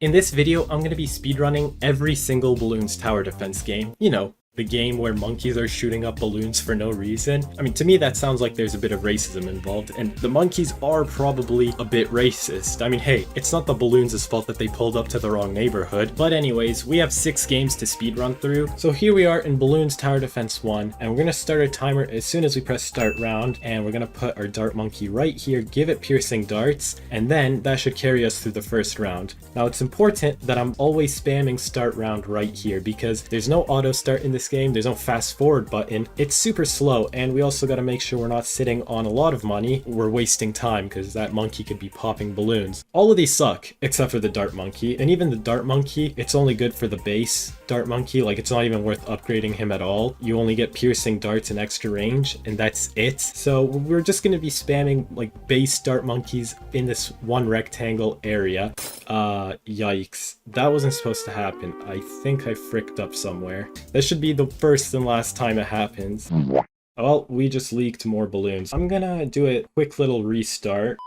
In this video, I'm going to be speedrunning every single Bloons Tower Defense game. You know, the game where monkeys are shooting up balloons for no reason. I mean, to me that sounds like there's a bit of racism involved, and the monkeys are probably a bit racist. I mean, hey, it's not the balloons' fault that they pulled up to the wrong neighborhood. But anyways, we have 6 games to speedrun through. So here we are in Bloons Tower Defense 1, and we're going to start our timer as soon as we press start round, and we're going to put our dart monkey right here, give it piercing darts, and then that should carry us through the first round. Now it's important that I'm always spamming start round right here, because there's no auto start in this game, there's no fast forward button, it's super slow, and we also got to make sure we're not sitting on a lot of money. We're wasting time because that monkey could be popping balloons. All of these suck except for the dart monkey, and even the dart monkey, it's only good for the base dart monkey. Like, it's not even worth upgrading him at all. You only get piercing darts and extra range, and that's it. So we're just going to be spamming like base dart monkeys in this one rectangle area. Yikes, that wasn't supposed to happen. I think I fricked up somewhere. That should be the first and last time it happens. Well, we just leaked more balloons. I'm gonna do a quick little restart.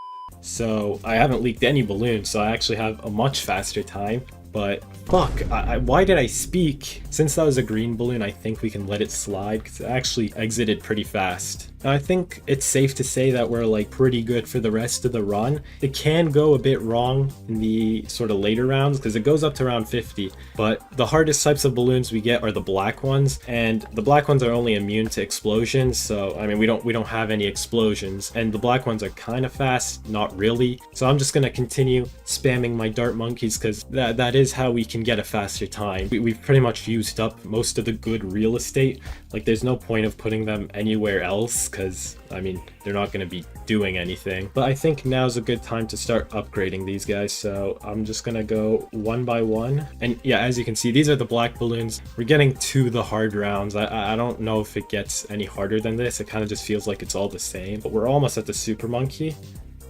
So I haven't leaked any balloons, so I actually have a much faster time. But fuck, why did I speak? Since that was a green balloon, I think we can let it slide because it actually exited pretty fast. Now, I think it's safe to say that we're like pretty good for the rest of the run. It can go a bit wrong in the sort of later rounds because it goes up to around 50. But the hardest types of balloons we get are the black ones, and the black ones are only immune to explosions. So I mean, we don't have any explosions, and the black ones are kind of fast, not really. So I'm just gonna continue spamming my dart monkeys because that is how we can get a faster time. We've pretty much used up most of the good real estate. Like, there's no point of putting them anywhere else because, I mean, they're not going to be doing anything. But I think now's a good time to start upgrading these guys, so I'm just going to go one by one. And yeah, as you can see, these are the black balloons. We're getting to the hard rounds. I don't know if it gets any harder than this. It kind of just feels like it's all the same. But we're almost at the super monkey.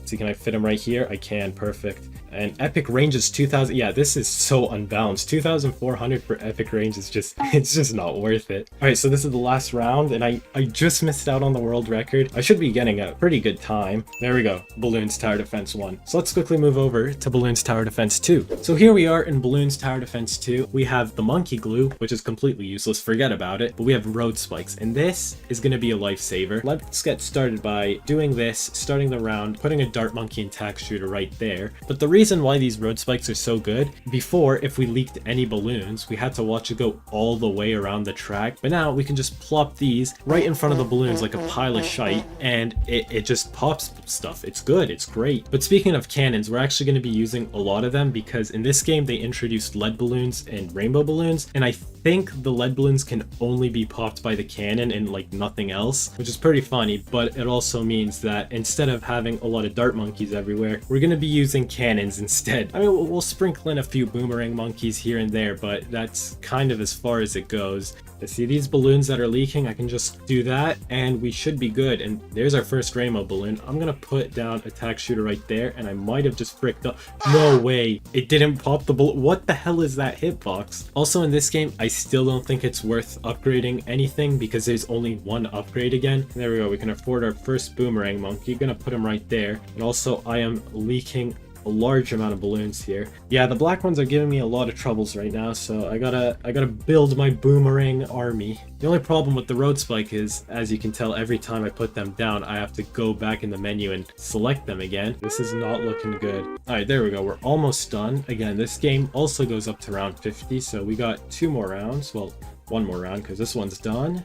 See, can I fit him right here? I can, perfect. And epic range is 2000. Yeah, this is so unbalanced. 2400 for epic range is just, it's just not worth it. All right, so this is the last round, and I just missed out on the world record. I should be getting a pretty good time. There we go, Bloons Tower Defense 1. So let's quickly move over to Bloons Tower Defense 2. So here we are in Bloons Tower Defense 2. We have the monkey glue, which is completely useless, forget about it. But we have road spikes, and this is gonna be a lifesaver. Let's get started by doing this, starting the round, putting a dart monkey and tack shooter right there. But the reason why these road spikes are so good, before, if we leaked any balloons, we had to watch it go all the way around the track, but now we can just plop these right in front of the balloons like a pile of shite, and it just pops stuff. It's good, it's great. But speaking of cannons, we're actually going to be using a lot of them because in this game they introduced lead balloons and rainbow balloons, and I think the lead balloons can only be popped by the cannon and like nothing else, which is pretty funny. But it also means that instead of having a lot of dart monkeys everywhere, we're going to be using cannons instead. I mean, we'll sprinkle in a few boomerang monkeys here and there, but that's kind of as far as it goes. See these balloons that are leaking? I can just do that and we should be good. And there's our first rainbow balloon. I'm gonna put down a tack shooter right there, and I might have just fricked up. No way, it didn't pop the balloon. What the hell is that hitbox? Also in this game, I still don't think it's worth upgrading anything because there's only one upgrade again. There we go, we can afford our first boomerang monkey. Gonna put him right there. And also I am leaking a large amount of balloons here. Yeah, the black ones are giving me a lot of troubles right now, so I gotta build my boomerang army. The only problem with the road spike is, as you can tell, every time I put them down, I have to go back in the menu and select them again. This is not looking good. All right, there we go. We're almost done. Again, this game also goes up to round 50, so we got 2 more rounds. Well, 1 more round because this one's done.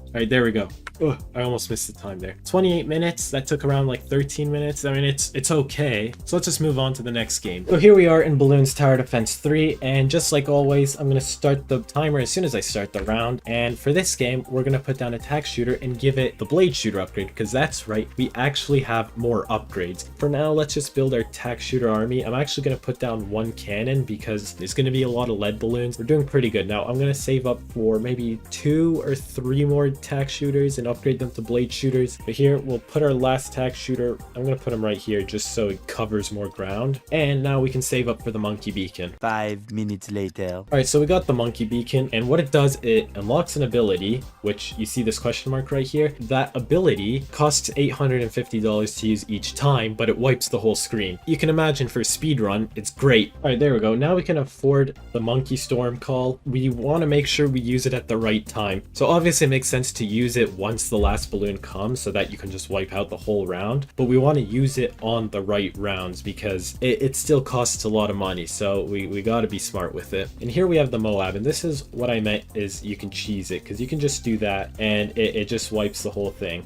All right, there we go. Ugh, I almost missed the time there. 28 minutes. That took around like 13 minutes. I mean, it's okay. So let's just move on to the next game. So here we are in Bloons Tower Defense 3, and just like always, I'm going to start the timer as soon as I start the round. And for this game, we're going to put down a tack shooter and give it the blade shooter upgrade, because that's right, we actually have more upgrades. For now, let's just build our tack shooter army. I'm actually going to put down 1 cannon because there's going to be a lot of lead balloons. We're doing pretty good. Now, I'm going to save up for maybe 2 or 3 more tack shooters and upgrade them to blade shooters. But here we'll put our last tack shooter. I'm gonna put him right here just so it covers more ground. And now we can save up for the monkey beacon. 5 minutes later. All right, so we got the monkey beacon, and what it does, it unlocks an ability, which you see this question mark right here. That ability costs $850 to use each time, but it wipes the whole screen. You can imagine for speedrun, it's great. All right, there we go. Now we can afford the monkey storm call. We want to make sure we use it at the right time. So obviously it makes sense to use it once the last balloon comes so that you can just wipe out the whole round, but we want to use it on the right rounds because it still costs a lot of money. So we got to be smart with it. And here we have the Moab, and this is what I meant is you can cheese it because you can just do that and it just wipes the whole thing.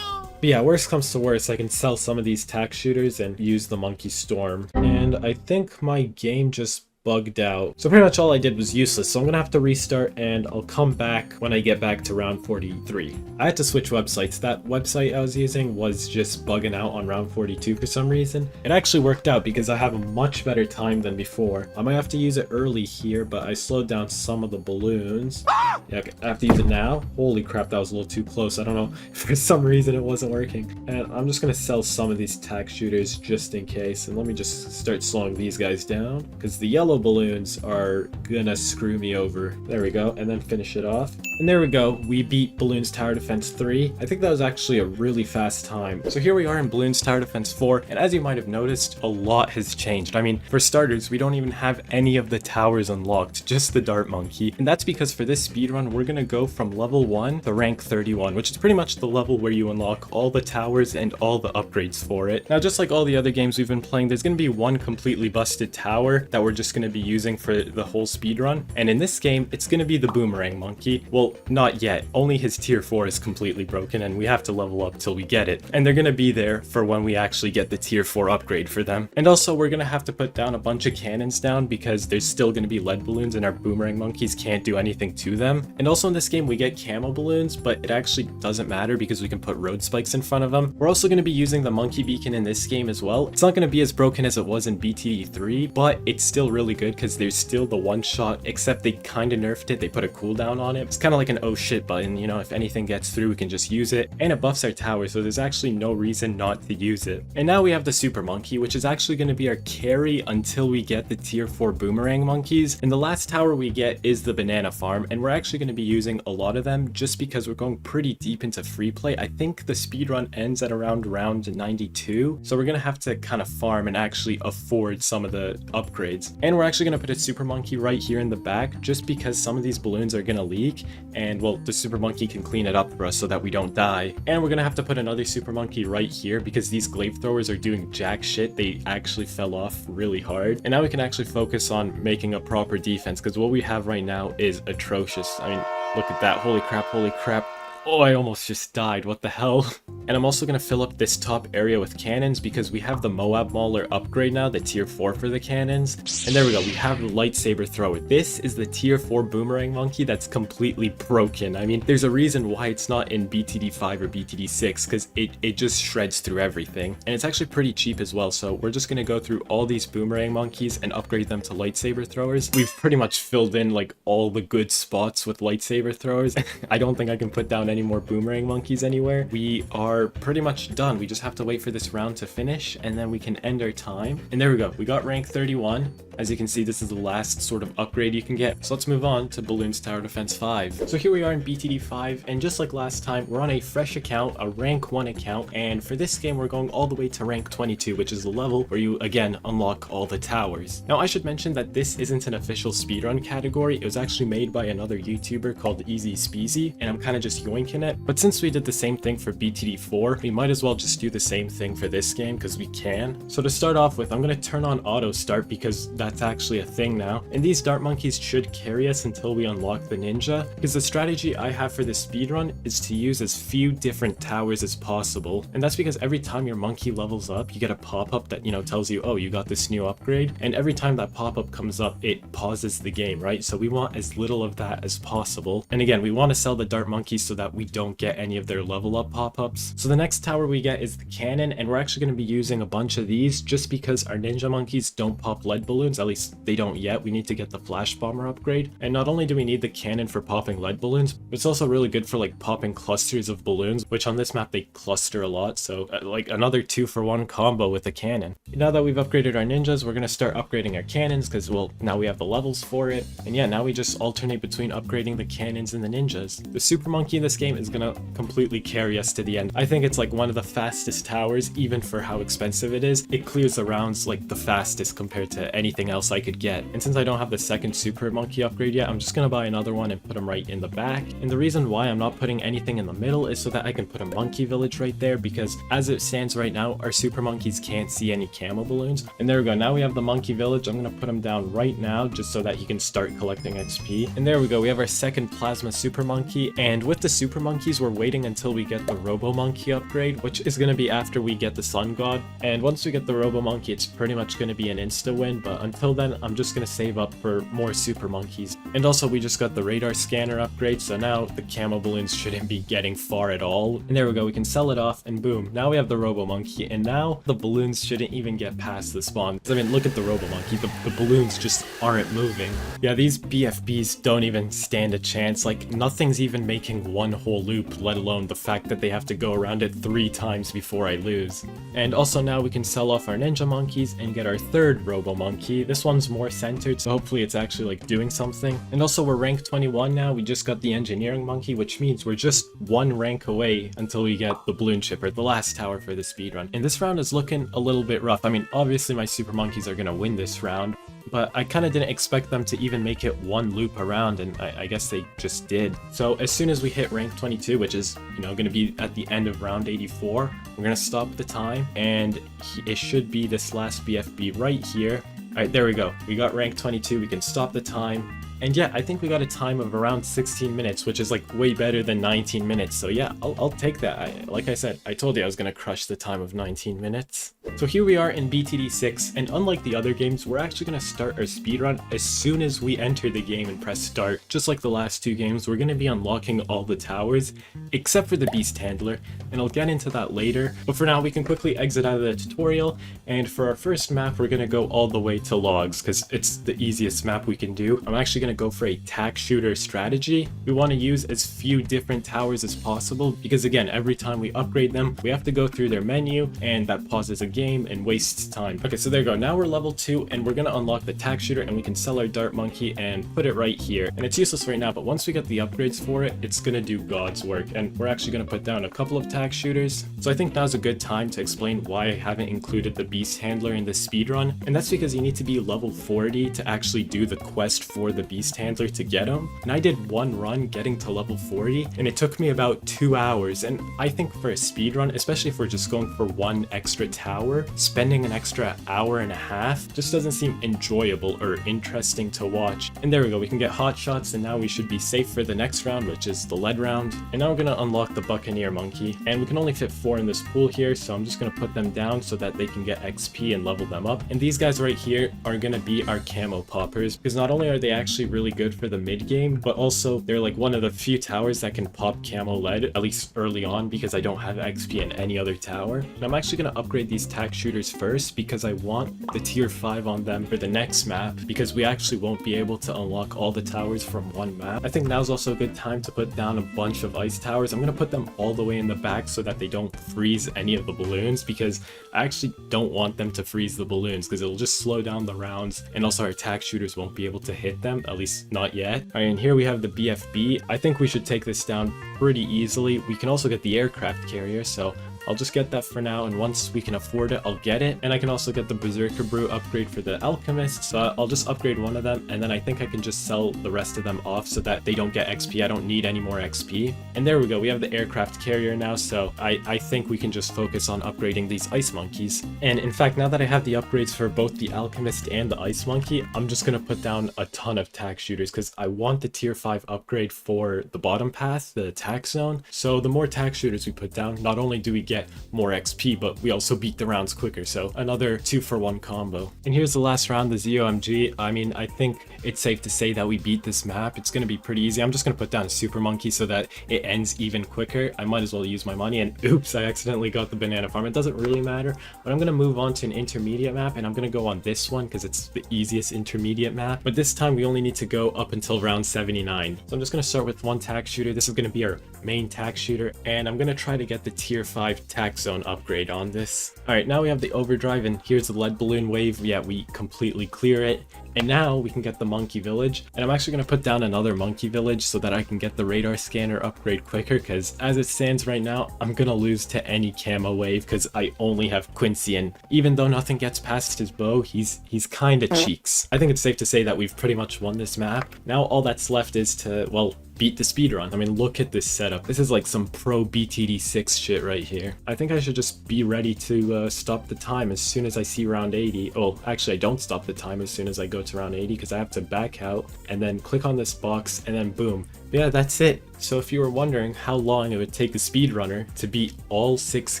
But yeah, worst comes to worst, I can sell some of these tack shooters and use the monkey storm. And I think my game just bugged out. So pretty much all I did was useless. So I'm gonna have to restart and I'll come back when I get back to round 43. I had to switch websites. That website I was using was just bugging out on round 42 for some reason. It actually worked out because I have a much better time than before. I might have to use it early here, but I slowed down some of the balloons. Yeah, okay, I have to use it now. Holy crap, that was a little too close. I don't know, for some reason it wasn't working. And I'm just gonna sell some of these tack shooters just in case. And let me just start slowing these guys down because the yellow balloons are gonna screw me over. There we go, and then finish it off. And there we go, we beat Bloons Tower Defense 3. I think that was actually a really fast time. So here we are in Bloons Tower Defense 4, and as you might have noticed, a lot has changed. I mean, for starters, we don't even have any of the towers unlocked, just the Dart Monkey. And that's because for this speedrun, we're gonna go from level 1 to rank 31, which is pretty much the level where you unlock all the towers and all the upgrades for it. Now, just like all the other games we've been playing, there's gonna be one completely busted tower that we're just gonna be using for the whole speedrun. And in this game, it's gonna be the Boomerang Monkey. Well, not yet. Only his tier 4 is completely broken and we have to level up till we get it. And they're gonna be there for when we actually get the tier 4 upgrade for them. And also, we're gonna have to put down a bunch of cannons down because there's still gonna be lead balloons and our Boomerang Monkeys can't do anything to them. And also in this game, we get camo balloons, but it actually doesn't matter because we can put road spikes in front of them. We're also gonna be using the monkey beacon in this game as well. It's not gonna be as broken as it was in BTD 3, but it's still really good because there's still the one shot, except they kind of nerfed it. They put a cooldown on it. It's kind of like an oh shit button, you know, if anything gets through, we can just use it. And it buffs our tower, so there's actually no reason not to use it. And now we have the Super Monkey, which is actually going to be our carry until we get the tier 4 Boomerang Monkeys. And the last tower we get is the Banana Farm, and we're actually going to be using a lot of them just because we're going pretty deep into free play. I think the speedrun ends at around round 92, so we're going to have to kind of farm and actually afford some of the upgrades. And we're actually going to put a Super Monkey right here in the back just because some of these balloons are going to leak, and well, the Super Monkey can clean it up for us so that we don't die. And we're going to have to put another Super Monkey right here because these glaive throwers are doing jack shit. They actually fell off really hard. And now we can actually focus on making a proper defense because what we have right now is atrocious. I mean, look at that. Holy crap, holy crap. Oh, I almost just died. What the hell? And I'm also going to fill up this top area with cannons because we have the Moab Mauler upgrade now, the tier 4 for the cannons. And there we go. We have the lightsaber thrower. This is the tier 4 Boomerang Monkey that's completely broken. I mean, there's a reason why it's not in BTD 5 or BTD 6 because it just shreds through everything. And it's actually pretty cheap as well. So we're just going to go through all these Boomerang Monkeys and upgrade them to lightsaber throwers. We've pretty much filled in like all the good spots with lightsaber throwers. I don't think I can put down any more Boomerang Monkeys anywhere. We are pretty much done. We just have to wait for this round to finish and then we can end our time. And there we go. We got rank 31. As you can see, this is the last sort of upgrade you can get. So let's move on to Bloons Tower Defense 5. So here we are in BTD 5, and just like last time, we're on a fresh account, a rank 1 account, and for this game, we're going all the way to rank 22, which is the level where you, again, unlock all the towers. Now, I should mention that this isn't an official speedrun category. It was actually made by another YouTuber called Easy Speezy, and I'm kind of just yoinking it. But since we did the same thing for BTD 4, we might as well just do the same thing for this game, because we can. So to start off with, I'm going to turn on auto start, because that's actually a thing now. And these Dart Monkeys should carry us until we unlock the Ninja, because the strategy I have for this speedrun is to use as few different towers as possible. And that's because every time your monkey levels up, you get a pop-up that, you know, tells you, oh, you got this new upgrade. And every time that pop-up comes up, it pauses the game, right? So we want as little of that as possible. And again, we want to sell the Dart Monkeys so that that we don't get any of their level up pop-ups. So the next tower we get is the cannon, and we're actually going to be using a bunch of these just because our ninja monkeys don't pop lead balloons, at least they don't yet. We need to get the flash bomber upgrade, and not only do we need the cannon for popping lead balloons, but it's also really good for like popping clusters of balloons, which on this map they cluster a lot, so like another 2-for-1 combo with the cannon. Now that we've upgraded our ninjas, we're going to start upgrading our cannons because, well, now we have the levels for it, and yeah, now we just alternate between upgrading the cannons and the ninjas. The super monkey in this game is going to completely carry us to the end. I think it's like one of the fastest towers, even for how expensive it is. It clears the rounds like the fastest compared to anything else I could get. And since I don't have the second super monkey upgrade yet, I'm just going to buy another one and put them right in the back. And the reason why I'm not putting anything in the middle is so that I can put a monkey village right there, because as it stands right now, our super monkeys can't see any camo balloons. And there we go, now we have the monkey village. I'm going to put him down right now just so that he can start collecting XP. And there we go, we have our second plasma super monkey. And with the super monkeys, we're waiting until we get the robo monkey upgrade, which is going to be after we get the sun god. And once we get the robo monkey, it's pretty much going to be an insta win, but until then I'm just going to save up for more super monkeys. And also we just got the radar scanner upgrade, so now the camo balloons shouldn't be getting far at all. And there we go, we can sell it off, and boom, now we have the robo monkey, and now the balloons shouldn't even get past the spawn. I mean, look at the robo monkey, the balloons just aren't moving. Yeah, these BFBs don't even stand a chance. Like, nothing's even making one whole loop, let alone the fact that they have to go around it 3 times before I lose. And also now we can sell off our ninja monkeys and get our third robo monkey. This one's more centered, so hopefully it's actually like doing something. And also we're rank 21 now. We just got the engineering monkey, which means we're just 1 rank away until we get the balloon chipper, the last tower for the speedrun. And this round is looking a little bit rough. I mean, obviously my super monkeys are gonna win this round, but I kind of didn't expect them to even make it 1 loop around, and I guess they just did. So as soon as we hit rank 22, which is, you know, going to be at the end of round 84, we're going to stop the time, and it should be this last BFB right here. Alright, there we go. We got rank 22, we can stop the time. And yeah, I think we got a time of around 16 minutes, which is like way better than 19 minutes. So yeah, I'll take that. Like I said, I told you I was gonna crush the time of 19 minutes. So here we are in BTD 6, and unlike the other games, we're actually gonna start our speedrun as soon as we enter the game and press start. Just like the last 2 games, we're gonna be unlocking all the towers, except for the beast handler, and I'll get into that later. But for now, we can quickly exit out of the tutorial, and for our first map, we're gonna go all the way to logs, because it's the easiest map we can do. I'm actually gonna go for a tack shooter strategy. We want to use as few different towers as possible, because again, every time we upgrade them, we have to go through their menu, and that pauses a game and wastes time. Okay, so there you go. Now we're level 2, and we're gonna unlock the tack shooter, and we can sell our dart monkey and put it right here. And it's useless right now, but once we get the upgrades for it, it's gonna do God's work. And we're actually gonna put down a couple of tack shooters. So I think now's a good time to explain why I haven't included the beast handler in the speedrun, and that's because you need to be level 40 to actually do the quest for the beast handler to get him. And I did 1 run getting to level 40, and it took me about 2 hours. And I think for a speedrun, especially if we're just going for 1 extra tower, spending an extra hour and a half just doesn't seem enjoyable or interesting to watch. And there we go, we can get hot shots, and now we should be safe for the next round, which is the lead round. And now we're gonna unlock the buccaneer monkey, and we can only fit 4 in this pool here, so I'm just gonna put them down so that they can get XP and level them up. And these guys right here are gonna be our camo poppers, because not only are they actually really good for the mid game, but also they're like one of the few towers that can pop camo lead, at least early on, because I don't have XP in any other tower. And I'm actually going to upgrade these tack shooters first, because I want the tier 5 on them for the next map, because we actually won't be able to unlock all the towers from 1 map. I think now's also a good time to put down a bunch of ice towers. I'm going to put them all the way in the back so that they don't freeze any of the balloons, because I actually don't want them to freeze the balloons, because it'll just slow down the rounds, and also our tack shooters won't be able to hit them, at least not yet. Alright, and here we have the BFB. I think we should take this down pretty easily. We can also get the aircraft carrier, so I'll just get that for now, and once we can afford it, I'll get it. And I can also get the Berserker Brew upgrade for the Alchemist, so I'll just upgrade one of them, and then I think I can just sell the rest of them off so that they don't get XP. I don't need any more XP. And there we go, we have the aircraft carrier now, so I think we can just focus on upgrading these ice monkeys. And in fact, now that I have the upgrades for both the Alchemist and the ice monkey, I'm just gonna put down a ton of tack shooters, because I want the tier 5 upgrade for the bottom path, the attack zone. So the more tack shooters we put down, not only do we get more XP, but we also beat the rounds quicker, so another 2-for-1 combo. And here's the last round, the ZOMG. I mean, I think it's safe to say that we beat this map. It's going to be pretty easy. I'm just going to put down a super monkey so that it ends even quicker. I might as well use my money, and oops, I accidentally got the banana farm. It doesn't really matter, but I'm going to move on to an intermediate map, and I'm going to go on this one because it's the easiest intermediate map. But this time we only need to go up until round 79. So I'm just going to start with one tack shooter. This is going to be our main tack shooter, and I'm going to try to get the tier 5 tack zone upgrade on this. Alright, now we have the overdrive, and here's the lead balloon wave. Yeah, we completely clear it. And now we can get the monkey village, and I'm actually going to put down another monkey village so that I can get the radar scanner upgrade quicker, because as it stands right now, I'm going to lose to any camo wave because I only have Quincy, and even though nothing gets past his bow, he's kind of cheeks. I think it's safe to say that we've pretty much won this map. Now all that's left is to, well, beat the speedrun. I mean, look at this setup. This is like some pro BTD6 shit right here. I think I should just be ready to stop the time as soon as I see round 80. Oh, actually I don't stop the time as soon as I go to round 80 because I have to back out and then click on this box and then boom. But yeah, that's it. So if you were wondering how long it would take a speedrunner to beat all 6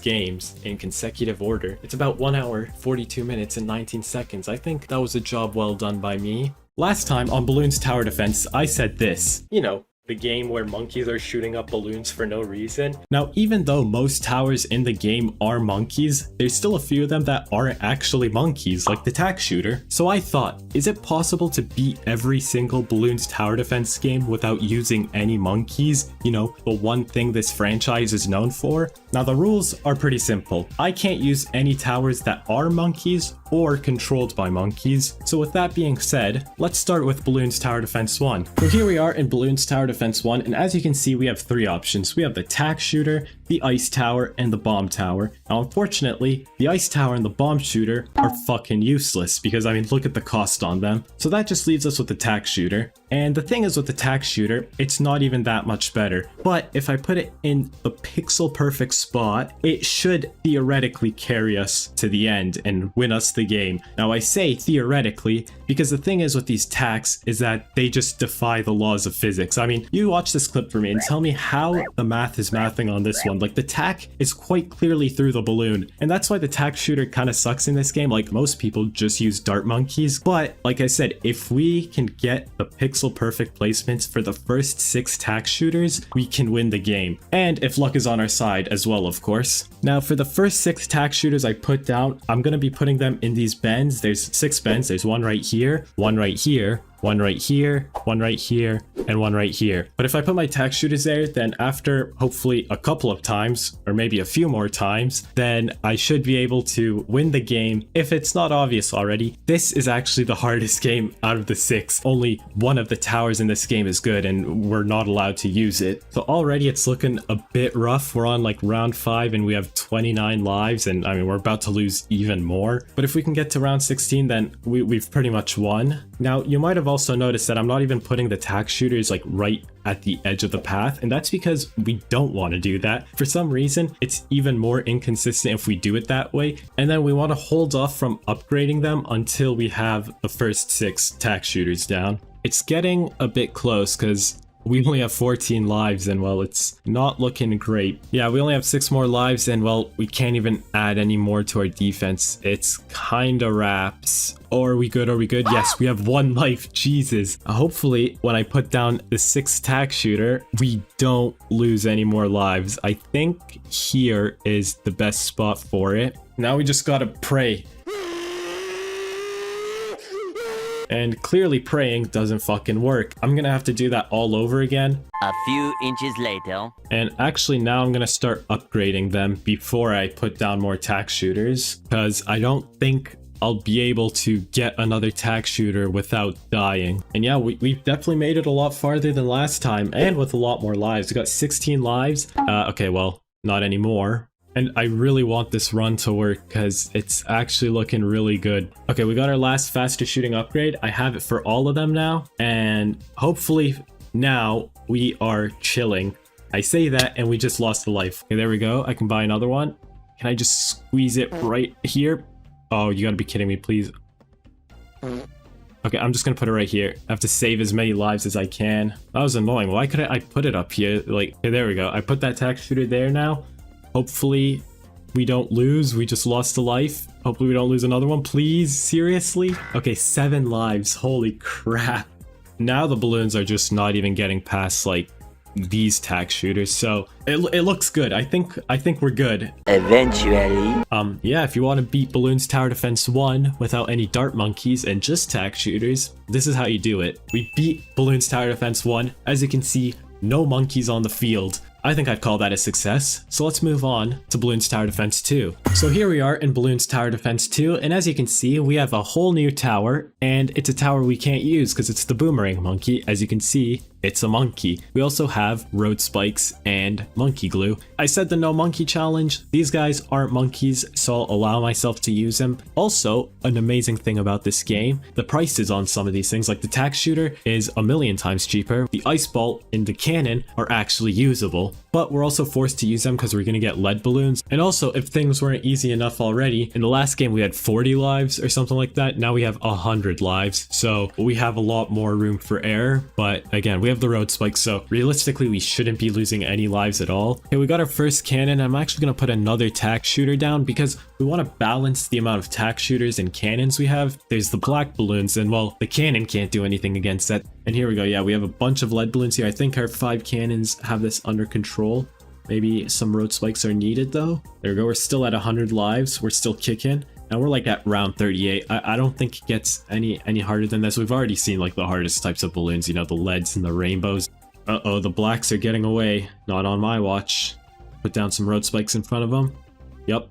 games in consecutive order, it's about 1 hour, 42 minutes and 19 seconds. I think that was a job well done by me. Last time on Bloons Tower Defense, I said this, you know, the game where monkeys are shooting up balloons for no reason. Now, even though most towers in the game are monkeys, there's still a few of them that aren't actually monkeys, like the tack shooter. So I thought, is it possible to beat every single Bloons Tower Defense game without using any monkeys? You know, the one thing this franchise is known for? Now, the rules are pretty simple. I can't use any towers that are monkeys or controlled by monkeys. So with that being said, let's start with Bloons Tower Defense 1. So here we are in Bloons Tower Defense 1, and as you can see, we have 3 options. We have the tack shooter, the ice tower, and the bomb tower. Now, unfortunately, the ice tower and the bomb shooter are fucking useless because, I mean, look at the cost on them. So that just leaves us with the tack shooter. And the thing is with the tack shooter, it's not even that much better. But if I put it in the pixel perfect spot, it should theoretically carry us to the end and win us the game. Now, I say theoretically because the thing is with these tacks is that they just defy the laws of physics. I mean, you watch this clip for me and tell me how the math is mathing on this one. Like, the tack is quite clearly through the balloon, and that's why the tack shooter kind of sucks in this game. Like, most people just use dart monkeys, but like I said, if we can get the pixel perfect placements for the first 6 tack shooters, we can win the game. And if luck is on our side as well, of course. Now, for the first 6 tack shooters I put down, I'm going to be putting them in these bends. There's 6 bends. There's one right here, one right here, one right here, one right here, and one right here. But if I put my tack shooters there, then after hopefully a couple of times, or maybe a few more times, then I should be able to win the game. If it's not obvious already, this is actually the hardest game out of the 6. Only one of the towers in this game is good, and we're not allowed to use it. So already it's looking a bit rough. We're on like round 5 and we have 29 lives, and I mean, we're about to lose even more. But if we can get to round 16, then we've pretty much won. Now, you might have also noticed that I'm not even putting the tack shooters like right at the edge of the path, and that's because we don't want to do that. For some reason, it's even more inconsistent if we do it that way, and then we want to hold off from upgrading them until we have the first 6 tack shooters down. It's getting a bit close because we only have 14 lives, and well, it's not looking great. Yeah, we only have 6 more lives, and well, we can't even add any more to our defense. It's kinda wraps. Or are we good? Are we good? Yes, we have 1 life. Jesus. Hopefully, when I put down the 6th tack shooter, we don't lose any more lives. I think here is the best spot for it. Now we just gotta pray. And clearly praying doesn't fucking work. I'm gonna have to do that all over again. A few inches later. And actually now I'm gonna start upgrading them before I put down more tack shooters, because I don't think I'll be able to get another tack shooter without dying. And yeah, we've definitely made it a lot farther than last time, and with a lot more lives. We got 16 lives. Okay, well, not anymore. And I really want this run to work because it's actually looking really good. Okay, we got our last faster shooting upgrade. I have it for all of them now, and hopefully now we are chilling. I say that and we just lost a life. Okay, there we go. I can buy another one. Can I just squeeze it right here? Oh, you gotta be kidding me, please. Okay, I'm just gonna put it right here. I have to save as many lives as I can. That was annoying. Why couldn't I put it up here? Like, okay, there we go. I put that tack shooter there now. Hopefully we don't lose. We just lost a life. Hopefully we don't lose another one. Please, seriously? Okay, 7 lives. Holy crap. now the balloons are just not even getting past like these tack shooters, so it looks good. I think we're good. Eventually. Yeah, if you want to beat Bloons Tower Defense 1 without any dart monkeys and just tack shooters, this is how you do it. We beat Bloons Tower Defense 1. As you can see, no monkeys on the field. I think I'd call that a success. So let's move on to Bloons Tower Defense 2. So here we are in Bloons Tower Defense 2, and as you can see, we have a whole new tower, and it's a tower we can't use because it's the boomerang monkey. As you can see, it's a monkey. We also have road spikes and monkey glue. I said the no monkey challenge. These guys aren't monkeys, so I'll allow myself to use them. Also, an amazing thing about this game, the prices on some of these things, like the tack shooter is a million times cheaper. The ice bolt and the cannon are actually usable, but we're also forced to use them because we're gonna get lead balloons. And also, if things weren't easy enough already, in the last game we had 40 lives or something like that. Now we have 100 lives, so we have a lot more room for error. But again, we have the road spikes, so realistically we shouldn't be losing any lives at all. Okay, we got our first cannon. I'm actually gonna put another tack shooter down because we want to balance the amount of tack shooters and cannons we have. There's the black balloons, and well, the cannon can't do anything against that. And here we go. Yeah, we have a bunch of lead balloons here. I think our 5 cannons have this under control. Maybe some road spikes are needed though. There we go. We're still at 100 lives. We're still kicking. And we're like at round 38. I don't think it gets any harder than this. We've already seen like the hardest types of balloons, you know, the leads and the rainbows. Uh-oh, the blacks are getting away. Not on my watch. Put down some road spikes in front of them. Yep.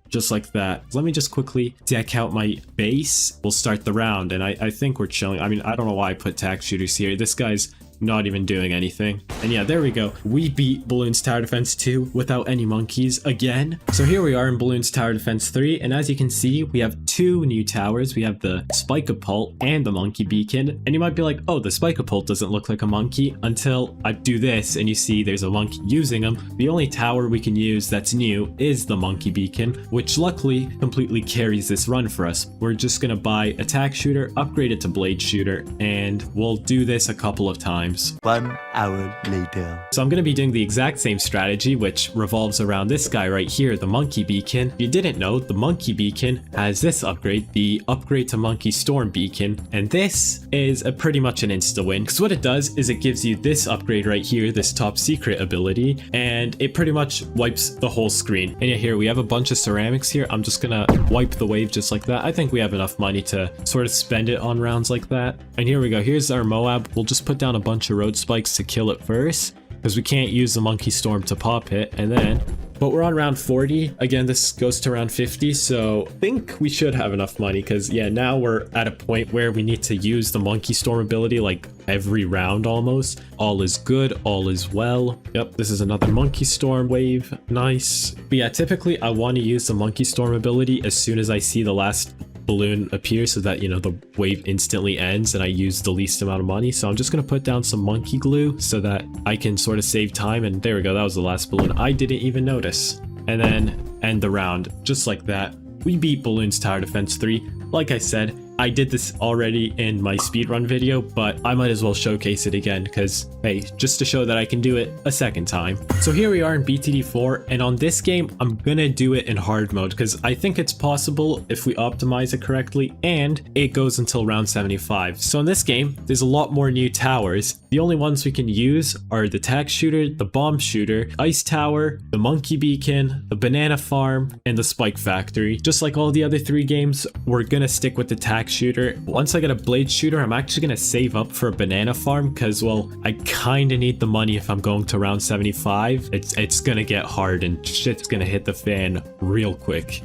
Just like that. Let me just quickly deck out my base. We'll start the round, and I think we're chilling. I mean, I don't know why I put tack shooters here. This guy's not even doing anything. And yeah, there we go. We beat Bloons Tower Defense 2 without any monkeys again. So here we are in Bloons Tower Defense 3, and as you can see, we have 2 new towers. We have the Spike-a-Pult and the Monkey Beacon. And you might be like, oh, the Spike-a-Pult doesn't look like a monkey, until I do this and you see there's a monkey using them. The only tower we can use that's new is the Monkey Beacon, which luckily completely carries this run for us. We're just gonna buy a tack shooter, upgrade it to blade shooter, and we'll do this a couple of times. 1 hour later. So I'm going to be doing the exact same strategy, which revolves around this guy right here, the Monkey Beacon. If you didn't know, the Monkey Beacon has this upgrade, the upgrade to Monkey Storm Beacon, and this is a pretty much an insta-win, because what it does is it gives you this upgrade right here, this top secret ability, and it pretty much wipes the whole screen. And yeah, here we have a bunch of ceramics here. I'm just gonna wipe the wave just like that. I think we have enough money to sort of spend it on rounds like that. And here we go. Here's our Moab. We'll just put down a bunch of road spikes to kill it first, because we can't use the Monkey Storm to pop it, and then but we're on round 40. Again, this goes to round 50, so I think we should have enough money, because yeah, now we're at a point where we need to use the Monkey Storm ability like every round almost. All is good, all is well. Yep, this is another Monkey Storm wave. Nice. But yeah, typically I want to use the Monkey Storm ability as soon as I see the last balloon appear, so that, you know, the wave instantly ends and I use the least amount of money. So I'm just gonna put down some monkey glue so that I can sort of save time, and there we go. That was the last balloon. I didn't even notice. And then end the round just like that. We beat Bloons Tower Defense 3. Like I said, I did this already in my speedrun video, but I might as well showcase it again because, hey, just to show that I can do it a second time. So here we are in BTD4, and on this game, I'm gonna do it in hard mode because I think it's possible if we optimize it correctly, and it goes until round 75. So in this game, there's a lot more new towers. The only ones we can use are the tack shooter, the bomb shooter, ice tower, the monkey beacon, the banana farm, and the spike factory. Just like all the other 3 games, we're gonna stick with the tack shooter. Once I get a blade shooter, I'm actually gonna save up for a banana farm because, well, I kinda need the money if I'm going to round 75. It's gonna get hard and shit's gonna hit the fan real quick.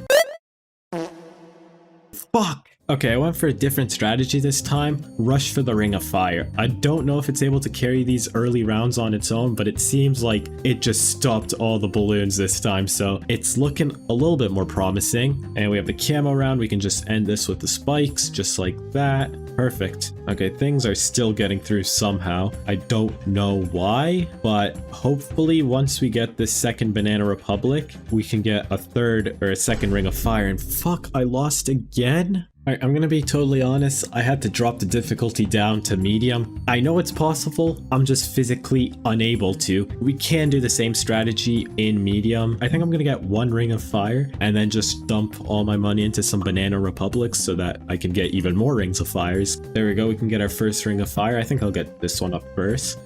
Fuck! Okay, I went for a different strategy this time. Rush for the Ring of Fire. I don't know if it's able to carry these early rounds on its own, but it seems like it just stopped all the balloons this time, so it's looking a little bit more promising. And we have the camo round. We can just end this with the spikes, just like that. Perfect. Okay, things are still getting through somehow. I don't know why, but hopefully once we get this second Banana Republic, we can get a third or a second Ring of Fire. And fuck, I lost again? Alright, I'm gonna be totally honest, I had to drop the difficulty down to medium. I know it's possible, I'm just physically unable to. We can do the same strategy in medium. I think I'm gonna get 1 ring of fire and then just dump all my money into some banana republics so that I can get even more rings of fires. There we go, we can get our first ring of fire. I think I'll get this one up first.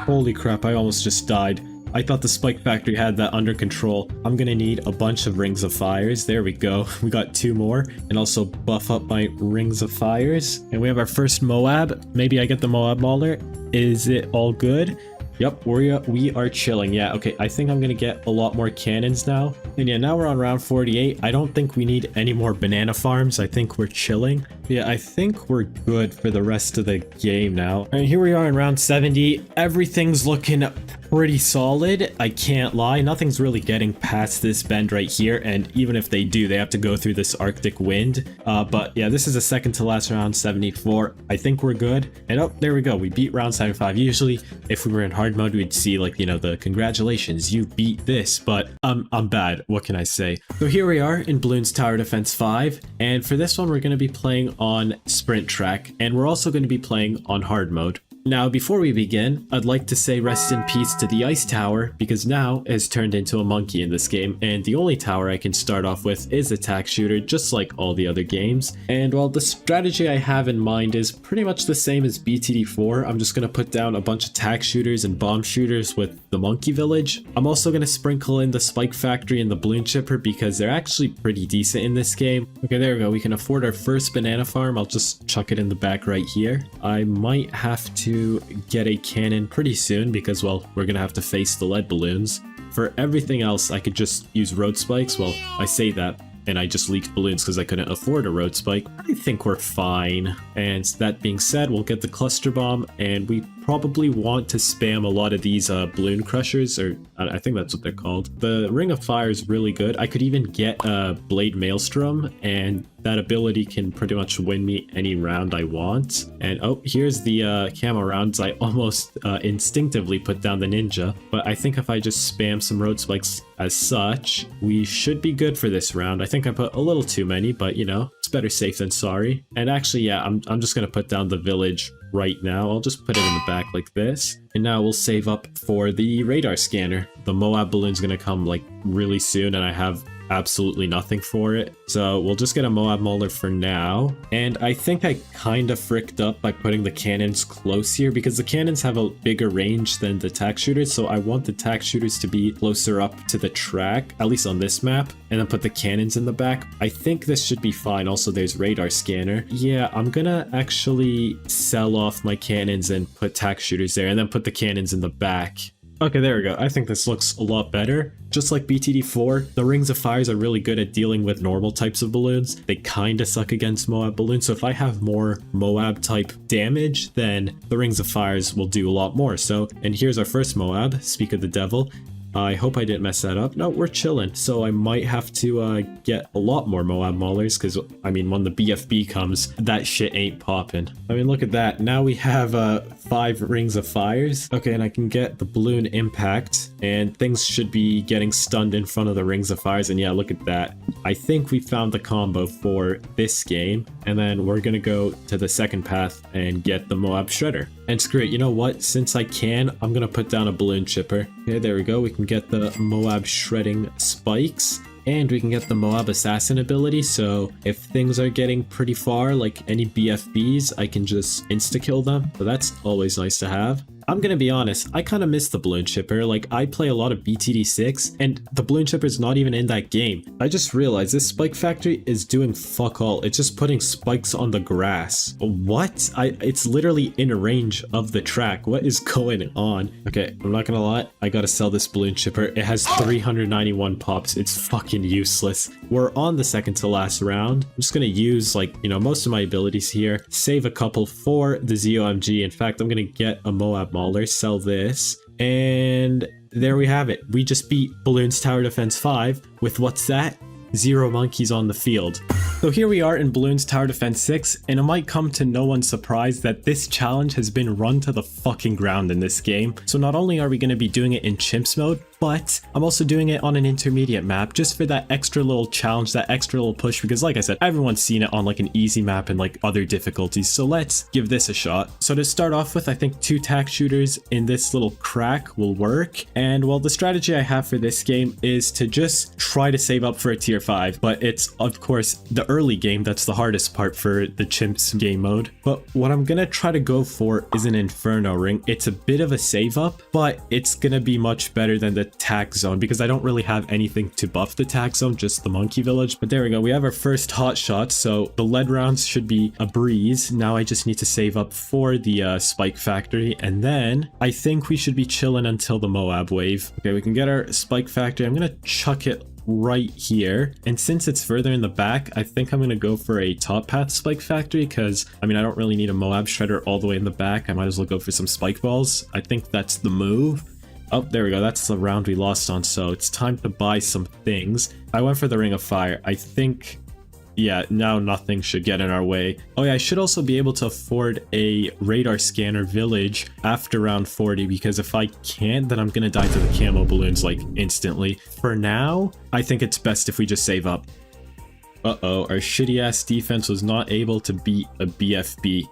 Holy crap, I almost just died. I thought the Spike Factory had that under control. I'm gonna need a bunch of rings of fires. There we go. We got 2 more. And also buff up my rings of fires. And we have our first Moab. Maybe I get the Moab Mauler. Is it all good? Yep, we are chilling. Yeah, okay, I think I'm gonna get a lot more cannons now. And yeah, now we're on round 48. I don't think we need any more banana farms. I think we're chilling. Yeah, I think we're good for the rest of the game now. And here we are in round 70. Everything's looking pretty solid. I can't lie. Nothing's really getting past this bend right here. And even if they do, they have to go through this Arctic wind. But yeah, this is the second to last round, 74. I think we're good. And oh, there we go. We beat round 75. Usually, if we were in hard mode, we'd see like, you know, the congratulations, you beat this. But I'm bad. What can I say? So here we are in Bloons Tower Defense 5. And for this one, we're going to be playing on sprint track. And we're also going to be playing on hard mode. Now, before we begin, I'd like to say rest in peace to the ice tower, because now it has turned into a monkey in this game, and the only tower I can start off with is a tack shooter, just like all the other games. And while the strategy I have in mind is pretty much the same as BTD4, I'm just going to put down a bunch of tack shooters and bomb shooters with the monkey village. I'm also going to sprinkle in the Spike Factory and the Bloon Chipper because they're actually pretty decent in this game. Okay, there we go. We can afford our first banana farm. I'll just chuck it in the back right here. I might have to get a cannon pretty soon because, well, we're gonna have to face the lead balloons. For everything else, I could just use road spikes. Well, I say that and I just leaked balloons because I couldn't afford a road spike. I think we're fine. And that being said, we'll get the cluster bomb, and we probably want to spam a lot of these balloon crushers, or I think that's what they're called. The ring of fire is really good. I could even get a blade maelstrom, and that ability can pretty much win me any round I want. And oh, here's the camo rounds. I almost instinctively put down the ninja, but I think if I just spam some road spikes as such, we should be good for this round. I think I put a little too many, but you know, it's better safe than sorry. And actually, yeah, I'm just gonna put down the village right now. I'll just put it in the back like this. And now we'll save up for the radar scanner. The Moab balloon's gonna come like really soon, and I have absolutely nothing for it. So we'll just get a Moab Mauler for now. And I think I kind of fricked up by putting the cannons close here because the cannons have a bigger range than the tack shooters. So I want the tack shooters to be closer up to the track, at least on this map, and then put the cannons in the back. I think this should be fine. Also, there's radar scanner. Yeah, I'm gonna actually sell off my cannons and put tack shooters there and then put the cannons in the back. Okay, there we go. I think this looks a lot better. Just like BTD4, the Rings of Fires are really good at dealing with normal types of balloons. They kinda suck against Moab balloons, so if I have more Moab type damage, then the Rings of Fires will do a lot more. So, and here's our first Moab, Speak of the Devil. I hope I didn't mess that up. No, we're chilling. So I might have to get a lot more Moab Maulers because, I mean, when the BFB comes, that shit ain't popping. I mean, look at that. Now we have 5 Rings of Fires. Okay, and I can get the Balloon Impact, and things should be getting stunned in front of the Rings of Fires. And yeah, look at that. I think we found the combo for this game. And then we're going to go to the second path and get the Moab Shredder. And screw it, you know what? Since I can, I'm going to put down a Balloon Chipper. Okay, there we go. We can get the Moab Shredding Spikes. And we can get the Moab Assassin ability, so if things are getting pretty far, like any BFBs, I can just insta-kill them. So that's always nice to have. I'm gonna be honest, I kind of miss the Balloon Chipper. Like, I play a lot of BTD6, and the Balloon Chipper's not even in that game. I just realized this Spike Factory is doing fuck all. It's just putting spikes on the grass. What? It's literally in range of the track. What is going on? Okay, I'm not gonna lie. I gotta sell this Balloon Chipper. It has 391 pops. It's fucking useless. We're on the second to last round. I'm just gonna use, like, you know, most of my abilities here. Save a couple for the ZOMG. In fact, I'm gonna get a Moab Mauler, sell this, and there we have it. We just beat Bloons Tower Defense 5 with, what's that? 0 monkeys on the field. So here we are in Bloons Tower Defense 6, and it might come to no one's surprise that this challenge has been run to the fucking ground in this game. So not only are we going to be doing it in chimps mode, but I'm also doing it on an intermediate map just for that extra little challenge, that extra little push, because like I said, everyone's seen it on like an easy map and like other difficulties, so let's give this a shot. So to start off with, I think 2 tack shooters in this little crack will work, and well, the strategy I have for this game is to just try to save up for a tier 5, but it's of course the early game that's the hardest part for the chimps game mode. But what I'm gonna try to go for is an Inferno ring. It's a bit of a save up, but it's gonna be much better than the tack zone because I don't really have anything to buff the tack zone, just the monkey village. But there we go, we have our first hot shot, so the lead rounds should be a breeze. Now I just need to save up for the spike factory, and then I think we should be chilling until the Moab wave. Okay, we can get our spike factory. I'm gonna chuck it right here, and since it's further in the back, I think I'm gonna go for a top path spike factory because I mean I don't really need a Moab shredder all the way in the back. I might as well go for some spike balls. I think that's the move. Oh, there we go, that's the round we lost on, so it's time to buy some things. I went for the ring of fire. I think, yeah, now nothing should get in our way. Oh yeah, I should also be able to afford a radar scanner village after round 40, because if I can't, then I'm gonna die to the camo balloons like instantly. For now, I think it's best if we just save up. Uh-oh, our shitty ass defense was not able to beat a BFB.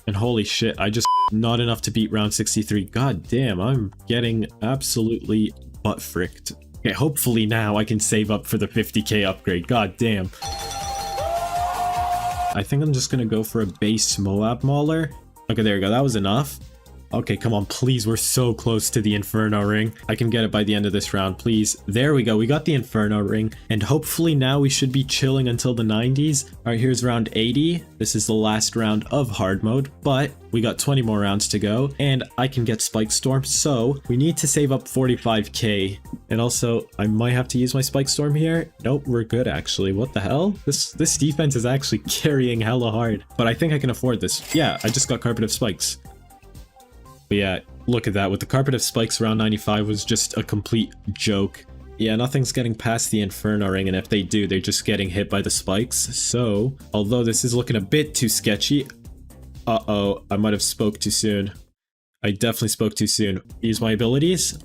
And holy shit, I just not enough to beat round 63. God damn, I'm getting absolutely butt fricked. Okay, hopefully now I can save up for the 50k upgrade. God damn. I think I'm just gonna go for a base Moab Mauler. Okay, there we go. That was enough. Okay, come on, please. We're so close to the Inferno ring. I can get it by the end of this round, please. There we go. We got the Inferno ring, and hopefully now we should be chilling until the 90s. All right, here's round 80. This is the last round of hard mode, but we got 20 more rounds to go, and I can get Spike Storm, so we need to save up 45k. And also, I might have to use my Spike Storm here. Nope, we're good, actually. What the hell? This defense is actually carrying hella hard, but I think I can afford this. Yeah, I just got Carpet of Spikes. But yeah, look at that. With the Carpet of Spikes, round 95 was just a complete joke. Yeah, nothing's getting past the Inferno ring, and if they do, they're just getting hit by the spikes. So, although this is looking a bit too sketchy... Uh-oh, I might have spoke too soon. I definitely spoke too soon. Use my abilities.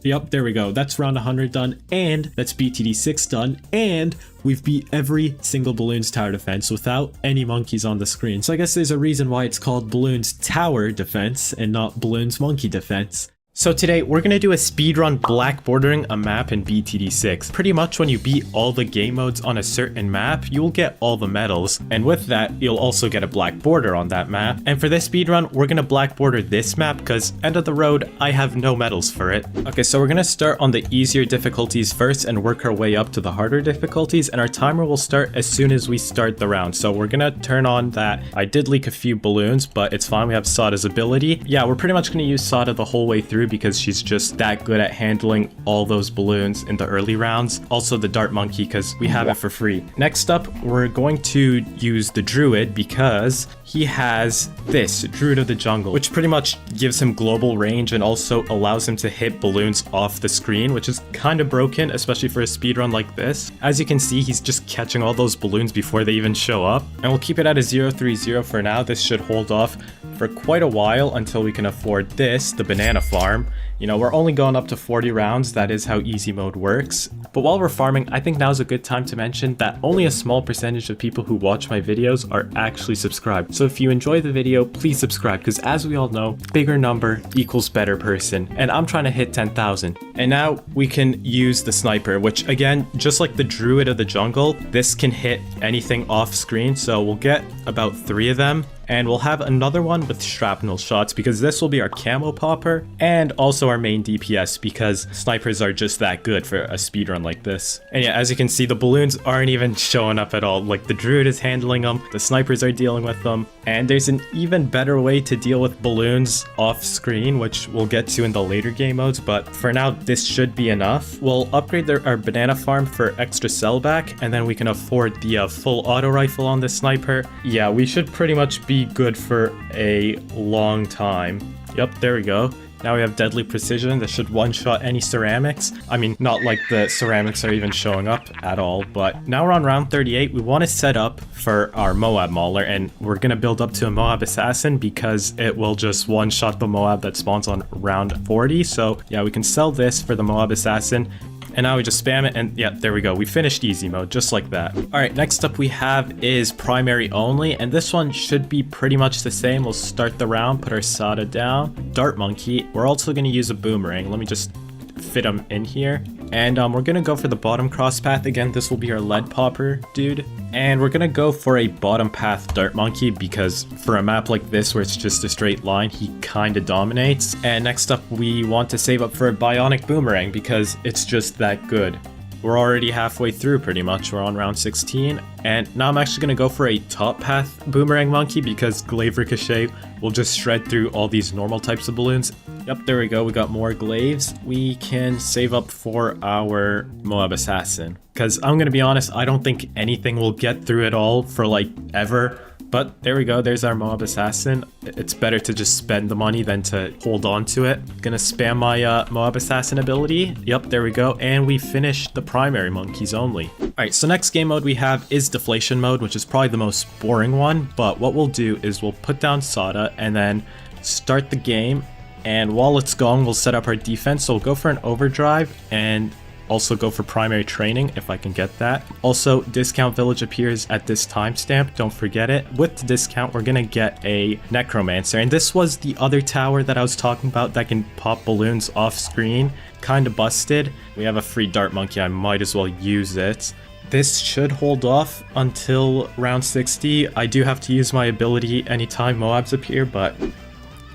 Yep, there we go. That's round 100 done, and that's BTD 6 done, and we've beat every single Bloons Tower Defense without any monkeys on the screen. So I guess there's a reason why it's called Bloons Tower Defense and not Bloons Monkey Defense. So today we're going to do a speedrun black bordering a map in BTD 6. Pretty much when you beat all the game modes on a certain map, you'll get all the medals. And with that, you'll also get a black border on that map. And for this speedrun, we're going to black border this map because end of the road, I have no medals for it. Okay, so we're going to start on the easier difficulties first and work our way up to the harder difficulties. And our timer will start as soon as we start the round. So we're going to turn on that. I did leak a few balloons, but it's fine. We have Sada's ability. Yeah, we're pretty much going to use Sada the whole way through because she's just that good at handling all those balloons in the early rounds. Also the dart monkey because we have it for free. Next up, we're going to use the druid because he has this Druid of the Jungle, which pretty much gives him global range and also allows him to hit balloons off the screen, which is kind of broken, especially for a speedrun like this. As you can see, he's just catching all those balloons before they even show up. And we'll keep it at a 0-3-0 for now. This should hold off for quite a while until we can afford this, the banana farm. You know, we're only going up to 40 rounds, that is how easy mode works. But while we're farming, I think now's a good time to mention that only a small percentage of people who watch my videos are actually subscribed. So if you enjoy the video, please subscribe, because as we all know, bigger number equals better person. And I'm trying to hit 10,000. And now we can use the sniper, which again, just like the Druid of the Jungle, this can hit anything off screen. So we'll get about 3 of them. And we'll have another one with shrapnel shots because this will be our camo popper and also our main DPS because snipers are just that good for a speedrun like this. And yeah, as you can see, the balloons aren't even showing up at all. Like the druid is handling them, the snipers are dealing with them, and there's an even better way to deal with balloons off screen, which we'll get to in the later game modes, but for now, this should be enough. We'll upgrade our banana farm for extra sellback, and then we can afford the full auto rifle on the sniper. Yeah, we should pretty much be good for a long time. Yep, there we go. Now we have deadly precision that should one-shot any ceramics. I mean, not like the ceramics are even showing up at all, but now we're on round 38. We want to set up for our Moab Mauler, and we're going to build up to a Moab Assassin because it will just one-shot the Moab that spawns on round 40. So yeah, we can sell this for the Moab Assassin. And now we just spam it, and yeah, there we go. We finished easy mode, just like that. All right, next up we have is primary only, and this one should be pretty much the same. We'll start the round, put our Sada down. Dart Monkey. We're also going to use a boomerang. Let me just fit them in here. And we're going to go for the bottom cross path. Again, this will be our lead popper dude. And we're going to go for a bottom path Dart Monkey because for a map like this where it's just a straight line, he kind of dominates. And next up, we want to save up for a bionic boomerang because it's just that good. We're already halfway through pretty much. We're on round 16. And now I'm actually going to go for a top path boomerang monkey because glaive ricochet will just shred through all these normal types of balloons. Yep, there we go. We got more glaives. We can save up for our Moab Assassin. Because I'm going to be honest, I don't think anything will get through it all for like ever. But there we go, there's our Moab Assassin. It's better to just spend the money than to hold on to it. Gonna spam my Moab Assassin ability. Yep, there we go. And we finished the primary monkeys only. Alright, so next game mode we have is deflation mode, which is probably the most boring one. But what we'll do is we'll put down Sada and then start the game. And while it's going, we'll set up our defense. So we'll go for an overdrive and also go for primary training if I can get that. Also, discount village appears at this timestamp, don't forget it. With the discount, we're gonna get a necromancer, and this was the other tower that I was talking about that can pop balloons off screen. Kinda busted. We have a free dart monkey, I might as well use it. This should hold off until round 60. I do have to use my ability anytime Moabs appear, but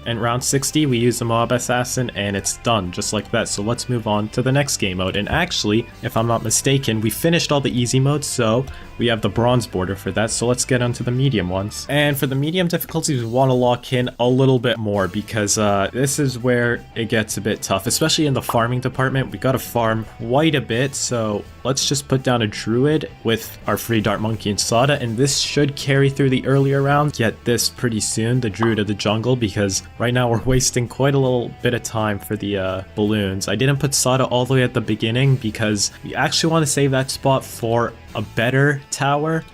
in round 60, we use the Moab Assassin, and it's done, just like that. So let's move on to the next game mode. And actually, if I'm not mistaken, we finished all the easy modes, so we have the bronze border for that. So let's get onto the medium ones. And for the medium difficulties, we want to lock in a little bit more because this is where it gets a bit tough, especially in the farming department. We got to farm quite a bit, so let's just put down a druid with our free dart monkey and Sada, and this should carry through the earlier rounds. Get this pretty soon, the druid of the jungle, because right now we're wasting quite a little bit of time for the balloons. I didn't put Sada all the way at the beginning because we actually want to save that spot for a better tower.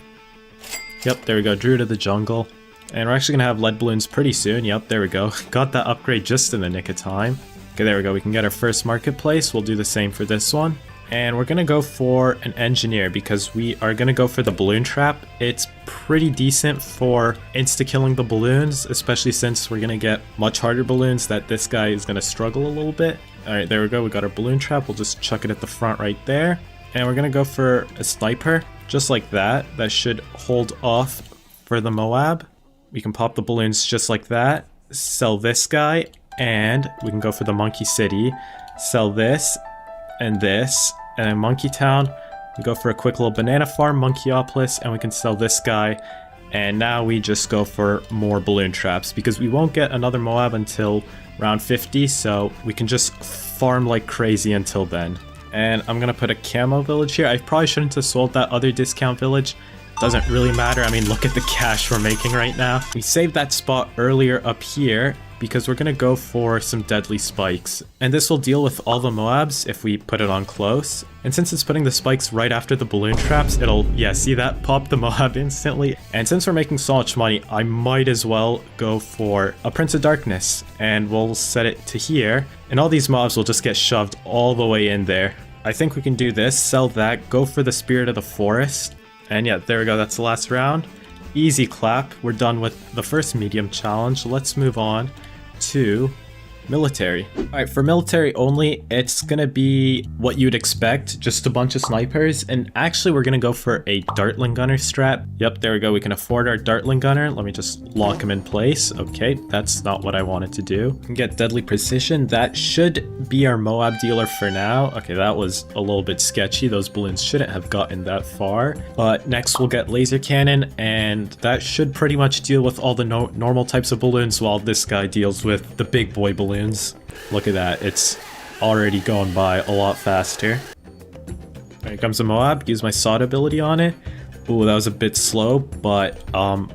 Yep, there we go, druid of the jungle. And we're actually going to have lead balloons pretty soon. Yep, there we go. Got that upgrade just in the nick of time. Okay, there we go. We can get our first marketplace. We'll do the same for this one. And we're going to go for an engineer because we are going to go for the balloon trap. It's pretty decent for insta-killing the balloons, especially since we're going to get much harder balloons that this guy is going to struggle a little bit. Alright, there we go. We got our balloon trap. We'll just chuck it at the front right there. And we're going to go for a sniper, just like that. That should hold off for the Moab. We can pop the balloons just like that. Sell this guy. And we can go for the Monkey City. Sell this. And this, and then Monkey Town, we go for a quick little banana farm, Monkeyopolis, and we can sell this guy. And now we just go for more balloon traps because we won't get another Moab until round 50, so we can just farm like crazy until then. And I'm gonna put a camo village here. I probably shouldn't have sold that other discount village. Doesn't really matter. I mean, look at the cash we're making right now. We saved that spot earlier up here because we're gonna go for some deadly spikes. And this will deal with all the Moabs if we put it on close. And since it's putting the spikes right after the balloon traps, it'll, yeah, see that? Pop the Moab instantly. And since we're making so much money, I might as well go for a Prince of Darkness. And we'll set it to here. And all these mobs will just get shoved all the way in there. I think we can do this, sell that, go for the Spirit of the Forest. And yeah, there we go, that's the last round. Easy clap, we're done with the first medium challenge. Let's move on to military. Alright, for military only, it's gonna be what you'd expect, just a bunch of snipers, and actually we're gonna go for a Dartling Gunner strat. Yep, there we go, we can afford our Dartling Gunner. Let me just lock him in place. Okay, that's not what I wanted to do. We can get Deadly Precision. That should be our Moab dealer for now. Okay, that was a little bit sketchy. Those balloons shouldn't have gotten that far. But next we'll get Laser Cannon, and that should pretty much deal with all the normal types of balloons while this guy deals with the big boy balloons. Look at that, it's already going by a lot faster. Here comes a Moab, use my Sod ability on it. Ooh, that was a bit slow, but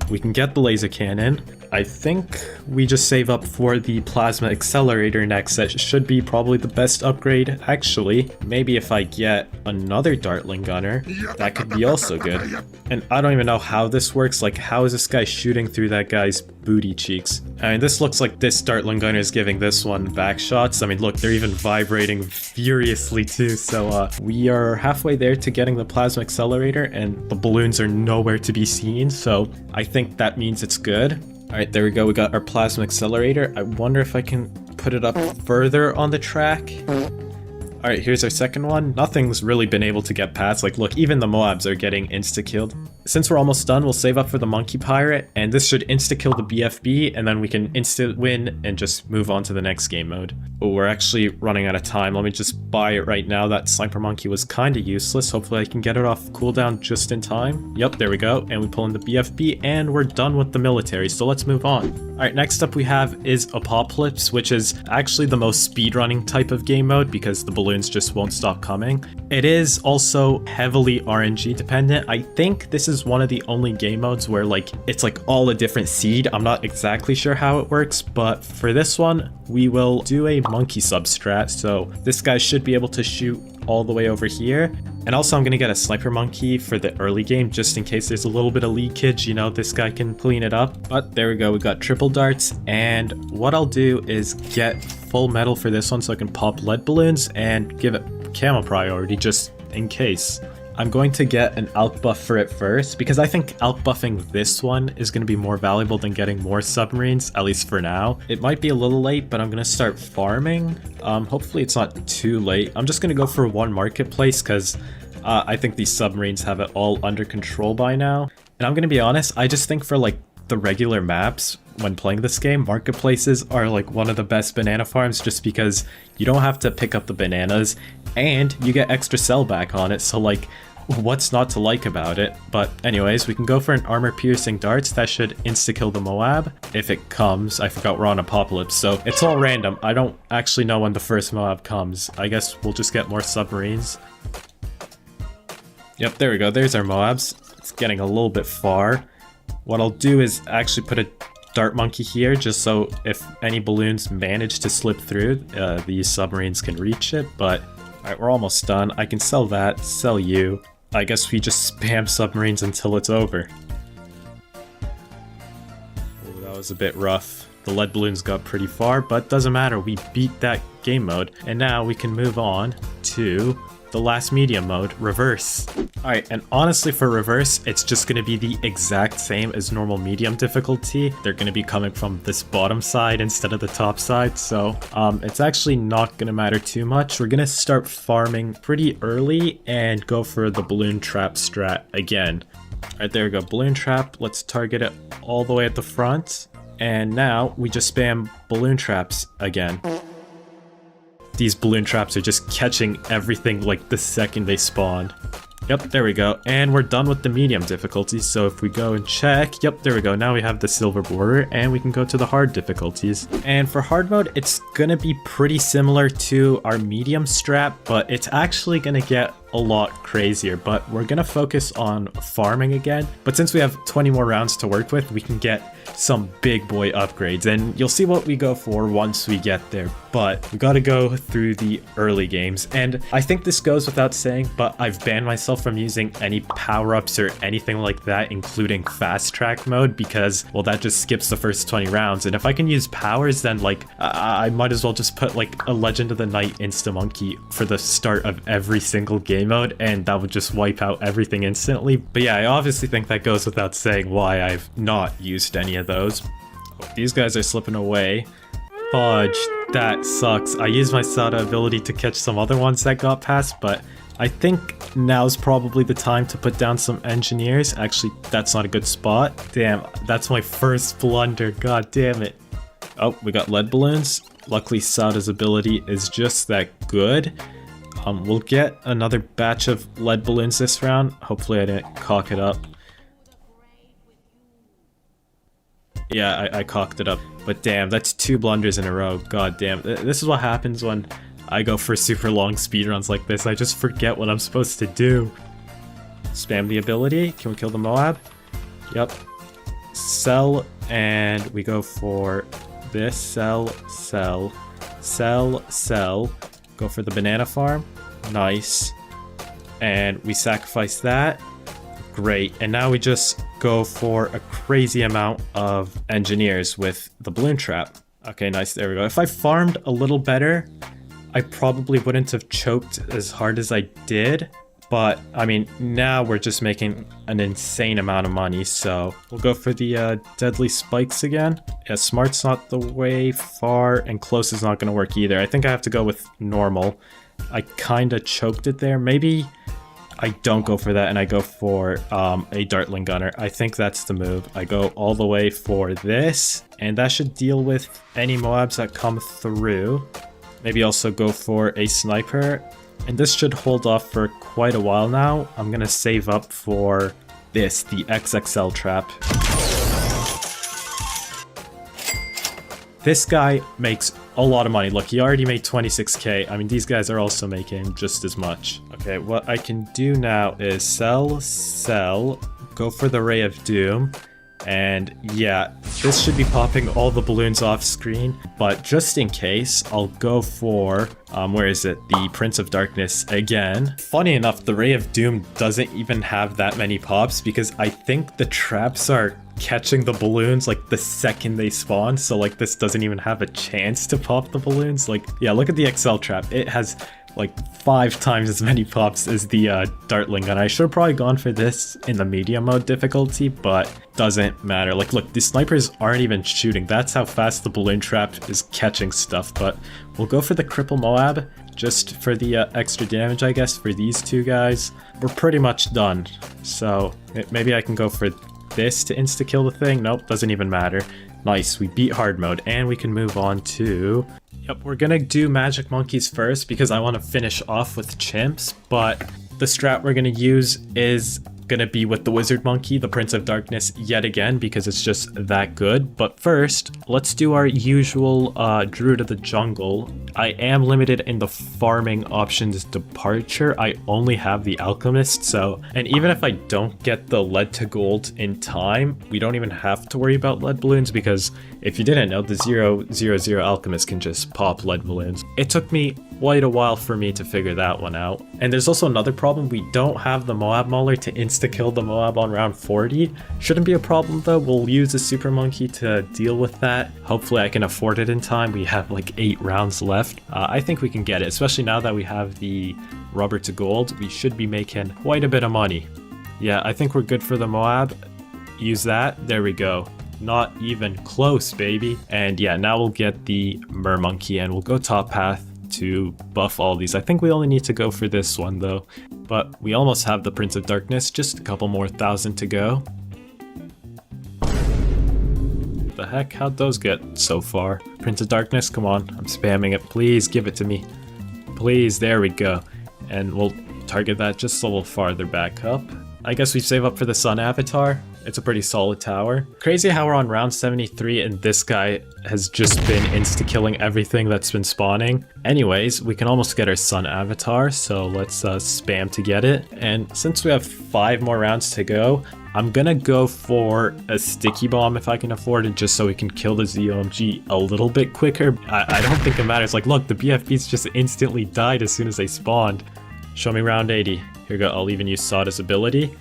we can get the laser cannon. I think we just save up for the plasma accelerator next. That should be probably the best upgrade, actually. Maybe if I get another Dartling gunner, that could be also good. And I don't even know how this works. Like, how is this guy shooting through that guy's booty cheeks? I mean, this looks like this Dartling gunner is giving this one back shots. I mean, look, they're even vibrating furiously too. So we are halfway there to getting the plasma accelerator, and the balloons are nowhere to be seen. So I think that means it's good. All right, there we go. We got our plasma accelerator. I wonder if I can put it up further on the track. All right, here's our second one. Nothing's really been able to get past. Like, look, even the Moabs are getting insta-killed. Since we're almost done, we'll save up for the Monkey Pirate, and this should insta-kill the BFB, and then we can insta-win and just move on to the next game mode. Oh, we're actually running out of time. Let me just buy it right now. That Sniper Monkey was kind of useless. Hopefully I can get it off cooldown just in time. Yep, there we go. And we pull in the BFB, and we're done with the military, so let's move on. All right, next up we have is Apocalypse, which is actually the most speedrunning type of game mode because the balloons just won't stop coming. It is also heavily RNG dependent. I think this is one of the only game modes where like it's like all a different seed. I'm not exactly sure how it works, but for this one we will do a monkey substrat. So this guy should be able to shoot all the way over here. And also I'm gonna get a sniper monkey for the early game just in case there's a little bit of leakage, you know, this guy can clean it up. But there we go, we got triple darts, and what I'll do is get full metal for this one so I can pop lead balloons and give it camo priority just in case. I'm going to get an alk buff for it first because I think alk buffing this one is going to be more valuable than getting more submarines, at least for now. It might be a little late, but I'm going to start farming. Hopefully it's not too late. I'm just going to go for one marketplace because I think these submarines have it all under control by now. And I'm going to be honest, I just think for like the regular maps when playing this game, marketplaces are like one of the best banana farms just because you don't have to pick up the bananas and you get extra sell back on it, so like what's not to like about it? But anyways, we can go for an armor piercing darts that should insta-kill the Moab if it comes. I forgot we're on Apocalypse, so it's all random. I don't actually know when the first Moab comes. I guess we'll just get more submarines. Yep, there we go, there's our Moabs. It's getting a little bit far. What I'll do is actually put a dart monkey here just so if any balloons manage to slip through, these submarines can reach it. But alright, we're almost done. I can sell that, sell you. I guess we just spam submarines until it's over. Oh, that was a bit rough. The lead balloons got pretty far, but doesn't matter. We beat that game mode. And now we can move on to the last medium mode, reverse. Alright, and honestly for reverse, it's just going to be the exact same as normal medium difficulty. They're going to be coming from this bottom side instead of the top side, so it's actually not going to matter too much. We're going to start farming pretty early and go for the balloon trap strat again. Alright, there we go, balloon trap. Let's target it all the way at the front. And now we just spam balloon traps again. These balloon traps are just catching everything like the second they spawn. Yep, there we go. And we're done with the medium difficulties. So if we go and check, yep, there we go. Now we have the silver border and we can go to the hard difficulties. And for hard mode, it's gonna be pretty similar to our medium strat, but it's actually gonna get a lot crazier. But we're gonna focus on farming again. But since we have 20 more rounds to work with, we can get some big boy upgrades, and you'll see what we go for once we get there. But we gotta go through the early games, and I think this goes without saying, but I've banned myself from using any power-ups or anything like that, including fast track mode, because well, that just skips the first 20 rounds. And if I can use powers, then like I might as well just put like a Legend of the Night insta monkey for the start of every single game mode, and that would just wipe out everything instantly. But yeah, I obviously think that goes without saying why I've not used any of those. Oh, these guys are slipping away. Fudge, that sucks. I used my Sada ability to catch some other ones that got past, but I think now's probably the time to put down some engineers. Actually, that's not a good spot. Damn, that's my first blunder. God damn it. Oh, we got lead balloons. Luckily, Sada's ability is just that good. We'll get another batch of lead balloons this round. Hopefully I didn't cock it up. Yeah, I cocked it up. But damn, that's 2 blunders in a row. God damn. This is what happens when I go for super long speedruns like this. I just forget what I'm supposed to do. Spam the ability. Can we kill the Moab? Yep. Sell and we go for this, sell, sell, sell, sell. Go for the banana farm. Nice. And we sacrifice that. Great. And now we just go for a crazy amount of engineers with the balloon trap. Okay, nice. There we go. If I farmed a little better, I probably wouldn't have choked as hard as I did. But, I mean, now we're just making an insane amount of money, so we'll go for the deadly spikes again. Yeah, smart's not the way, far, and close is not going to work either. I think I have to go with normal. I kind of choked it there. Maybe I don't go for that and I go for a Dartling Gunner. I think that's the move. I go all the way for this, and that should deal with any Moabs that come through. Maybe also go for a Sniper. And this should hold off for quite a while now. I'm gonna save up for this, the XXL trap. This guy makes a lot of money. Look, he already made 26k. I mean, these guys are also making just as much. Okay, what I can do now is sell, sell, go for the Ray of Doom. And yeah, this should be popping all the balloons off screen, but just in case, I'll go for, where is it? The Prince of Darkness again. Funny enough, the Ray of Doom doesn't even have that many pops because I think the traps are catching the balloons like the second they spawn, so like this doesn't even have a chance to pop the balloons. Like, yeah, look at the XL trap. It has like 5 times as many pops as the Dartling Gun. I should have probably gone for this in the medium mode difficulty, but doesn't matter. Like, look, the snipers aren't even shooting. That's how fast the balloon trap is catching stuff, but we'll go for the Cripple Moab just for the extra damage, I guess, for these two guys. We're pretty much done, so maybe I can go for this to insta-kill the thing. Nope, doesn't even matter. Nice, we beat hard mode, and we can move on to... Yep, we're gonna do Magic Monkeys first because I want to finish off with Chimps, but the strat we're gonna use is gonna be with the Wizard Monkey, the Prince of Darkness, yet again because it's just that good. But first, let's do our usual Druid of the Jungle. I am limited in the farming options departure. I only have the Alchemist, so... And even if I don't get the lead to gold in time, we don't even have to worry about lead balloons because if you didn't know, the 000 Alchemist can just pop lead balloons. It took me quite a while for me to figure that one out. And there's also another problem. We don't have the Moab Mauler to insta-kill the Moab on round 40. Shouldn't be a problem though. We'll use a Super Monkey to deal with that. Hopefully I can afford it in time. We have like 8 rounds left. I think we can get it, especially now that we have the rubber to gold. We should be making quite a bit of money. Yeah, I think we're good for the Moab. Use that. There we go. Not even close, baby. And yeah, now we'll get the Mer Monkey and we'll go top path to buff all these. I think we only need to go for this one though, but we almost have the Prince of Darkness, just a couple more thousand to go. The heck, how'd those get so far? Prince of Darkness, come on, I'm spamming it, please give it to me. Please, there we go. And we'll target that just a little farther back up. I guess we save up for the Sun Avatar. It's a pretty solid tower. Crazy how we're on round 73 and this guy has just been insta-killing everything that's been spawning. Anyways, we can almost get our Sun Avatar, so let's spam to get it. And since we have 5 more rounds to go, I'm gonna go for a Sticky Bomb if I can afford it, just so we can kill the ZOMG a little bit quicker. I don't think it matters. Like, look, the BFBs just instantly died as soon as they spawned. Show me round 80. Here we go, I'll even use Sada's ability.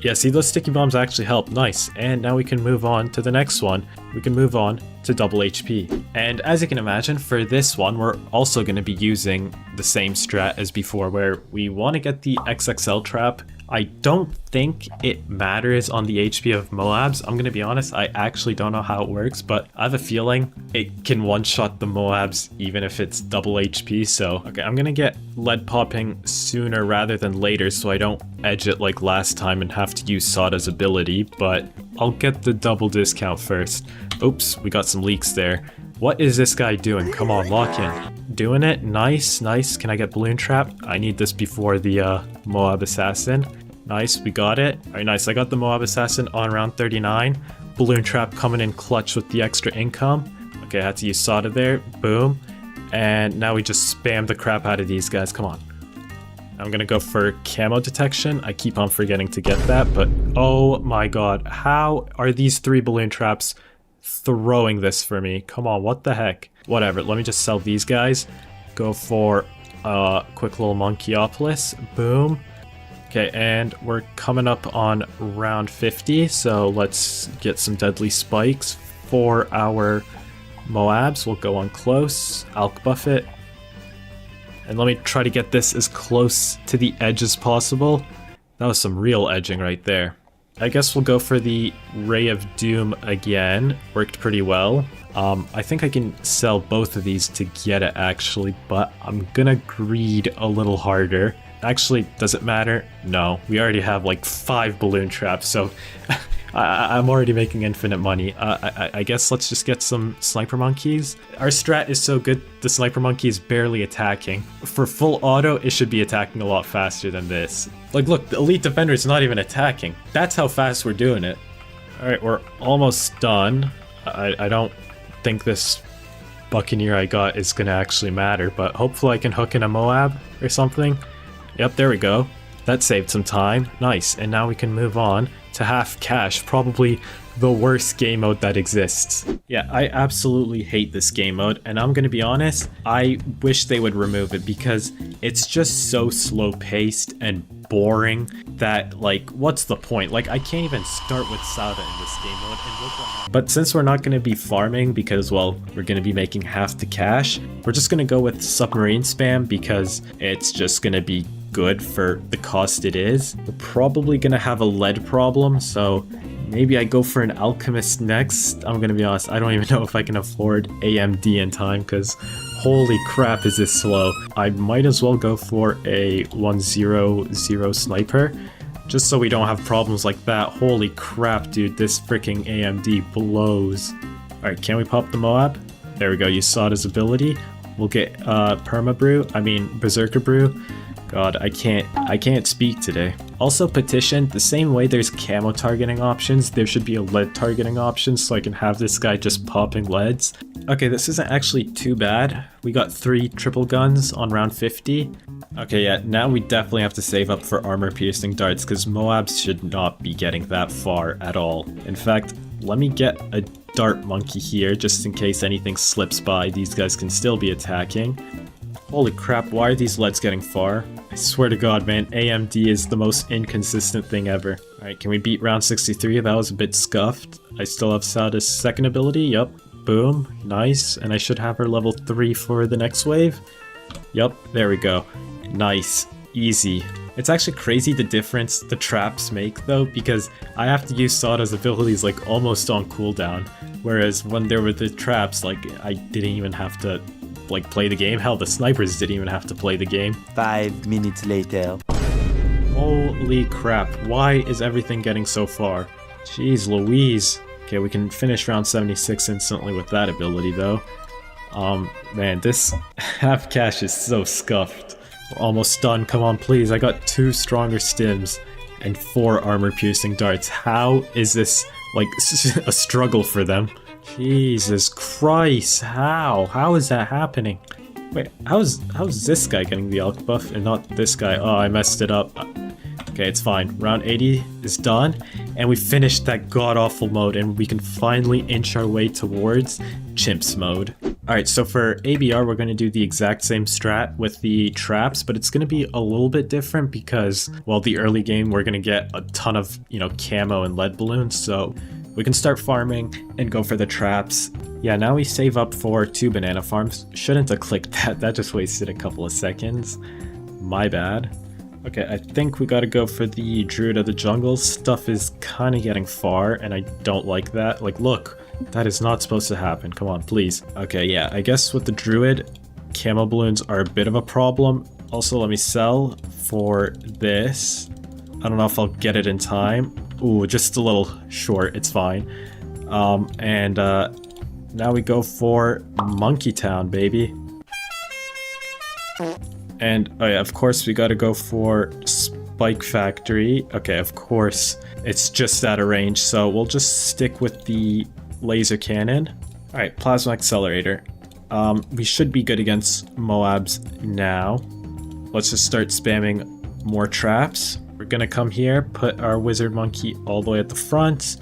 Yeah, see, those sticky bombs actually help. Nice. And now we can move on to the next one. We can move on to double HP. And as you can imagine, for this one, we're also going to be using the same strat as before, where we want to get the XXL trap. I don't think it matters on the HP of Moabs. I'm going to be honest, I actually don't know how it works, but I have a feeling it can one-shot the Moabs even if it's double HP. So, okay, I'm going to get lead popping sooner rather than later so I don't edge it like last time and have to use Sada's ability, but I'll get the double discount first. Oops, we got some leaks there. What is this guy doing? Come on, lock in. Doing it. Nice, nice. Can I get Balloon Trap? I need this before the Moab Assassin. Nice, we got it. Alright, nice. I got the Moab Assassin on round 39. Balloon Trap coming in clutch with the extra income. Okay, I had to use Sada there. Boom. And now we just spam the crap out of these guys. Come on. I'm gonna go for camo detection. I keep on forgetting to get that, but oh my god, how are these 3 balloon traps throwing this for me? Come on, what the heck? Whatever, let me just sell these guys. Go for a quick little Monkeyopolis. Boom. Okay, and we're coming up on round 50, so let's get some deadly spikes for our Moabs. We'll go on close, Alk buff it. And let me try to get this as close to the edge as possible. That was some real edging right there. I guess we'll go for the Ray of Doom again. Worked pretty well. I think I can sell both of these to get it actually, but I'm gonna greed a little harder. Actually, does it matter? No, we already have like 5 balloon traps, so I'm already making infinite money. I guess let's just get some sniper monkeys. Our strat is so good, the sniper monkey is barely attacking. For full auto, it should be attacking a lot faster than this. Like look, the elite defender is not even attacking. That's how fast we're doing it. Alright, we're almost done. I don't think this Buccaneer I got is gonna actually matter, but hopefully I can hook in a Moab or something. Yep, there we go. That saved some time. Nice, and now we can move on to half cash, probably the worst game mode that exists. Yeah, I absolutely hate this game mode, and I'm gonna be honest, I wish they would remove it because it's just so slow paced and boring that, like, what's the point? Like, I can't even start with Sauda in this game mode, and look what happened. But since we're not gonna be farming because, well, we're gonna be making half the cash, we're just gonna go with submarine spam because it's just gonna be good for the cost it is. We're probably gonna have a lead problem, so maybe I go for an alchemist next. I'm gonna be honest, I don't even know if I can afford AMD in time because holy crap is this slow. I might as well go for a 100 sniper just so we don't have problems like that. Holy crap, dude, this freaking AMD blows. Alright, can we pop the Moab? There we go, you saw his ability. We'll get Berserker Brew. God, I can't speak today. Also, petition, the same way there's camo targeting options, there should be a lead targeting option so I can have this guy just popping leads. Okay, this isn't actually too bad. We got 3 triple guns on round 50. Okay, yeah, now we definitely have to save up for armor-piercing darts because Moabs should not be getting that far at all. In fact, let me get a dart monkey here just in case anything slips by. These guys can still be attacking. Holy crap, why are these leads getting far? I swear to god, man, AMD is the most inconsistent thing ever. Alright, can we beat round 63? That was a bit scuffed. I still have Sauda's second ability, yup. Boom, nice. And I should have her level 3 for the next wave. Yup, there we go. Nice, easy. It's actually crazy the difference the traps make though, because I have to use Sauda's abilities like almost on cooldown. Whereas when there were the traps, like I didn't even have to like play the game. Hell, the snipers didn't even have to play the game. 5 minutes later. Holy crap, why is everything getting so far? Jeez Louise. Okay, we can finish round 76 instantly with that ability though. Man, this half cash is so scuffed. We're almost done, come on please. I got 2 stronger stims and 4 armor piercing darts. How is this like a struggle for them? Jesus Christ, how? How is that happening? Wait, how's this guy getting the Alk buff and not this guy? Oh, I messed it up. Okay, it's fine. Round 80 is done, and we finished that god-awful mode, and we can finally inch our way towards CHIMPS mode. Alright, so for ABR, we're going to do the exact same strat with the traps, but it's going to be a little bit different because, well, the early game, we're going to get a ton of, camo and lead balloons, so we can start farming and go for the traps. Yeah, now we save up for 2 banana farms. Shouldn't have clicked that. That just wasted a couple of seconds. My bad. Okay, I think we gotta go for the Druid of the Jungle. Stuff is kind of getting far, and I don't like that. Like, look, that is not supposed to happen. Come on, please. Okay, yeah, I guess with the Druid, camo balloons are a bit of a problem. Also, let me sell for this. I don't know if I'll get it in time. Ooh, just a little short, it's fine. Now we go for Monkey Town, baby. And, oh yeah, of course we gotta go for Spike Factory. Okay, of course, it's just out of range, so we'll just stick with the laser cannon. Alright, Plasma Accelerator. We should be good against Moabs now. let's just start spamming more traps. We're gonna come here, put our wizard monkey all the way at the front,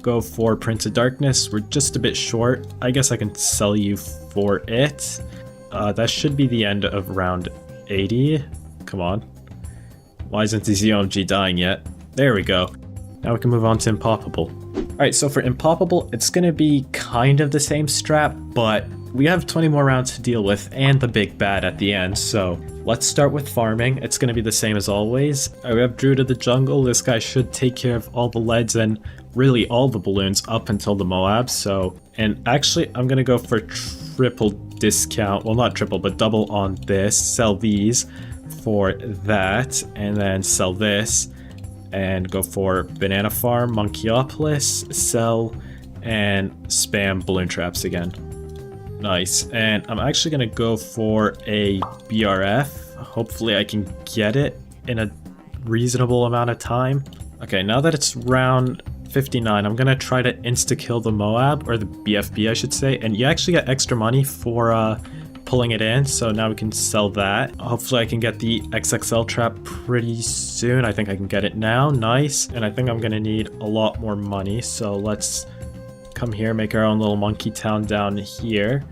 go for Prince of Darkness. We're just a bit short. I guess I can sell you for it. That should be the end of round 80. Come on. Why isn't the ZOMG dying yet? There we go. Now we can move on to Impoppable. Alright, so for Impoppable, it's gonna be kind of the same strap, but we have 20 more rounds to deal with and the big bad at the end, so let's start with farming. It's gonna be the same as always. We have Druid of the Jungle. This guy should take care of all the leads and really all the balloons up until the Moab, so... And actually, I'm gonna go for triple discount. Well, not triple, but double on this. Sell these for that, and then sell this. And go for Banana Farm, Monkeyopolis, sell, and spam balloon traps again. Nice. And I'm actually going to go for a BRF. Hopefully I can get it in a reasonable amount of time. Okay, now that it's round 59, I'm going to try to insta-kill the Moab, or the BFB I should say. And you actually get extra money for pulling it in, so now we can sell that. Hopefully I can get the XXL trap pretty soon. I think I can get it now. Nice. And I think I'm gonna need a lot more money, so let's come here, make our own little monkey town down here,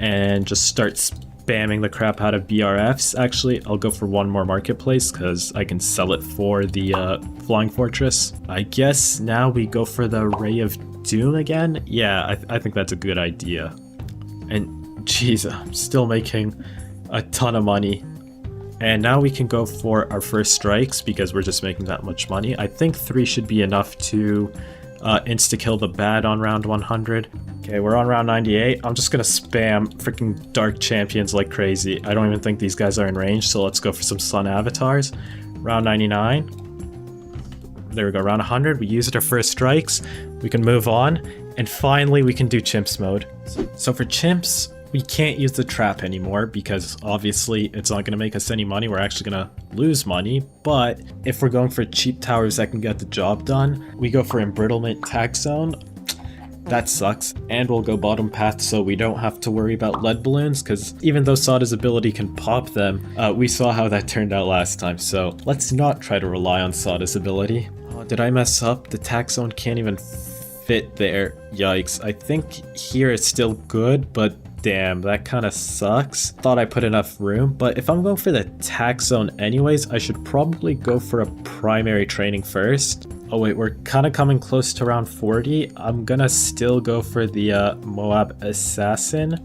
and just start spamming the crap out of BRFs. Actually, I'll go for one more marketplace because I can sell it for the Flying Fortress. I guess now we go for the Ray of Doom again. Yeah, I think that's a good idea. And jeez, I'm still making a ton of money. And now we can go for our first strikes because we're just making that much money. I think 3 should be enough to insta-kill the bad on round 100. Okay, we're on round 98. I'm just gonna spam freaking Dark Champions like crazy. I don't even think these guys are in range, so let's go for some Sun Avatars. Round 99. There we go, round 100. We used our first strikes. We can move on. And finally, we can do Chimps mode. So for Chimps, we can't use the trap anymore because obviously it's not going to make us any money. We're actually going to lose money. But if we're going for cheap towers that can get the job done, we go for Embrittlement Tag Zone. That sucks. And we'll go bottom path so we don't have to worry about lead balloons, because even though Sada's ability can pop them, we saw how that turned out last time. So let's not try to rely on Sada's ability. Oh, did I mess up? The Tag Zone can't even fit there. Yikes. I think here it's still good, but damn, that kind of sucks. Thought I put enough room, but if I'm going for the Tag Zone anyways, I should probably go for a primary training first. Oh wait, we're kind of coming close to round 40. I'm gonna still go for the Moab Assassin,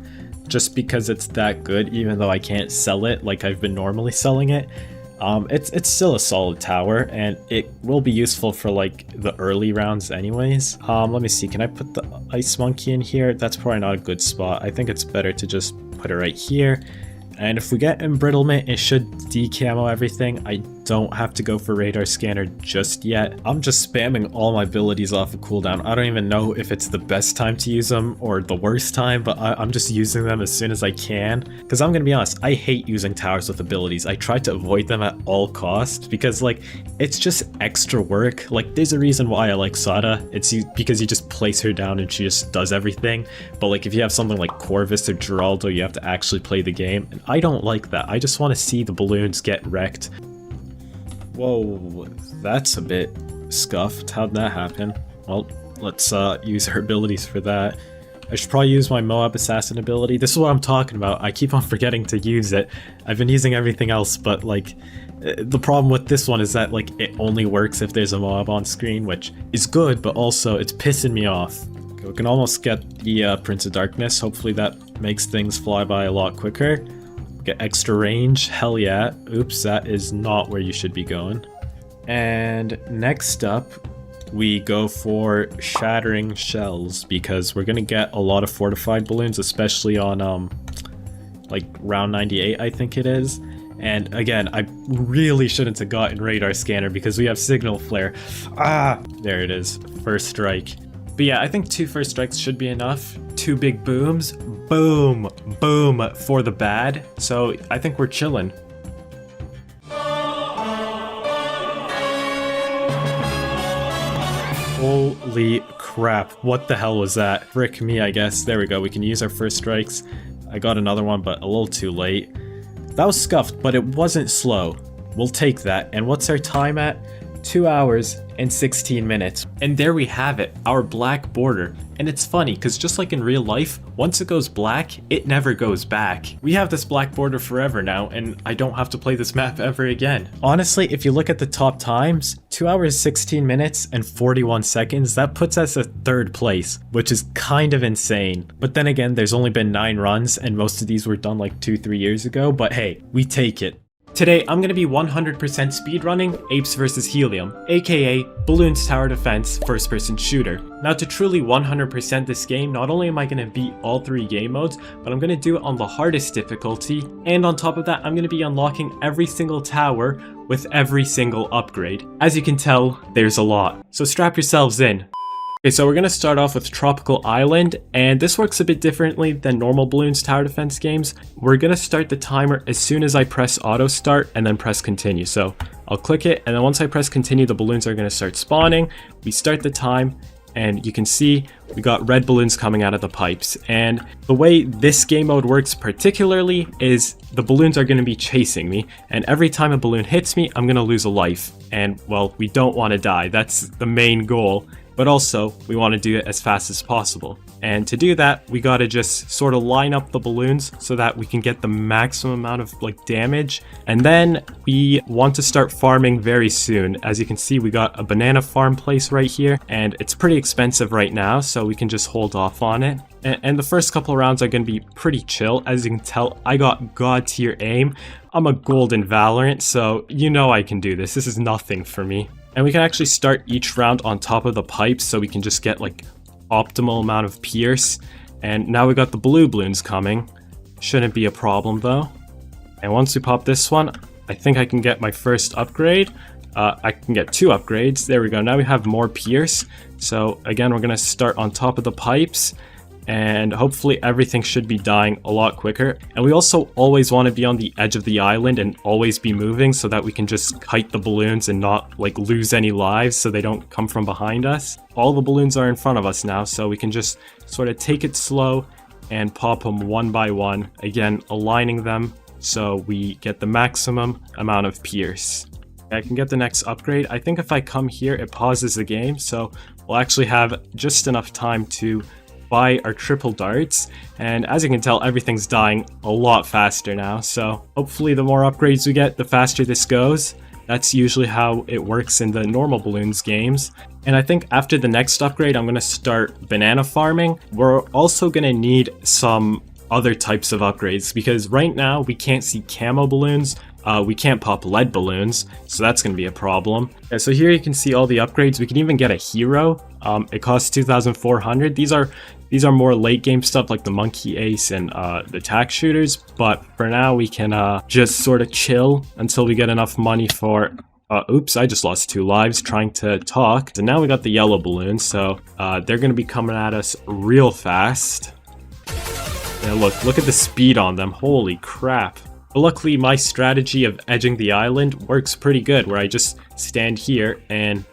just because it's that good, even though I can't sell it like I've been normally selling it. It's still a solid tower, and it will be useful for like the early rounds anyways. Let me see, can I put the Ice Monkey in here? That's probably not a good spot. I think it's better to just put it right here. And if we get Embrittlement, it should decamo everything. I don't have to go for Radar Scanner just yet. I'm just spamming all my abilities off of cooldown. I don't even know if it's the best time to use them or the worst time, but I'm just using them as soon as I can. Because I'm going to be honest, I hate using towers with abilities. I try to avoid them at all costs because like, it's just extra work. Like there's a reason why I like Sada. It's because you just place her down and she just does everything. But like if you have something like Corvus or Geraldo, you have to actually play the game. And I don't like that. I just want to see the balloons get wrecked. Whoa, that's a bit scuffed. How'd that happen? Well, let's use her abilities for that. I should probably use my Moab Assassin ability. This is what I'm talking about. I keep on forgetting to use it. I've been using everything else, but like, the problem with this one is that like it only works if there's a Moab on screen, which is good, but also it's pissing me off. Okay, we can almost get the Prince of Darkness. Hopefully that makes things fly by a lot quicker. Get extra range, hell yeah. Oops, that is not where you should be going. And next up, we go for Shattering Shells, because we're gonna get a lot of fortified balloons, especially on like round 98, I think it is. And again, I really shouldn't have gotten Radar Scanner because we have Signal Flare. Ah, there it is, first strike. But yeah, I think 2 first strikes should be enough. 2 big booms, boom, boom for the bad. So I think we're chilling. Holy crap, what the hell was that? Frick me, I guess. There we go, we can use our first strikes. I got another one, but a little too late. That was scuffed, but it wasn't slow. We'll take that. And what's our time at? 2 hours and 16 minutes. And there we have it, our black border. And it's funny, because just like in real life, once it goes black, it never goes back. We have this black border forever now, and I don't have to play this map ever again. Honestly, if you look at the top times, 2 hours, 16 minutes, and 41 seconds, that puts us at 3rd place, which is kind of insane. But then again, there's only been 9 runs, and most of these were done like 2-3 years ago, but hey, we take it. Today, I'm going to be 100% speedrunning Apes vs Helium, aka Bloons Tower Defense first-person shooter. Now to truly 100% this game, not only am I going to beat all 3 game modes, but I'm going to do it on the hardest difficulty, and on top of that, I'm going to be unlocking every single tower with every single upgrade. As you can tell, there's a lot, so strap yourselves in. Okay, so we're going to start off with Tropical Island, and this works a bit differently than normal Bloons Tower Defense games. We're going to start the timer as soon as I press auto start and then press continue. So I'll click it, and then once I press continue, the balloons are going to start spawning. We start the time, and you can see we got red balloons coming out of the pipes. And the way this game mode works particularly is the balloons are going to be chasing me, and every time a balloon hits me, I'm going to lose a life. And well, we don't want to die. That's the main goal. But also, we want to do it as fast as possible. And to do that, we gotta just sort of line up the balloons so that we can get the maximum amount of like damage. And then we want to start farming very soon. As you can see, we got a banana farm place right here, and it's pretty expensive right now, so we can just hold off on it. And the first couple rounds are going to be pretty chill. As you can tell, I got god tier aim. I'm a golden Valorant, so you know I can do this. This is nothing for me. And we can actually start each round on top of the pipes, so we can just get like optimal amount of pierce. And now we got the blue balloons coming. Shouldn't be a problem though. And once we pop this one, I think I can get my first upgrade. I can get 2 upgrades. There we go. Now we have more pierce. So again, we're going to start on top of the pipes, and hopefully everything should be dying a lot quicker. And we also always want to be on the edge of the island and always be moving so that we can just kite the balloons and not like lose any lives so they don't come from behind us. All the balloons are in front of us now, so we can just sort of take it slow and pop them one by one, again aligning them so we get the maximum amount of pierce. I can get the next upgrade. I think if I come here, it pauses the game, so we'll actually have just enough time to buy our triple darts. And as you can tell, everything's dying a lot faster now, so hopefully the more upgrades we get, the faster this goes. That's usually how it works in the normal Bloons games. And I think after the next upgrade, I'm going to start banana farming. We're also going to need some other types of upgrades, because right now we can't see camo balloons. We can't pop lead balloons, so that's going to be a problem. Yeah, so here you can see all the upgrades. We can even get a hero. It costs 2,400. These are more late game stuff like the monkey ace and the tack shooters, but for now we can just sort of chill until we get enough money for oops, I just lost 2 lives trying to talk. So now we got the yellow balloons, so they're going to be coming at us real fast. Yeah, look at the speed on them. Holy crap. But luckily, my strategy of edging the island works pretty good, where I just stand here and,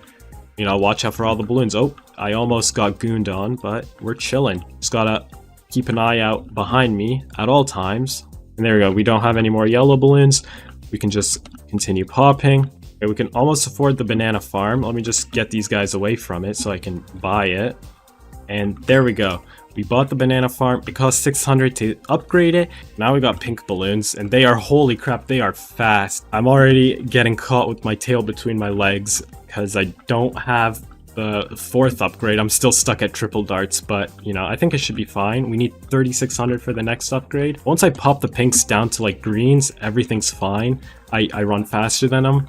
you know, watch out for all the balloons. Oh, I almost got gooned on, but we're chilling. Just gotta keep an eye out behind me at all times. And there we go. We don't have any more yellow balloons. We can just continue popping. Okay, we can almost afford the banana farm. Let me just get these guys away from it so I can buy it. And there we go. We bought the banana farm. It cost 600 to upgrade it. Now we got pink balloons, and they are, holy crap, they are fast. I'm already getting caught with my tail between my legs because I don't have the 4th upgrade. I'm still stuck at triple darts, but you know, I think it should be fine. We need 3,600 for the next upgrade. Once I pop the pinks down to like greens, everything's fine. I run faster than them.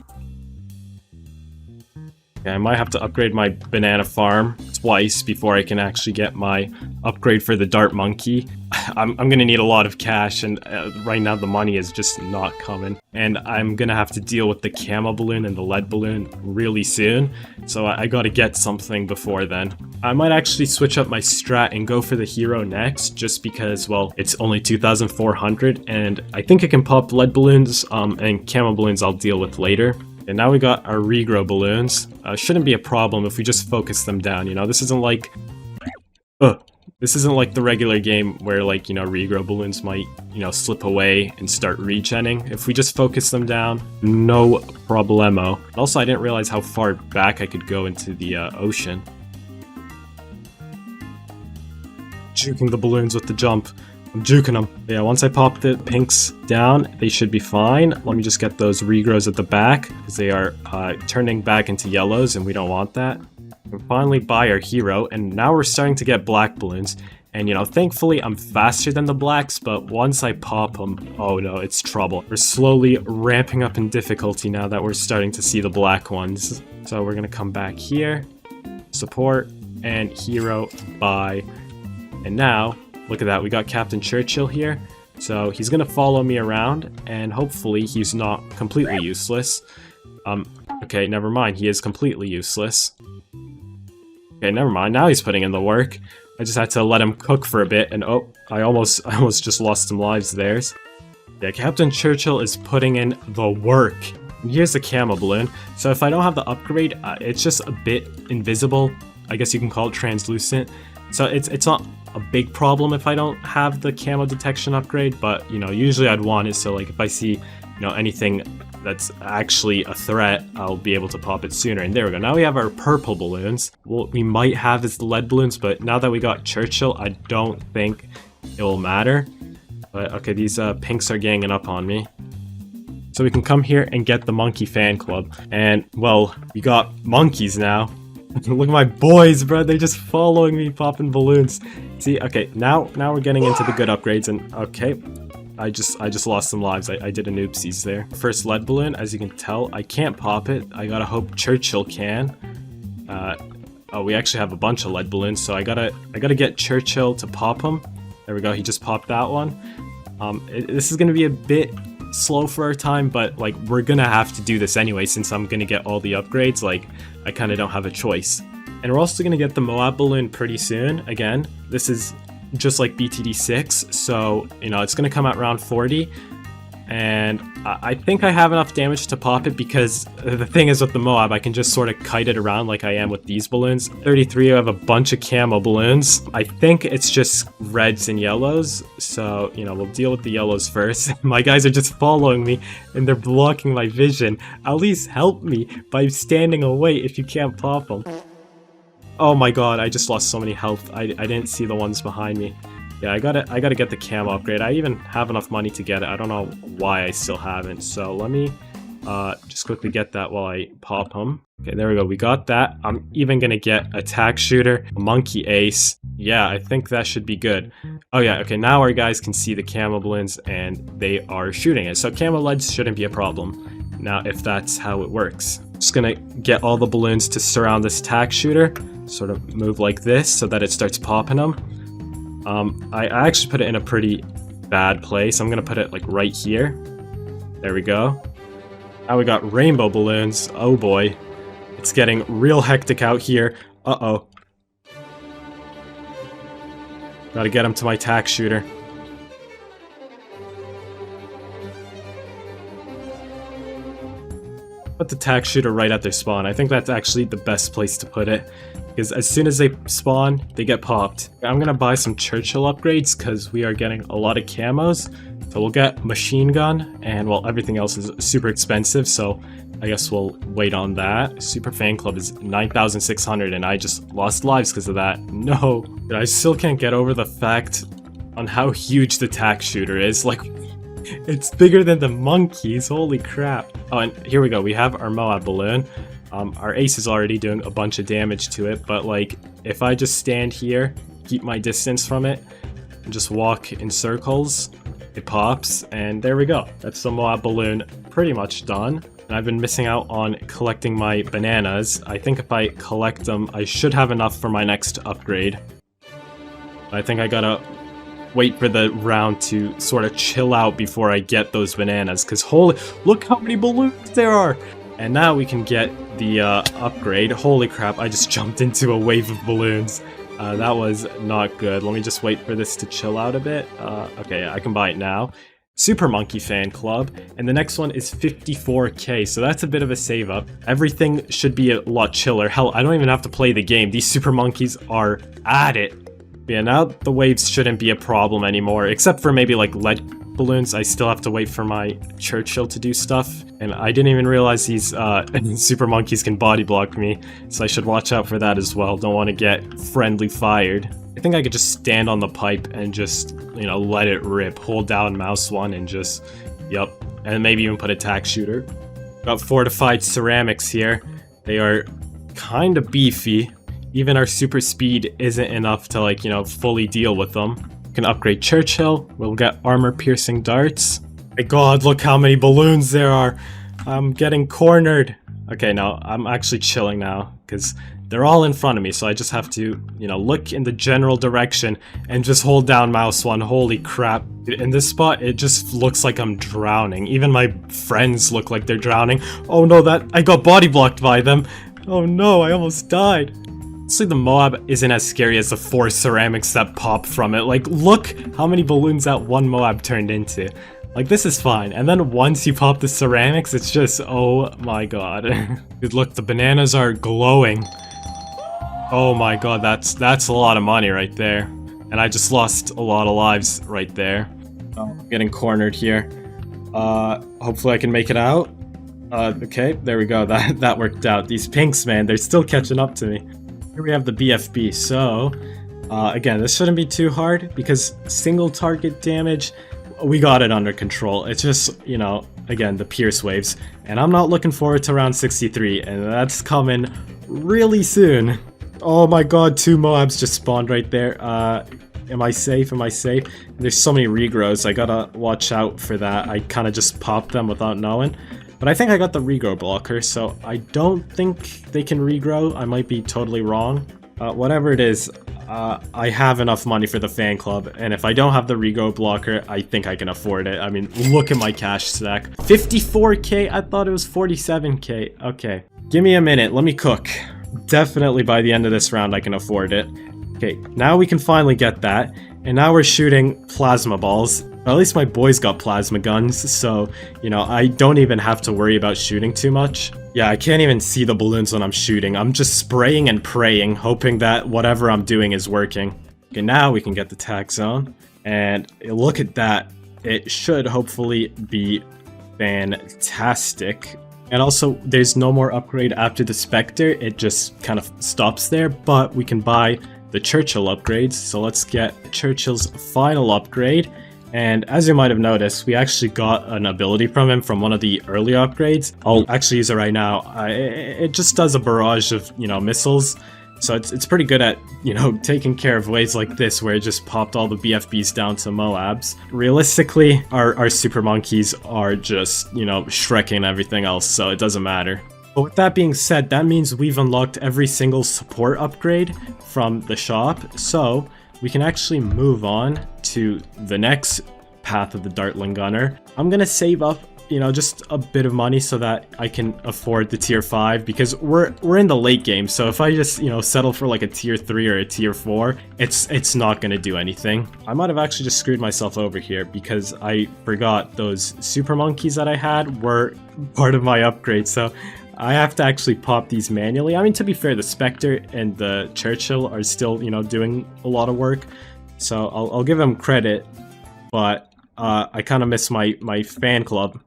I might have to upgrade my banana farm twice before I can actually get my upgrade for the dart monkey. I'm gonna need a lot of cash, and right now the money is just not coming. And I'm gonna have to deal with the camo balloon and the lead balloon really soon, so I gotta get something before then. I might actually switch up my strat and go for the hero next, just because, well, it's only 2,400, and I think I can pop lead balloons, and camo balloons I'll deal with later. And now we got our regrow balloons. Shouldn't be a problem if we just focus them down, you know? This isn't like... This isn't like the regular game where like, you know, regrow balloons might, you know, slip away and start regenning. If we just focus them down, no problemo. Also, I didn't realize how far back I could go into the ocean. Juking the balloons with the jump. I'm juking them. Yeah, once I pop the pinks down, they should be fine. Let me just get those regrows at the back because they are turning back into yellows and we don't want that. We finally buy our hero, and now we're starting to get black balloons. And, you know, thankfully I'm faster than the blacks, but once I pop them, oh no, it's trouble. We're slowly ramping up in difficulty now that we're starting to see the black ones. So we're gonna come back here, support, and hero, buy. And now, look at that, we got Captain Churchill here. So he's gonna follow me around, and hopefully he's not completely useless. Okay, never mind, he is completely useless. Okay, never mind. Now he's putting in the work. I just had to let him cook for a bit, and oh, I almost just lost some lives there. Yeah, Captain Churchill is putting in the work. And here's the camo balloon. So if I don't have the upgrade, it's just a bit invisible. I guess you can call it translucent. So it's not a big problem if I don't have the camo detection upgrade, but you know, usually I'd want it. So like if I see, you know, anything that's actually a threat, I'll be able to pop it sooner. And there we go. Now we have our purple balloons. What we might have is the lead balloons, but now that we got Churchill, I don't think it will matter. But okay, these pinks are ganging up on me. So we can come here and get the monkey fan club. And well, we got monkeys now. Look at my boys, bro. They're just following me, popping balloons. See, okay, now we're getting into the good upgrades, and okay. I just lost some lives. I did an oopsies there. First lead balloon, as you can tell, I can't pop it. I gotta hope Churchill can. Oh, we actually have a bunch of lead balloons, so I gotta get Churchill to pop them. There we go. He just popped that one. This is gonna be a bit slow for our time, but like we're gonna have to do this anyway since I'm gonna get all the upgrades. Like I kind of don't have a choice. And we're also gonna get the Moab balloon pretty soon. Again, this is just like BTD 6, so you know it's gonna come out round 40, and I think I have enough damage to pop it because the thing is with the Moab, I can just sort of kite it around like I am with these balloons. 33, I have a bunch of camo balloons. I think it's just reds and yellows, so you know we'll deal with the yellows first. My guys are just following me and they're blocking my vision. At least help me by standing away if you can't pop them. Oh my god, I just lost so many health. I didn't see the ones behind me. Yeah, I gotta get the camo upgrade. I even have enough money to get it. I don't know why I still haven't. So let me just quickly get that while I pop him. Okay, there we go. We got that. I'm even gonna get attack shooter, monkey ace. Yeah, I think that should be good. Oh yeah, okay, now our guys can see the camo balloons and they are shooting it. So camo leads shouldn't be a problem. Now, if that's how it works. Just gonna get all the balloons to surround this attack shooter. Sort of move like this so that it starts popping them. I actually put it in a pretty bad place. I'm gonna put it like right here. There we go. Now we got rainbow balloons. Oh boy. It's getting real hectic out here. Uh-oh. Gotta get him to my attack shooter. Put the attack shooter right at their spawn. I think that's actually the best place to put it. Because as soon as they spawn, they get popped. I'm gonna buy some Churchill upgrades because we are getting a lot of camos. So we'll get machine gun, and well, everything else is super expensive, so I guess we'll wait on that. Super fan club is 9,600, and I just lost lives because of that. No, I still can't get over the fact on how huge the attack shooter is. Like, it's bigger than the monkeys. Holy crap! Oh, and here we go. We have our Moab balloon. Our ace is already doing a bunch of damage to it, but like if I just stand here, keep my distance from it, and just walk in circles, it pops, and there we go. That's the Moab balloon pretty much done. And I've been missing out on collecting my bananas. I think if I collect them, I should have enough for my next upgrade. I think I gotta wait for the round to sort of chill out before I get those bananas, because holy, look how many balloons there are! And now we can get the upgrade. Holy crap, I just jumped into a wave of balloons. That was not good. Let me just wait for this to chill out a bit. Okay, I can buy it now. Super Monkey Fan Club. And the next one is 54k, so that's a bit of a save up. Everything should be a lot chiller. Hell, I don't even have to play the game. These Super Monkeys are at it. Yeah, now the waves shouldn't be a problem anymore, except for maybe like lead balloons. I still have to wait for my Churchill to do stuff, and I didn't even realize these super monkeys can body block me, so I should watch out for that as well. Don't want to get friendly fired. I think I could just stand on the pipe and just, you know, let it rip. Hold down mouse 1 and just, yup, and maybe even put a tack shooter. Got fortified ceramics here. They are kind of beefy. Even our super speed isn't enough to, like, you know, fully deal with them. We can upgrade Churchill. We'll get armor-piercing darts. My god, look how many balloons there are. I'm getting cornered. Okay, now I'm actually chilling now, because they're all in front of me, so I just have to, you know, look in the general direction and just hold down mouse 1. Holy crap. In this spot, it just looks like I'm drowning. Even my friends look like they're drowning. Oh no, I got body blocked by them. Oh no, I almost died. Honestly, the Moab isn't as scary as the 4 ceramics that pop from it. Like, look how many balloons that one Moab turned into. Like, this is fine. And then once you pop the ceramics, it's just, oh my god. Dude, look, the bananas are glowing. Oh my god, that's a lot of money right there. And I just lost a lot of lives right there. Oh, I'm getting cornered here. Hopefully I can make it out. Okay, there we go. That worked out. These pinks, man, they're still catching up to me. Here we have the BFB, so again, this shouldn't be too hard because single target damage, we got it under control. It's just, you know, again, the Pierce waves, and I'm not looking forward to round 63, and that's coming really soon. Oh my god, 2 Moabs just spawned right there. Am I safe? Am I safe? There's so many regrows, I gotta watch out for that. I kind of just popped them without knowing. But I think I got the regrow blocker, so I don't think they can regrow. I might be totally wrong. Whatever it is, I have enough money for the fan club, and if I don't have the regrow blocker, I think I can afford it. I mean, look at my cash stack. 54k? I thought it was 47k. Okay. Give me a minute, let me cook. Definitely by the end of this round I can afford it. Okay, now we can finally get that, and now we're shooting plasma balls. At least my boys got plasma guns, so, you know, I don't even have to worry about shooting too much. Yeah, I can't even see the balloons when I'm shooting. I'm just spraying and praying, hoping that whatever I'm doing is working. Okay, now we can get the tack zone. And look at that. It should hopefully be fantastic. And also, there's no more upgrade after the Spectre. It just kind of stops there, but we can buy the Churchill upgrades. So let's get Churchill's final upgrade. And as you might have noticed, we actually got an ability from him from one of the early upgrades. I'll actually use it right now. It just does a barrage of, you know, missiles. So it's pretty good at, you know, taking care of waves like this where it just popped all the BFBs down to Moabs. Realistically, our super monkeys are just, you know, shrekking everything else, so it doesn't matter. But with that being said, that means we've unlocked every single support upgrade from the shop. So we can actually move on to the next path of the Dartling Gunner. I'm gonna save up, you know, just a bit of money so that I can afford the tier 5 because we're in the late game. So if I just, you know, settle for like a tier 3 or a tier 4, it's not gonna do anything. I might have actually just screwed myself over here because I forgot those super monkeys that I had were part of my upgrade. So I have to actually pop these manually. I mean, to be fair, the Spectre and the Churchill are still, you know, doing a lot of work. So I'll give them credit, but I kind of miss my fan club.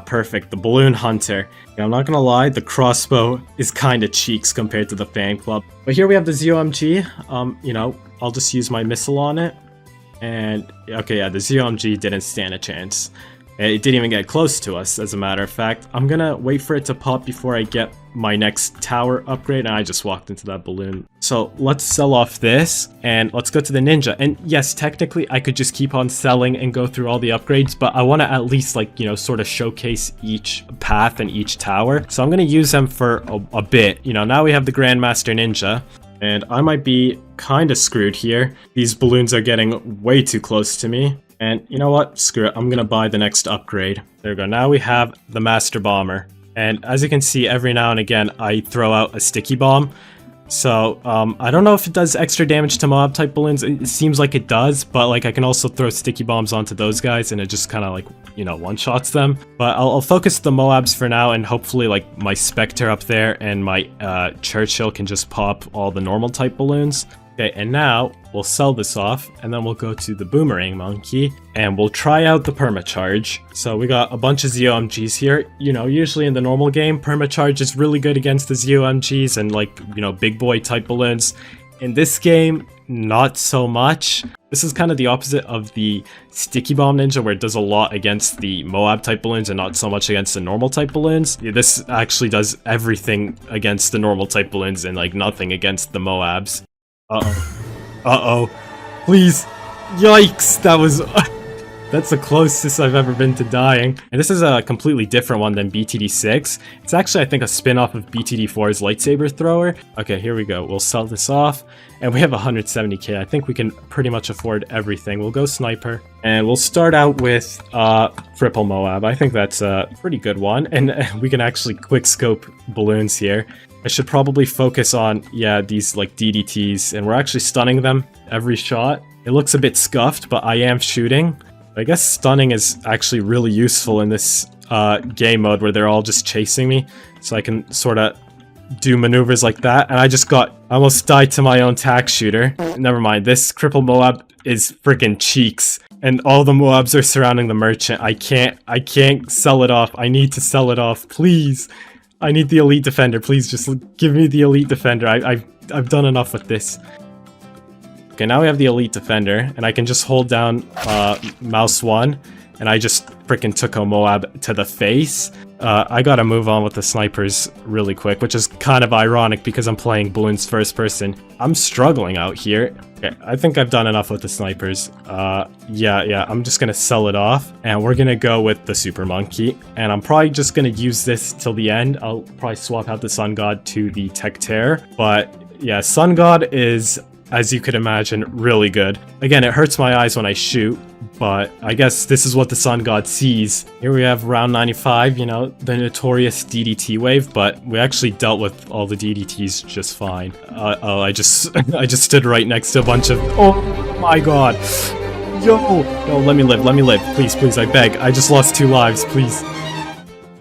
Perfect, the Balloon Hunter. Yeah, I'm not gonna lie, the crossbow is kind of cheeks compared to the fan club. But here we have the ZOMG. You know, I'll just use my missile on it. And, okay, yeah, the ZOMG didn't stand a chance. It didn't even get close to us, as a matter of fact. I'm gonna wait for it to pop before I get my next tower upgrade, and I just walked into that balloon. So let's sell off this, and let's go to the Ninja. And yes, technically I could just keep on selling and go through all the upgrades, but I want to at least, like, you know, sort of showcase each path and each tower. So I'm gonna use them for a bit. You know, now we have the Grandmaster Ninja, and I might be kind of screwed here. These balloons are getting way too close to me. And you know what? Screw it. I'm gonna buy the next upgrade. There we go. Now we have the Master Bomber. And as you can see, every now and again, I throw out a sticky bomb. So, I don't know if it does extra damage to mob type balloons. It seems like it does, but like I can also throw sticky bombs onto those guys and it just kind of like, you know, one-shots them. But I'll focus the Moabs for now, and hopefully like my Spectre up there and my Churchill can just pop all the normal type balloons. Okay, and now we'll sell this off, and then we'll go to the boomerang monkey, and we'll try out the permacharge. So we got a bunch of ZOMGs here. You know, usually in the normal game, permacharge is really good against the ZOMGs and like, you know, big boy type balloons. In this game, not so much. This is kind of the opposite of the Sticky Bomb Ninja, where it does a lot against the Moab type balloons and not so much against the normal type balloons. Yeah, this actually does everything against the normal type balloons and like nothing against the Moabs. Uh-oh. Uh-oh. Please. Yikes! That was... That's the closest I've ever been to dying. And this is a completely different one than BTD6. It's actually, I think, a spin-off of BTD4's lightsaber thrower. Okay, here we go. We'll sell this off. And we have 170k. I think we can pretty much afford everything. We'll go sniper. And we'll start out with triple Moab. I think that's a pretty good one. And we can actually quick scope balloons here. I should probably focus on, yeah, these like DDTs. And we're actually stunning them every shot. It looks a bit scuffed, but I am shooting. I guess stunning is actually really useful in this game mode where they're all just chasing me, so I can sort of do maneuvers like that. And I almost died to my own tack shooter. Never mind, this crippled Moab is freaking cheeks, and all the Moabs are surrounding the merchant. I can't sell it off. I need to sell it off, please. I need the elite defender. Please just give me the elite defender. I've done enough with this. Okay, now we have the elite defender, and I can just hold down mouse 1, and I just freaking took a Moab to the face. I gotta move on with the snipers really quick, which is kind of ironic because I'm playing Bloons first person. I'm struggling out here. Okay, I think I've done enough with the snipers. Yeah, I'm just gonna sell it off, and we're gonna go with the super monkey, and I'm probably just gonna use this till the end. I'll probably swap out the sun god to the tech tear, but yeah, sun god is, as you could imagine, really good. Again, it hurts my eyes when I shoot, but I guess this is what the Sun God sees. Here we have round 95, you know, the notorious DDT wave, but we actually dealt with all the DDTs just fine. Oh, I just stood right next to a bunch of... Oh my god! Yo! No, let me live, please, I beg. I just lost 2 lives, please.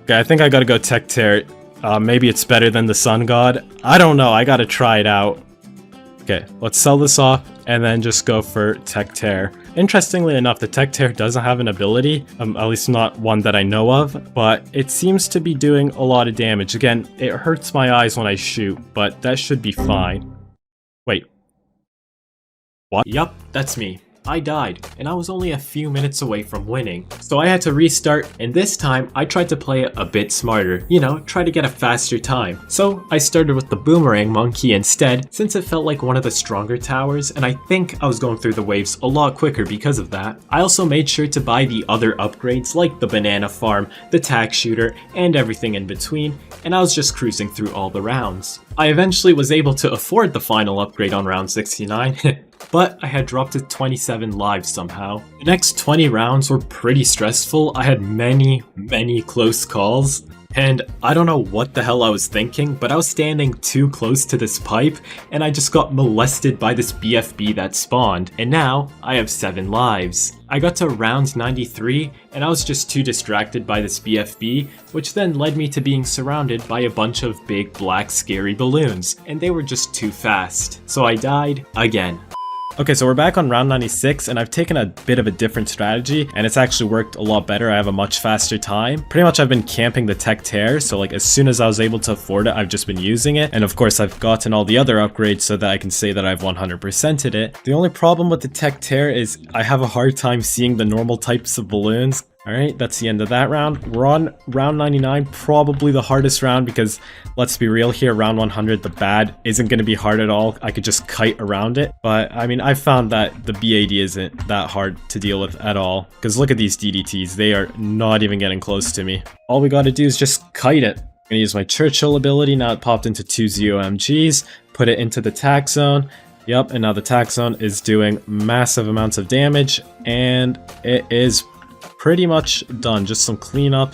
Okay, I think I gotta go tech tear. Maybe it's better than the Sun God. I don't know, I gotta try it out. Okay, let's sell this off and then just go for Tech Tear. Interestingly enough, the Tech Tear doesn't have an ability, at least not one that I know of, but it seems to be doing a lot of damage. Again, it hurts my eyes when I shoot, but that should be fine. Wait. What? Yup, that's me. I died, and I was only a few minutes away from winning. So I had to restart, and this time I tried to play it a bit smarter. You know, try to get a faster time. So I started with the boomerang monkey instead, since it felt like one of the stronger towers, and I think I was going through the waves a lot quicker because of that. I also made sure to buy the other upgrades like the banana farm, the tack shooter, and everything in between, and I was just cruising through all the rounds. I eventually was able to afford the final upgrade on round 69. But I had dropped to 27 lives somehow. The next 20 rounds were pretty stressful. I had many close calls. And I don't know what the hell I was thinking, but I was standing too close to this pipe, and I just got molested by this BFB that spawned, and now I have 7 lives. I got to round 93, and I was just too distracted by this BFB, which then led me to being surrounded by a bunch of big black scary balloons, and they were just too fast. So I died again. Okay, so we're back on round 96, and I've taken a bit of a different strategy, and it's actually worked a lot better. I have a much faster time. Pretty much I've been camping the tech tear, so like as soon as I was able to afford it, I've just been using it. And of course, I've gotten all the other upgrades so that I can say that I've 100%ed it. The only problem with the tech tear is I have a hard time seeing the normal types of balloons. Alright, that's the end of that round. We're on round 99, probably the hardest round because, let's be real here, round 100, the bad isn't going to be hard at all. I could just kite around it. But, I mean, I found that the BAD isn't that hard to deal with at all. Because look at these DDTs, they are not even getting close to me. All we gotta do is just kite it. I'm gonna use my Churchill ability, now it popped into 2 ZOMGs, put it into the tack zone. Yep, and now the tack zone is doing massive amounts of damage, and it is pretty much done. Just some cleanup,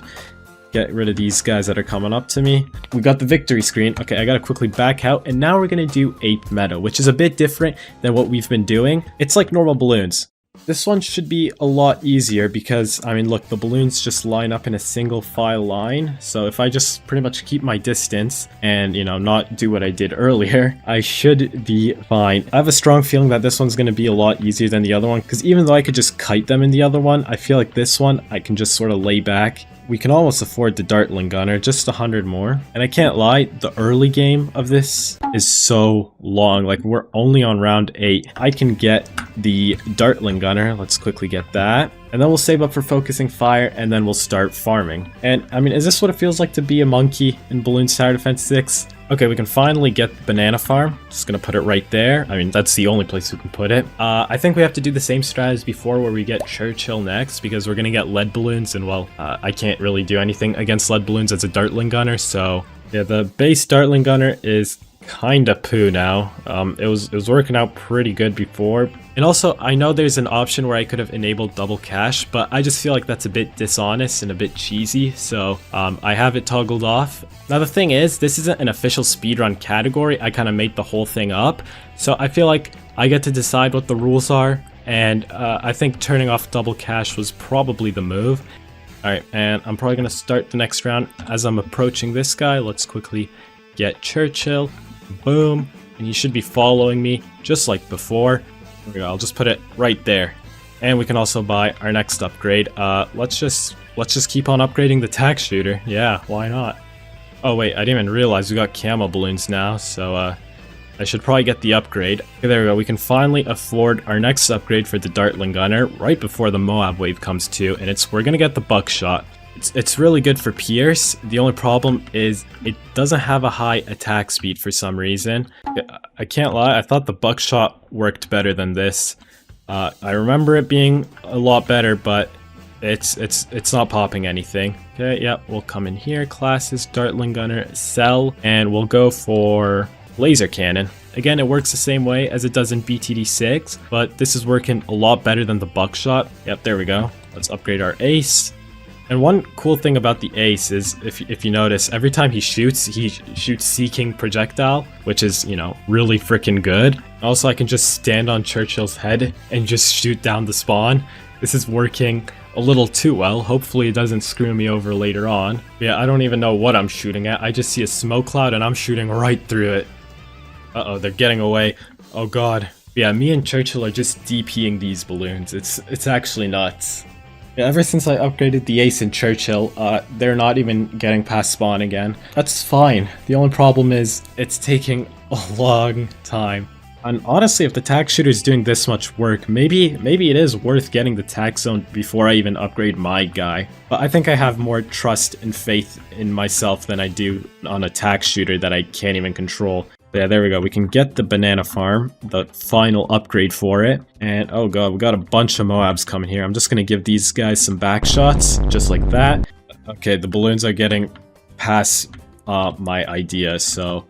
get rid of these guys that are coming up to me. We got the victory screen. Okay, I gotta quickly back out, and now we're gonna do Ape Meta, which is a bit different than what we've been doing. It's like normal balloons. This one should be a lot easier because, I mean, look, the balloons just line up in a single file line. So if I just pretty much keep my distance and, you know, not do what I did earlier, I should be fine. I have a strong feeling that this one's going to be a lot easier than the other one because even though I could just kite them in the other one, I feel like this one I can just sort of lay back. We can almost afford the Dartling Gunner, just 100 more. And I can't lie, the early game of this is so long. Like, we're only on round 8. I can get the Dartling Gunner. Let's quickly get that. And then we'll save up for focusing fire, and then we'll start farming. And, I mean, is this what it feels like to be a monkey in Bloons Tower Defense 6? Okay, we can finally get the banana farm. Just gonna put it right there. I mean, that's the only place we can put it. I think we have to do the same strat as before where we get Churchill next because we're gonna get lead balloons and, well, I can't really do anything against lead balloons as a Dartling Gunner, so yeah, the base Dartling Gunner is kinda poo now. It was working out pretty good before. And also, I know there's an option where I could have enabled double cash, but I just feel like that's a bit dishonest and a bit cheesy, so I have it toggled off. Now the thing is, this isn't an official speedrun category. I kind of made the whole thing up, so I feel like I get to decide what the rules are, and I think turning off double cash was probably the move. Alright, and I'm probably going to start the next round. As I'm approaching this guy, let's quickly get Churchill. Boom. And he should be following me, just like before. There we go, I'll just put it right there. And we can also buy our next upgrade. Let's just keep on upgrading the tack shooter. Yeah, why not? Oh wait, I didn't even realize we got camo balloons now, so I should probably get the upgrade. Okay, there we go, we can finally afford our next upgrade for the Dartling Gunner right before the Moab wave comes to, and we're gonna get the buckshot. It's really good for Pierce. The only problem is it doesn't have a high attack speed for some reason. I can't lie, I thought the buckshot worked better than this. I remember it being a lot better, but it's not popping anything. Okay, yeah, we'll come in here, classes, Dartling Gunner, sell, and we'll go for laser cannon. Again, it works the same way as it does in BTD 6, but this is working a lot better than the buckshot. Yep, there we go. Let's upgrade our ace. And one cool thing about the ace is, if you notice, every time he shoots Seeking Projectile, which is, you know, really freaking good. Also, I can just stand on Churchill's head and just shoot down the spawn. This is working a little too well. Hopefully it doesn't screw me over later on. Yeah, I don't even know what I'm shooting at. I just see a smoke cloud and I'm shooting right through it. Uh-oh, they're getting away. Oh god. Yeah, me and Churchill are just DPing these balloons. It's actually nuts. Yeah, ever since I upgraded the ace in Churchill, they're not even getting past spawn again. That's fine. The only problem is it's taking a long time. And honestly, if the tack shooter is doing this much work, maybe it is worth getting the tack zone before I even upgrade my guy. But I think I have more trust and faith in myself than I do on a tack shooter that I can't even control. Yeah, there we go. We can get the banana farm, the final upgrade for it. And oh god, we got a bunch of Moabs coming here. I'm just gonna give these guys some back shots, just like that. Okay, the balloons are getting past my idea, so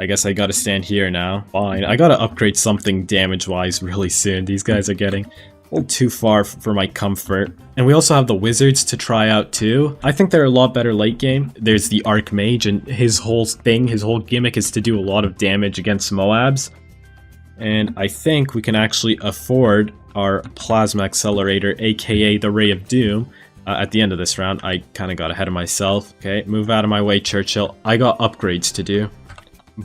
I guess I gotta stand here now. Fine, I gotta upgrade something damage-wise really soon. These guys are getting a little too far for my comfort. And we also have the wizards to try out too. I think they're a lot better late game. There's the Archmage, and his whole thing, his whole gimmick is to do a lot of damage against Moabs. And I think we can actually afford our Plasma Accelerator, aka the Ray of Doom, at the end of this round. I kind of got ahead of myself. Okay, move out of my way, Churchill. I got upgrades to do.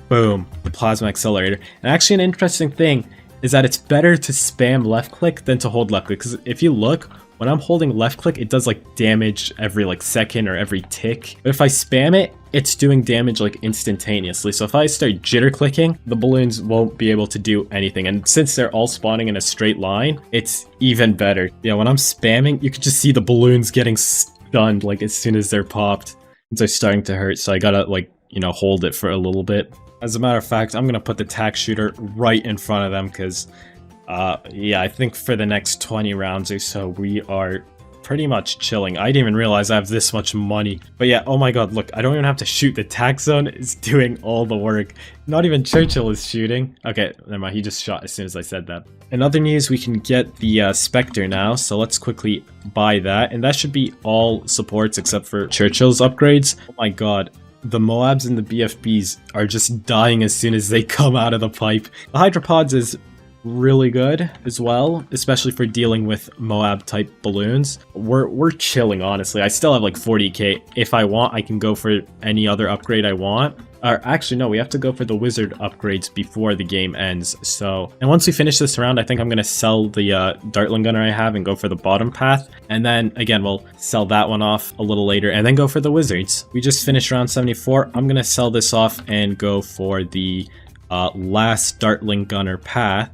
Boom, the Plasma Accelerator. And actually an interesting thing is that it's better to spam left click than to hold left click, because if you look, when I'm holding left click, it does like damage every like second or every tick. But if I spam it, it's doing damage like instantaneously. So if I start jitter clicking, the balloons won't be able to do anything. And since they're all spawning in a straight line, it's even better. Yeah, when I'm spamming, you can just see the balloons getting stunned like as soon as they're popped. They're starting to hurt, so I gotta like, you know, hold it for a little bit. As a matter of fact, I'm gonna put the tack shooter right in front of them because yeah, I think for the next 20 rounds or so, we are pretty much chilling. I didn't even realize I have this much money. But yeah, oh my god, look, I don't even have to shoot. The tack zone is doing all the work. Not even Churchill is shooting. Okay, never mind, he just shot as soon as I said that. In other news, we can get the Spectre now, so let's quickly buy that. And that should be all supports except for Churchill's upgrades. Oh my god. The Moabs and the BFBs are just dying as soon as they come out of the pipe. The Hydropods is really good as well, especially for dealing with Moab type balloons. We're chilling, honestly. I still have like 40k. If I want, I can go for any other upgrade I want. Or actually, no, we have to go for the wizard upgrades before the game ends. So, and once we finish this round, I think I'm going to sell the Dartling Gunner I have and go for the bottom path. And then, again, we'll sell that one off a little later and then go for the wizards. We just finished round 74. I'm going to sell this off and go for the last Dartling Gunner path,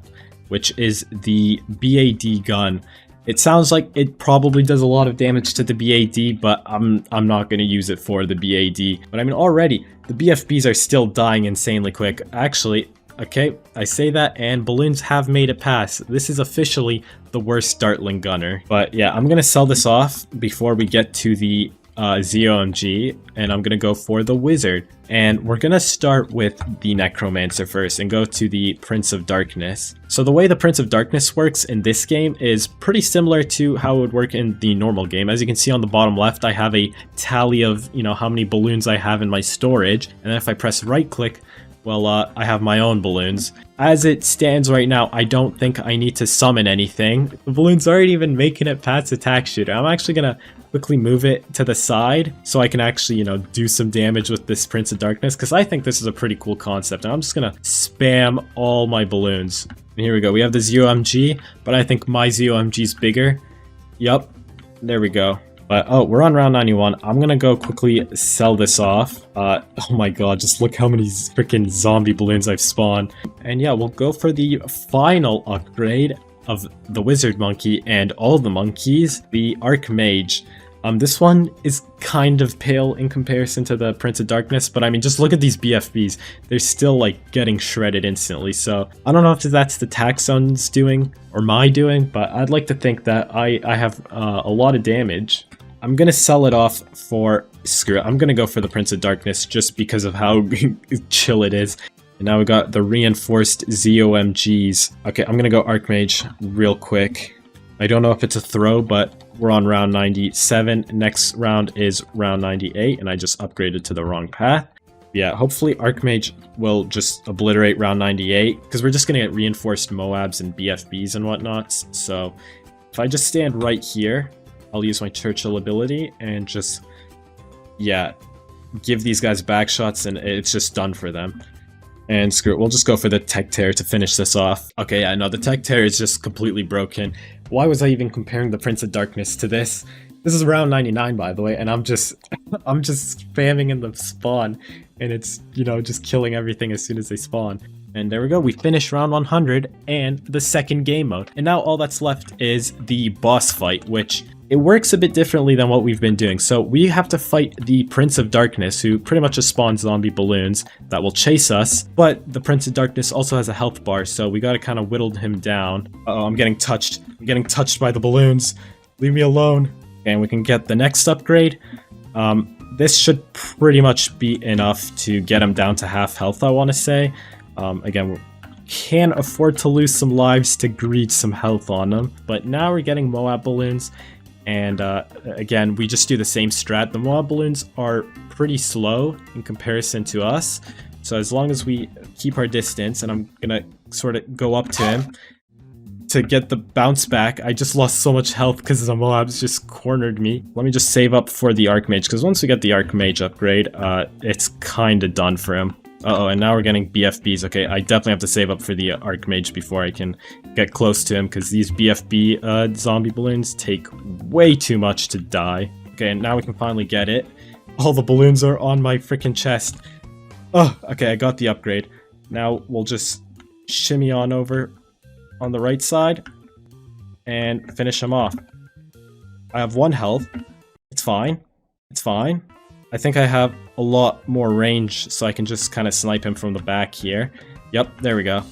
which is the BAD gun. It sounds like it probably does a lot of damage to the BAD, but I'm not going to use it for the BAD. But I mean, already, the BFBs are still dying insanely quick. Actually, okay, I say that, and balloons have made it past. This is officially the worst Dartling Gunner. But yeah, I'm going to sell this off before we get to the ZOMG, and I'm gonna go for the wizard. And we're gonna start with the necromancer first and go to the Prince of Darkness. So the way the Prince of Darkness works in this game is pretty similar to how it would work in the normal game. As you can see on the bottom left, I have a tally of, you know, how many balloons I have in my storage, and then if I press right click, well, I have my own balloons. As it stands right now, I don't think I need to summon anything. The balloons aren't even making it past attack shooter. I'm actually gonna quickly move it to the side so I can actually, you know, do some damage with this Prince of Darkness, because I think this is a pretty cool concept. And I'm just gonna spam all my balloons. And here we go. We have the ZOMG, but I think my ZOMG is bigger. Yup, there we go. But, oh, we're on round 91. I'm gonna go quickly sell this off. Oh my god, just look how many freaking zombie balloons I've spawned. And yeah, we'll go for the final upgrade of the Wizard Monkey and all the monkeys, the Archmage. This one is kind of pale in comparison to the Prince of Darkness, but I mean, just look at these BFBs. They're still, like, getting shredded instantly, so I don't know if that's the Taxon's doing or my doing, but I'd like to think that I have a lot of damage. I'm gonna sell it off for, screw it, I'm gonna go for the Prince of Darkness just because of how chill it is. And now we got the reinforced ZOMGs. Okay, I'm gonna go Archmage real quick. I don't know if it's a throw, but we're on round 97. Next round is round 98, and I just upgraded to the wrong path. Yeah, hopefully Archmage will just obliterate round 98, because we're just gonna get reinforced Moabs and BFBs and whatnot. So if I just stand right here, I'll use my Churchill ability and just, yeah, give these guys back shots, and it's just done for them. And screw it, we'll just go for the Tech Tear to finish this off. Okay, yeah, no, the Tech Tear is just completely broken. Why was I even comparing the Prince of Darkness to this? This is round 99, by the way, and I'm just spamming in the spawn, and it's, you know, just killing everything as soon as they spawn. And there we go, we finished round 100 and the second game mode. And now all that's left is the boss fight, which it works a bit differently than what we've been doing. So we have to fight the Prince of Darkness, who pretty much just spawns zombie balloons that will chase us. But the Prince of Darkness also has a health bar, so we gotta kind of whittle him down. Uh-oh, I'm getting touched. I'm getting touched by the balloons. Leave me alone. And we can get the next upgrade. This should pretty much be enough to get him down to half health, I want to say. Again, we can afford to lose some lives to greed some health on them. But now we're getting Moab balloons. And again, we just do the same strat. The Moab balloons are pretty slow in comparison to us. So as long as we keep our distance, and I'm gonna sort of go up to him to get the bounce back. I just lost so much health because the Moabs just cornered me. Let me just save up for the Archmage, because once we get the Archmage upgrade, it's kind of done for him. Uh-oh, and now we're getting BFBs. Okay, I definitely have to save up for the Archmage before I can get close to him, because these BFB zombie balloons take way too much to die. Okay, and now we can finally get it. All the balloons are on my freaking chest. Oh, okay, I got the upgrade. Now we'll just shimmy on over on the right side and finish him off. I have 1 health. It's fine. It's fine. I think I have a lot more range, so I can just kind of snipe him from the back here. Yep, there we go.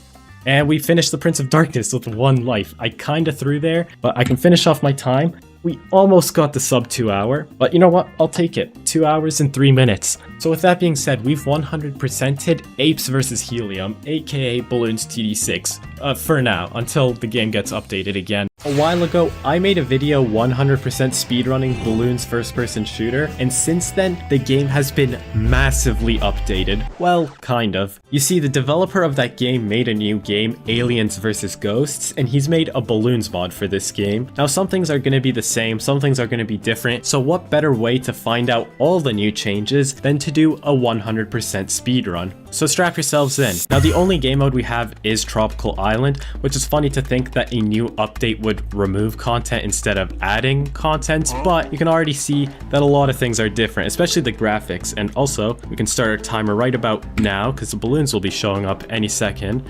And we finished the Prince of Darkness with 1 life. I kind of threw there, but I can finish off my time. We almost got the sub 2 hour, but you know what? I'll take it. 2 hours and 3 minutes. So with that being said, we've 100%ed Apes vs. Helium, aka Bloons TD 6, for now, until the game gets updated again. A while ago, I made a video 100% speedrunning Bloons first-person shooter, and since then, the game has been massively updated. Well, kind of. You see, the developer of that game made a new game, Aliens vs Ghosts, and he's made a Bloons mod for this game. Now, some things are going to be the same, some things are going to be different, so what better way to find out all the new changes than to do a 100% speedrun? So strap yourselves in. Now, the only game mode we have is Tropical Island, which is funny to think that a new update would remove content instead of adding content, but you can already see that a lot of things are different, especially the graphics. And also, we can start our timer right about now because the balloons will be showing up any second.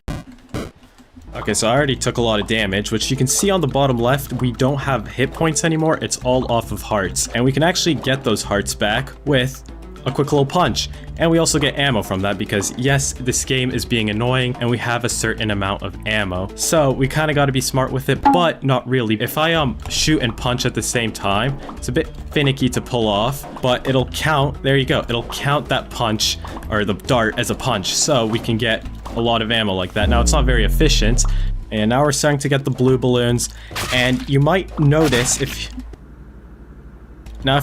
Okay, so I already took a lot of damage, which you can see on the bottom left, we don't have hit points anymore, it's all off of hearts. And we can actually get those hearts back with a quick little punch. And we also get ammo from that because yes, this game is being annoying and we have a certain amount of ammo. So we kind of got to be smart with it, but not really. If I shoot and punch at the same time, it's a bit finicky to pull off, but it'll count. There you go. It'll count that punch or the dart as a punch. So we can get a lot of ammo like that. Now it's not very efficient. And now we're starting to get the blue balloons. And you might notice if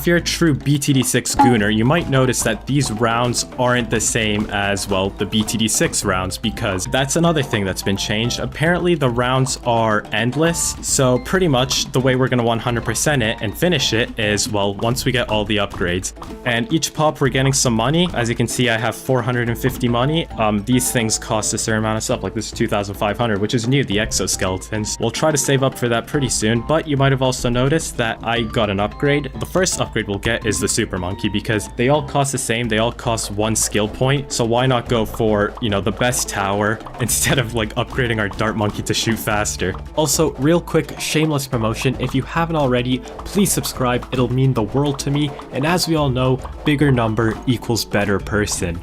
you're a true BTD6 gooner, you might notice that these rounds aren't the same as, well, the BTD6 rounds, because that's another thing that's been changed. Apparently, the rounds are endless, so pretty much the way we're going to 100% it and finish it is, well, once we get all the upgrades. And each pop, we're getting some money. As you can see, I have 450 money. These things cost a certain amount of stuff, like this is 2,500, which is new, the exoskeletons. We'll try to save up for that pretty soon, but you might have also noticed that I got an upgrade. The first upgrade we'll get is the super monkey because they all cost the same. They all cost 1 skill point, so why not go for, you know, the best tower instead of like upgrading our dart monkey to shoot faster. Also, real quick shameless promotion, if you haven't already, please subscribe. It'll mean the world to me, and as we all know, bigger number equals better person.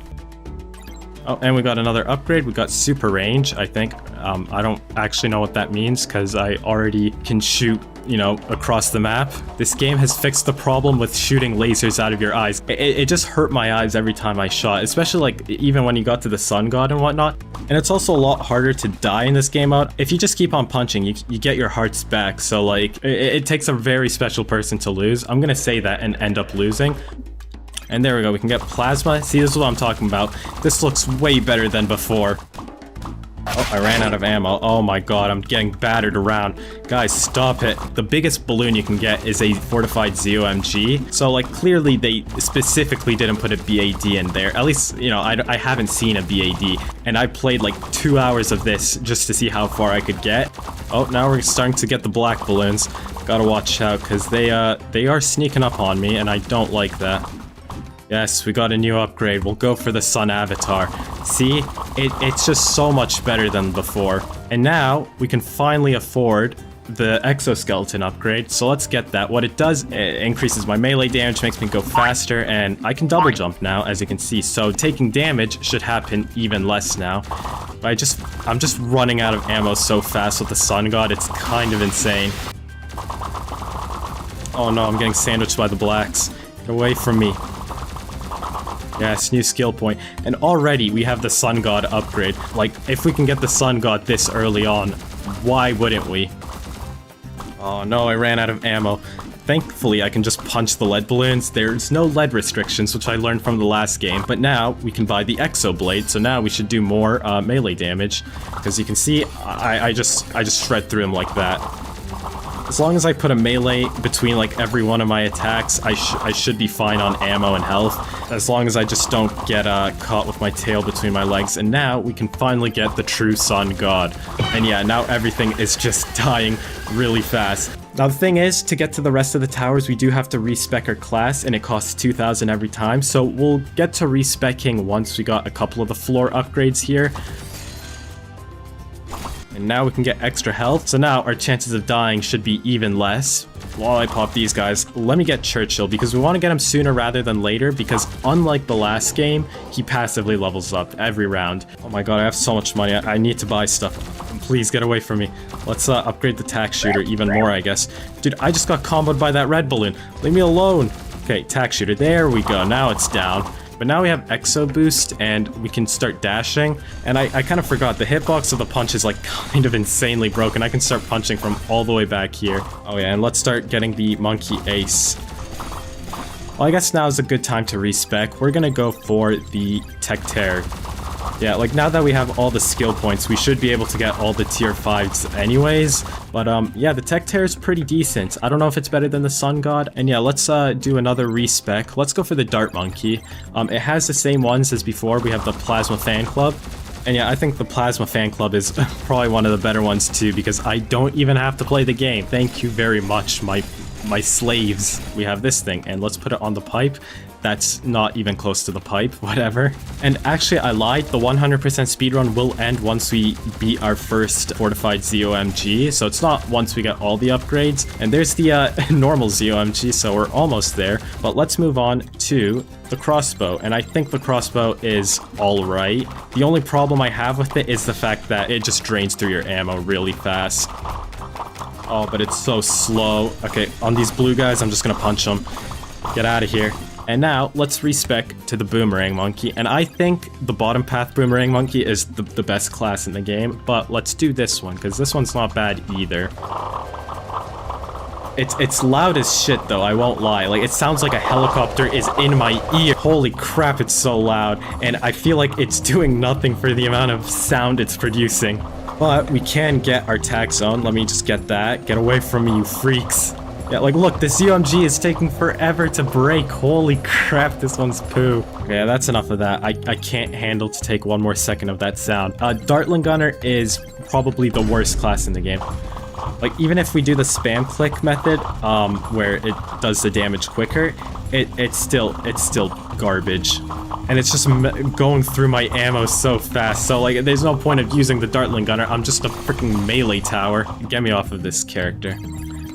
Oh, and we got another upgrade. We got super range, I think. I don't actually know what that means because I already can shoot, you know, across the map. This game has fixed the problem with shooting lasers out of your eyes. It just hurt my eyes every time I shot, especially like even when you got to the sun god and whatnot. And it's also a lot harder to die in this game mode. If you just keep on punching, you get your hearts back. So like, it takes a very special person to lose. I'm gonna say that and end up losing. And there we go, we can get plasma. See, this is what I'm talking about. This looks way better than before. Oh, I ran out of ammo. Oh my god, I'm getting battered around. Guys, stop it. The biggest balloon you can get is a fortified ZOMG. So, like, clearly they specifically didn't put a BAD in there. At least, you know, I haven't seen a BAD. And I played like 2 hours of this just to see how far I could get. Oh, now we're starting to get the black balloons. Gotta watch out, because they are sneaking up on me, and I don't like that. Yes, we got a new upgrade. We'll go for the sun avatar. See? It's just so much better than before. And now, we can finally afford the exoskeleton upgrade, so let's get that. What it does, it increases my melee damage, makes me go faster, and I can double jump now, as you can see. So taking damage should happen even less now. But I'm just running out of ammo so fast with the sun god, it's kind of insane. Oh no, I'm getting sandwiched by the blacks. Get away from me. Yes, new skill point. And already we have the Sun God upgrade. Like, if we can get the Sun God this early on, why wouldn't we? Oh no, I ran out of ammo. Thankfully, I can just punch the lead balloons. There's no lead restrictions, which I learned from the last game. But now, we can buy the Exo Blade, so now we should do more melee damage. Because you can see, I just shred through him like that. As long as I put a melee between like every one of my attacks, I should be fine on ammo and health. As long as I just don't get caught with my tail between my legs. And now we can finally get the true Sun God. And yeah, now everything is just dying really fast. Now the thing is, to get to the rest of the towers, we do have to respec our class, and it costs 2,000 every time. So we'll get to respecking once we got a couple of the floor upgrades here. And now we can get extra health, so now our chances of dying should be even less. While I pop these guys, let me get Churchill, because we want to get him sooner rather than later, because unlike the last game, he passively levels up every round. Oh my god, I have so much money, I need to buy stuff. Please get away from me. Let's upgrade the tack shooter even more, I guess. Dude, I just got comboed by that red balloon. Leave me alone. Okay, tack shooter, there we go, now it's down. But now we have Exo Boost and we can start dashing. And I kind of forgot, the hitbox of the punch is like kind of insanely broken. I can start punching from all the way back here. Oh yeah, and let's start getting the monkey ace. Well, I guess now is a good time to respec. We're gonna go for the Tech Tear. Yeah, like now that we have all the skill points, we should be able to get all the tier 5s anyways. But yeah, the Tech Tear is pretty decent. I don't know if it's better than the Sun God. And yeah, let's do another respec. Let's go for the Dart Monkey. It has the same ones as before. We have the Plasma Fan Club. And yeah, I think the Plasma Fan Club is probably one of the better ones too, because I don't even have to play the game. Thank you very much, my slaves. We have this thing, and let's put it on the pipe. That's not even close to the pipe, whatever. And actually, I lied. The 100% speedrun will end once we beat our first fortified ZOMG. So it's not once we get all the upgrades. And there's the normal ZOMG, so we're almost there. But let's move on to the crossbow. And I think the crossbow is alright. The only problem I have with it is the fact that it just drains through your ammo really fast. Oh, but it's so slow. Okay, on these blue guys, I'm just gonna punch them. Get out of here. And now, let's respec to the Boomerang Monkey. And I think the bottom path Boomerang Monkey is the best class in the game. But let's do this one, because this one's not bad either. It's loud as shit, though, I won't lie. Like, it sounds like a helicopter is in my ear. Holy crap, it's so loud. And I feel like it's doing nothing for the amount of sound it's producing. But we can get our tag zone. Let me just get that. Get away from me, you freaks. Yeah, like, look, the ZOMG is taking forever to break. Holy crap, this one's poo. Okay, that's enough of that. I can't handle to take one more second of that sound. Dartling Gunner is probably the worst class in the game. Like, even if we do the spam click method, where it does the damage quicker, it's still garbage. And it's just going through my ammo so fast. So, like, there's no point of using the Dartling Gunner. I'm just a freaking melee tower. Get me off of this character.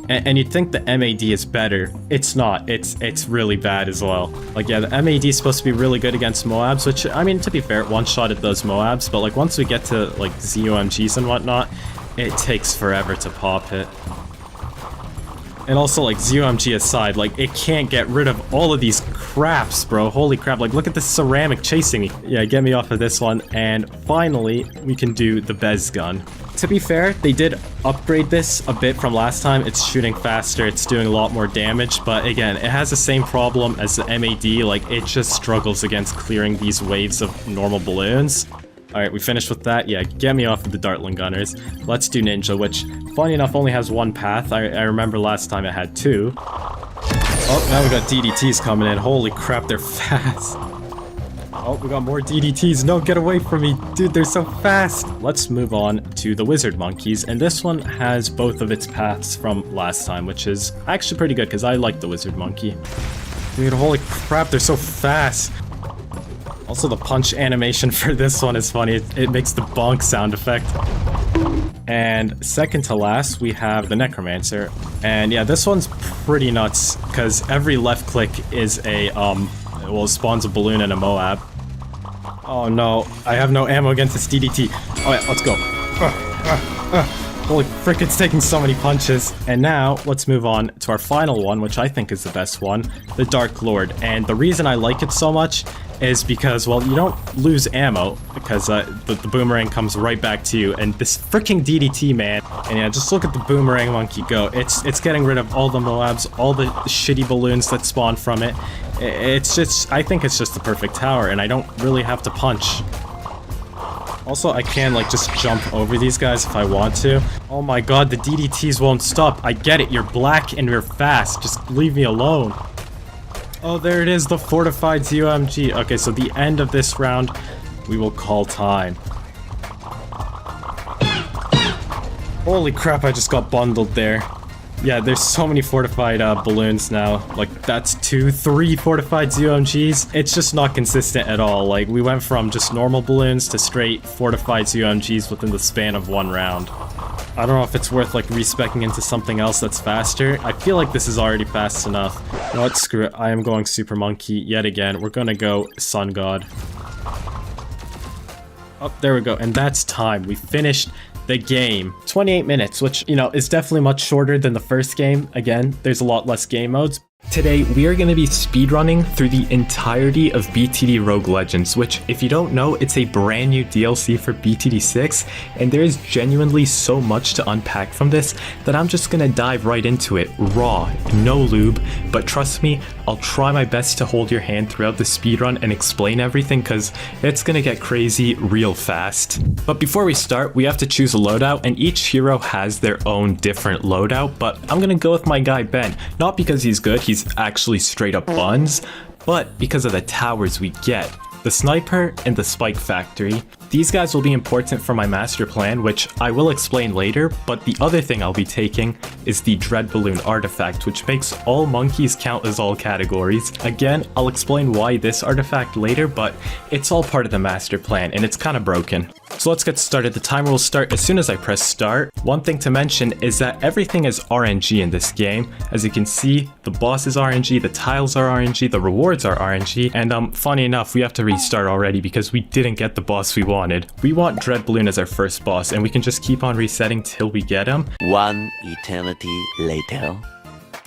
And you'd think the MAD is better. It's not. It's really bad as well. Like, yeah, the MAD is supposed to be really good against Moabs, which, I mean, to be fair, it one-shotted those Moabs, but, like, once we get to, like, ZOMGs and whatnot, it takes forever to pop it. And also, like, ZOMG aside, like, it can't get rid of all of these craps, bro. Holy crap, like, look at this ceramic chasing me. Yeah, get me off of this one. And finally, we can do the Bez gun. To be fair, they did upgrade this a bit from last time. It's shooting faster, it's doing a lot more damage, but again, it has the same problem as the MAD. Like, it just struggles against clearing these waves of normal balloons. Alright, we finished with that. Yeah, get me off of the Dartling Gunners. Let's do Ninja, which, funny enough, only has one path. I remember last time it had two. Oh, now we got DDTs coming in. Holy crap, they're fast. Oh, we got more DDTs. No, get away from me. Dude, they're so fast. Let's move on to the Wizard Monkeys. And this one has both of its paths from last time, which is actually pretty good because I like the Wizard Monkey. Dude, holy crap, they're so fast. Also, the punch animation for this one is funny. It makes the bonk sound effect. And second to last, we have the Necromancer. And yeah, this one's pretty nuts because every left click is a, well, it spawns a balloon and a Moab. Oh no, I have no ammo against this DDT. Oh yeah, let's go. Holy frick, it's taking so many punches. And now, let's move on to our final one, which I think is the best one, the Dark Lord. And the reason I like it so much is because, well, you don't lose ammo, because the boomerang comes right back to you, and this freaking DDT, man. And yeah, just look at the Boomerang Monkey go. It's getting rid of all the Moabs, all the shitty balloons that spawn from it. It's just, I think it's just the perfect tower, and I don't really have to punch. Also, I can, like, just jump over these guys if I want to. Oh my god, the DDTs won't stop. I get it, you're black and you're fast. Just leave me alone. Oh, there it is, the fortified ZOMG. Okay, so the end of this round, we will call time. Holy crap, I just got bundled there. Yeah, there's so many fortified balloons now. Like, that's 2, 3 fortified ZOMGs. It's just not consistent at all. Like, we went from just normal balloons to straight fortified ZOMGs within the span of one round. I don't know if it's worth, like, respeccing into something else that's faster. I feel like this is already fast enough. You know what, screw it. I am going Super Monkey yet again. We're gonna go Sun God. Oh, there we go. And that's time. We finished the game. 28 minutes, which, you know, is definitely much shorter than the first game. Again, there's a lot less game modes, Today, we are going to be speedrunning through the entirety of BTD Rogue Legends, which, if you don't know, it's a brand new DLC for BTD 6, and there is genuinely so much to unpack from this that I'm just going to dive right into it, raw, no lube, but trust me, I'll try my best to hold your hand throughout the speedrun and explain everything, because it's going to get crazy real fast. But before we start, we have to choose a loadout, and each hero has their own different loadout, but I'm going to go with my guy Ben, not because he's good, he's actually straight up buns, but because of the towers we get. The sniper and the spike factory. These guys will be important for my master plan, which I will explain later, but the other thing I'll be taking is the Dread Balloon artifact, which makes all monkeys count as all categories. Again, I'll explain why this artifact later, but it's all part of the master plan, and it's kind of broken. So let's get started. The timer will start as soon as I press start. One thing to mention is that everything is RNG in this game. As you can see, the boss is RNG, the tiles are RNG, the rewards are RNG, and funny enough, we have to restart already because we didn't get the boss we wanted. We want Dread Balloon as our first boss, and we can just keep on resetting till we get him. One eternity later.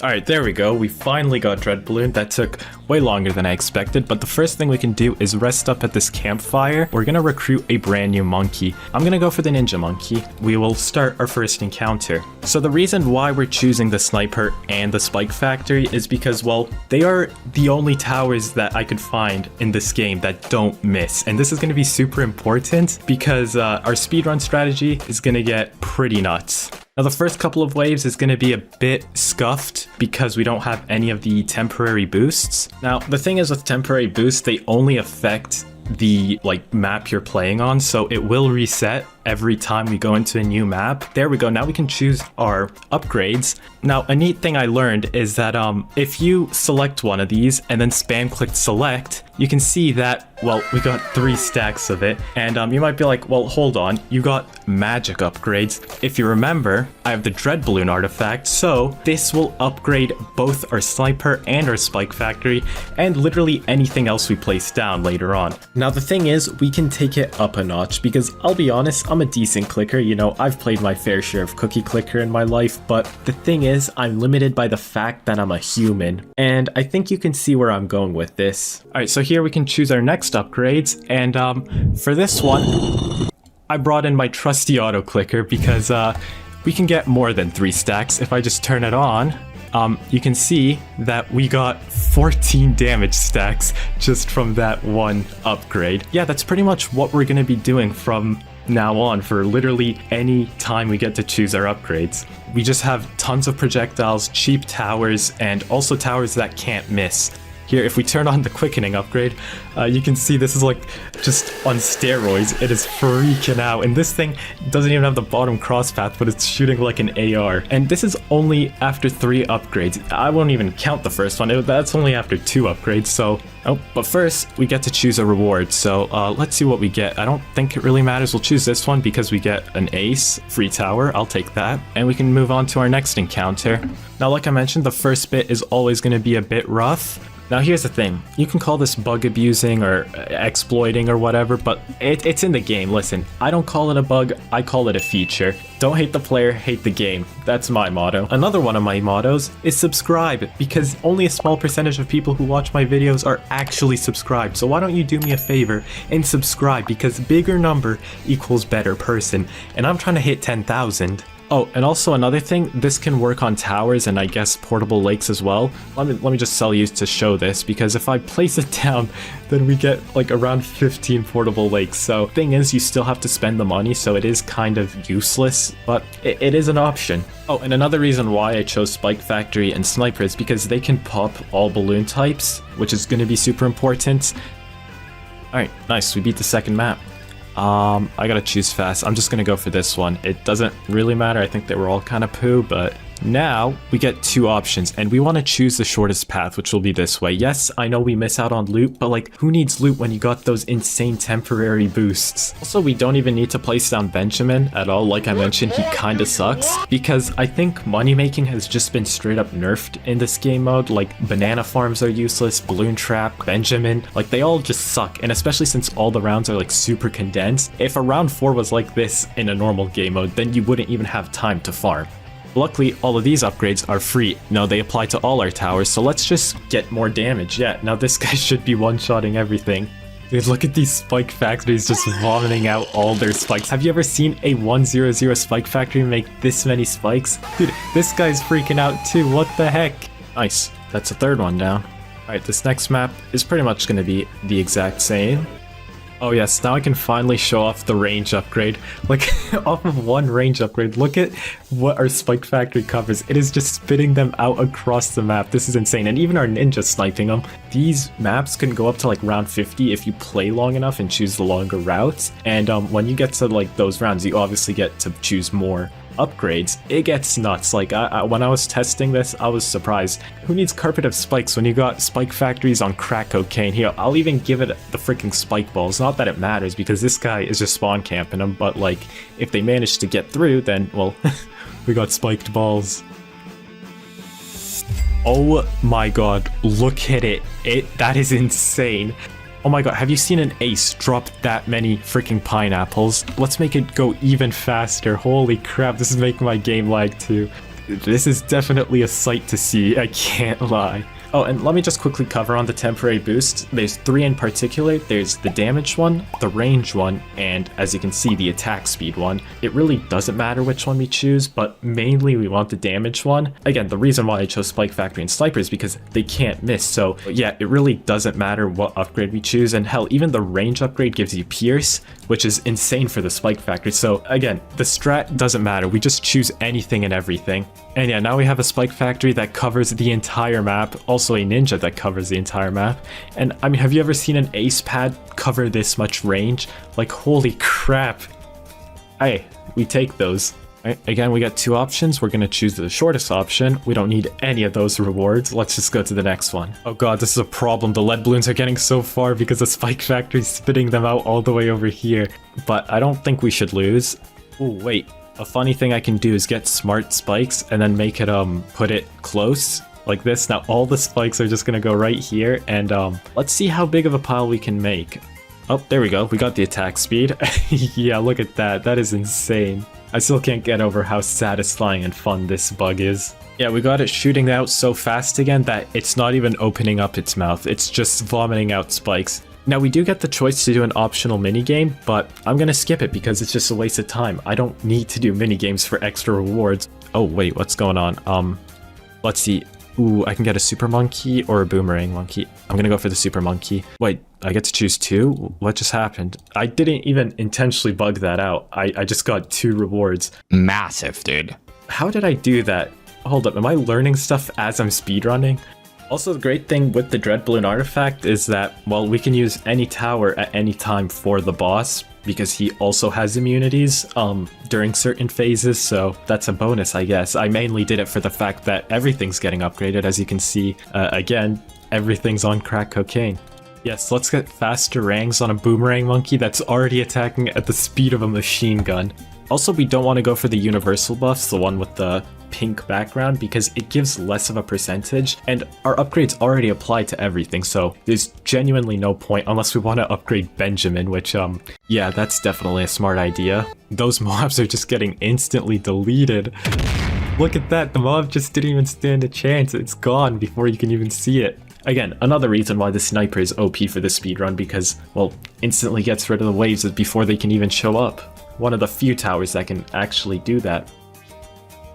Alright, there we go. We finally got Dread Balloon. That took way longer than I expected, but the first thing we can do is rest up at this campfire. We're gonna recruit a brand new monkey. I'm gonna go for the ninja monkey. We will start our first encounter. So the reason why we're choosing the sniper and the spike factory is because, well, they are the only towers that I could find in this game that don't miss. And this is gonna be super important because our speedrun strategy is gonna get pretty nuts. Now the first couple of waves is going to be a bit scuffed because we don't have any of the temporary boosts. Now the thing is with temporary boosts, they only affect the map you're playing on, so it will reset every time we go into a new map. There we go. Now we can choose our upgrades. Now a neat thing I learned is that if you select one of these and then spam click select, you can see that, well, we got 3 stacks of it, and you might be like, well, hold on, you got magic upgrades. If you remember, I have the Dread Balloon artifact, so this will upgrade both our sniper and our spike factory and literally anything else we place down later on. Now the thing is, we can take it up a notch because I'll be honest, I'm a decent clicker, you know, I've played my fair share of cookie clicker in my life, but the thing is, I'm limited by the fact that I'm a human, and I think you can see where I'm going with this. Alright, so here we can choose our next upgrades, and for this one, I brought in my trusty auto clicker because we can get more than 3 stacks. If I just turn it on, you can see that we got 14 damage stacks just from that one upgrade. Yeah, that's pretty much what we're going to be doing from now on for literally any time we get to choose our upgrades. We just have tons of projectiles, cheap towers, and also towers that can't miss. Here, if we turn on the quickening upgrade, you can see this is just on steroids. It is freaking out, and this thing doesn't even have the bottom cross path, but it's shooting like an AR. And this is only after 3 upgrades. I won't even count the first one. That's only after 2 upgrades, so... Oh, but first, we get to choose a reward, so let's see what we get. I don't think it really matters. We'll choose this one because we get an ace, free tower. I'll take that. And we can move on to our next encounter. Now, like I mentioned, the first bit is always going to be a bit rough. Now here's the thing, you can call this bug abusing or exploiting or whatever, but it's in the game. Listen, I don't call it a bug, I call it a feature. Don't hate the player, hate the game. That's my motto. Another one of my mottos is subscribe, because only a small percentage of people who watch my videos are actually subscribed. So why don't you do me a favor and subscribe, because bigger number equals better person, and I'm trying to hit 10,000. Oh, and also another thing, this can work on towers and I guess portable lakes as well. Let me just sell you to show this, because if I place it down, then we get around 15 portable lakes. So thing is, you still have to spend the money, so it is kind of useless, but it is an option. Oh, and another reason why I chose Spike Factory and Sniper is because they can pop all balloon types, which is going to be super important. Alright, nice, we beat the second map. I gotta choose fast. I'm just gonna go for this one. It doesn't really matter. I think they were all kind of poo, but now we get 2 options, and we want to choose the shortest path, which will be this way. Yes, I know we miss out on loot, but who needs loot when you got those insane temporary boosts? Also, we don't even need to place down Benjamin at all. Like I mentioned, he kind of sucks, because I think money making has just been straight up nerfed in this game mode. Banana farms are useless, Balloon Trap, Benjamin, they all just suck, and especially since all the rounds are super condensed. If a round 4 was like this in a normal game mode, then you wouldn't even have time to farm. Luckily, all of these upgrades are free. No, they apply to all our towers, so let's just get more damage. Yeah, now this guy should be one-shotting everything. Dude, look at these spike factories just vomiting out all their spikes. Have you ever seen a 100 spike factory make this many spikes? Dude, this guy's freaking out too. What the heck? Nice. That's a third one down. Alright, this next map is pretty much going to be the exact same. Oh yes, now I can finally show off the range upgrade. Like, off of one range upgrade, look at what our spike factory covers. It is just spitting them out across the map. This is insane. And even our ninja sniping them. These maps can go up to like round 50 if you play long enough and choose the longer routes. And when you get to like those rounds, you obviously get to choose more upgrades. It gets nuts. Like when I was testing this, I was surprised. Who needs carpet of spikes when you got spike factories on crack cocaine? Here, I'll even give it the freaking spike balls. Not that it matters because this guy is just spawn camping them, but like if they manage to get through, then well, we got spiked balls. Oh my god, look at it. That is insane. Oh my god, have you seen an ace drop that many freaking pineapples? Let's make it go even faster. Holy crap, this is making my game lag too. This is definitely a sight to see, I can't lie. Oh, and let me just quickly cover on the temporary boost. There's 3 in particular. There's the damage one, the range one, and as you can see, the attack speed one. It really doesn't matter which one we choose, but mainly we want the damage one. Again, the reason why I chose Spike Factory and Sniper is because they can't miss. So yeah, it really doesn't matter what upgrade we choose. And hell, even the range upgrade gives you Pierce, which is insane for the Spike Factory. So again, the strat doesn't matter. We just choose anything and everything. And yeah, now we have a Spike Factory that covers the entire map. Also a ninja that covers the entire map. And I mean, have you ever seen an ace pad cover this much range? Like, holy crap. Hey, we take those. Right, again, we got 2 options. We're gonna choose the shortest option. We don't need any of those rewards. Let's just go to the next one. Oh god, this is a problem. The lead balloons are getting so far because the Spike Factory's spitting them out all the way over here. But I don't think we should lose. Oh, wait. A funny thing I can do is get smart spikes and then make it, put it close like this. Now all the spikes are just gonna go right here, and let's see how big of a pile we can make. Oh, there we go. We got the attack speed. Yeah, look at that. That is insane. I still can't get over how satisfying and fun this bug is. Yeah, we got it shooting out so fast again that it's not even opening up its mouth. It's just vomiting out spikes. Now we do get the choice to do an optional minigame, but I'm gonna skip it because it's just a waste of time. I don't need to do minigames for extra rewards. Oh wait, what's going on? Let's see. Ooh, I can get a super monkey or a boomerang monkey. I'm gonna go for the super monkey. Wait, I get to choose 2? What just happened? I didn't even intentionally bug that out. I just got 2 rewards. Massive, dude. How did I do that? Hold up, am I learning stuff as I'm speedrunning? Also, the great thing with the Dread Balloon artifact is that, well, we can use any tower at any time for the boss, because he also has immunities during certain phases, so that's a bonus, I guess. I mainly did it for the fact that everything's getting upgraded. As you can see, again, everything's on crack cocaine. Yes, let's get faster rangs on a boomerang monkey that's already attacking at the speed of a machine gun. Also, we don't want to go for the universal buffs, the one with the pink background, because it gives less of a percentage, and our upgrades already apply to everything, so there's genuinely no point unless we want to upgrade Benjamin, which, yeah, that's definitely a smart idea. Those mobs are just getting instantly deleted. Look at that, the mob just didn't even stand a chance. It's gone before you can even see it. Again, another reason why the sniper is OP for this speedrun, because, well, instantly gets rid of the waves before they can even show up. One of the few towers that can actually do that.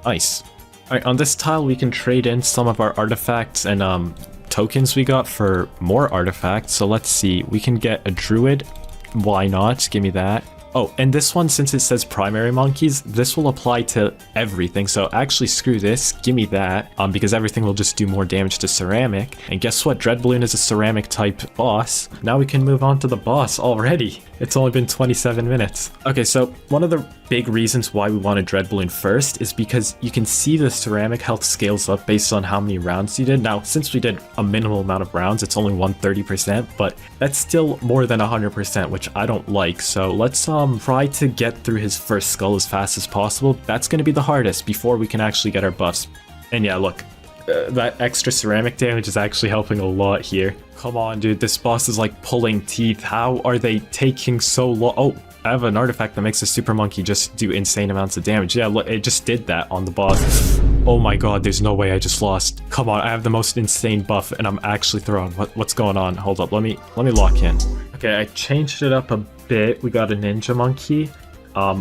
Nice. Alright, on this tile we can trade in some of our artifacts and tokens we got for more artifacts. So let's see, we can get a druid. Why not? Give me that. Oh, and this one, since it says primary monkeys, this will apply to everything. So actually, screw this. Give me that, because everything will just do more damage to ceramic. And guess what? Dread Balloon is a ceramic type boss. Now we can move on to the boss already. It's only been 27 minutes. Okay, so one of the big reasons why we wanted Dread Balloon first is because you can see the ceramic health scales up based on how many rounds you did. Now, since we did a minimal amount of rounds, it's only 130%, but that's still more than 100%, which I don't like. So let's try to get through his first skull as fast as possible. That's going to be the hardest before we can actually get our buffs. And yeah, look, that extra ceramic damage is actually helping a lot here. Come on, dude, this boss is like pulling teeth. How are they taking so long? Oh, I have an artifact that makes a super monkey just do insane amounts of damage. Yeah, look, it just did that on the boss. Oh my god, there's no way I just lost. Come on, I have the most insane buff and I'm actually thrown. What's going on? Hold up, let me lock in. Okay, I changed it up a bit. We got a ninja monkey.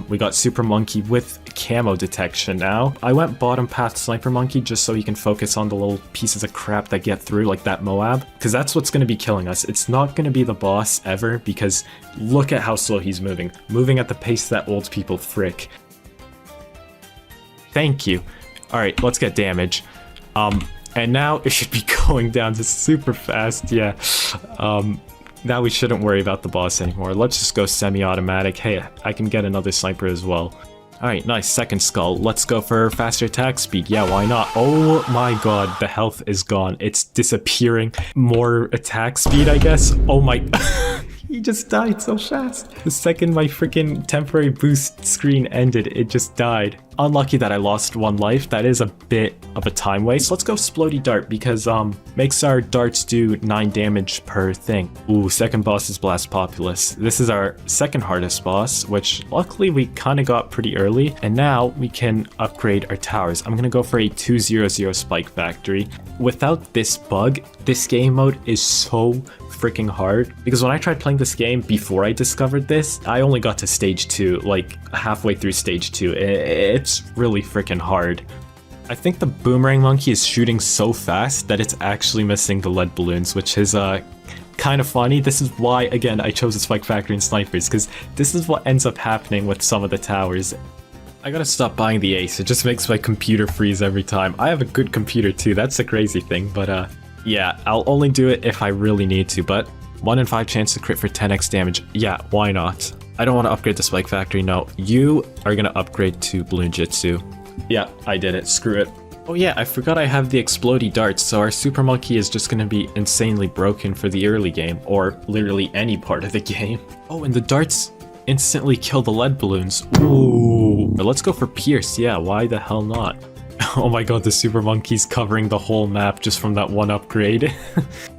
We got super monkey with camo detection now. I went bottom path sniper monkey just so he can focus on the little pieces of crap that get through, like that Moab, because that's what's going to be killing us. It's not going to be the boss ever, because look at how slow he's moving at the pace that old people frick. Thank you. All right, let's get damage. And now it should be going down to super fast. Yeah. Now we shouldn't worry about the boss anymore. Let's just go semi-automatic. Hey, I can get another sniper as well. Alright, nice. Second skull. Let's go for faster attack speed. Yeah, why not? Oh my god, the health is gone. It's disappearing. More attack speed, I guess. Oh my... He just died so fast. The second my freaking temporary boost screen ended, it just died. Unlucky that I lost 1 life. That is a bit of a time waste. Let's go Splody Dart because makes our darts do 9 damage per thing. Ooh, second boss is Blast Populous. This is our second hardest boss, which luckily we kind of got pretty early. And now we can upgrade our towers. I'm gonna go for a 200 Spike Factory. Without this bug, this game mode is so freaking hard, because when I tried playing this game before I discovered this, I only got to stage 2, like halfway through stage 2. It's really freaking hard. I think the boomerang monkey is shooting so fast that it's actually missing the lead balloons, which is kind of funny. This is why, again, I chose a Spike Factory and snipers, because this is what ends up happening with some of the towers. I gotta stop buying the ace. It just makes my computer freeze every time. I have a good computer too, that's the crazy thing, but yeah, I'll only do it if I really need to, but 1 in 5 chance to crit for 10x damage. Yeah, why not? I don't want to upgrade the Spike Factory, no. You are gonna upgrade to Bloon Jitsu. Yeah, I did it, screw it. Oh yeah, I forgot I have the explodey darts, so our super monkey is just gonna be insanely broken for the early game, or literally any part of the game. Oh, and the darts instantly kill the lead balloons. Ooh, but let's go for Pierce, yeah, why the hell not? Oh my god, the super monkey's covering the whole map just from that 1 upgrade.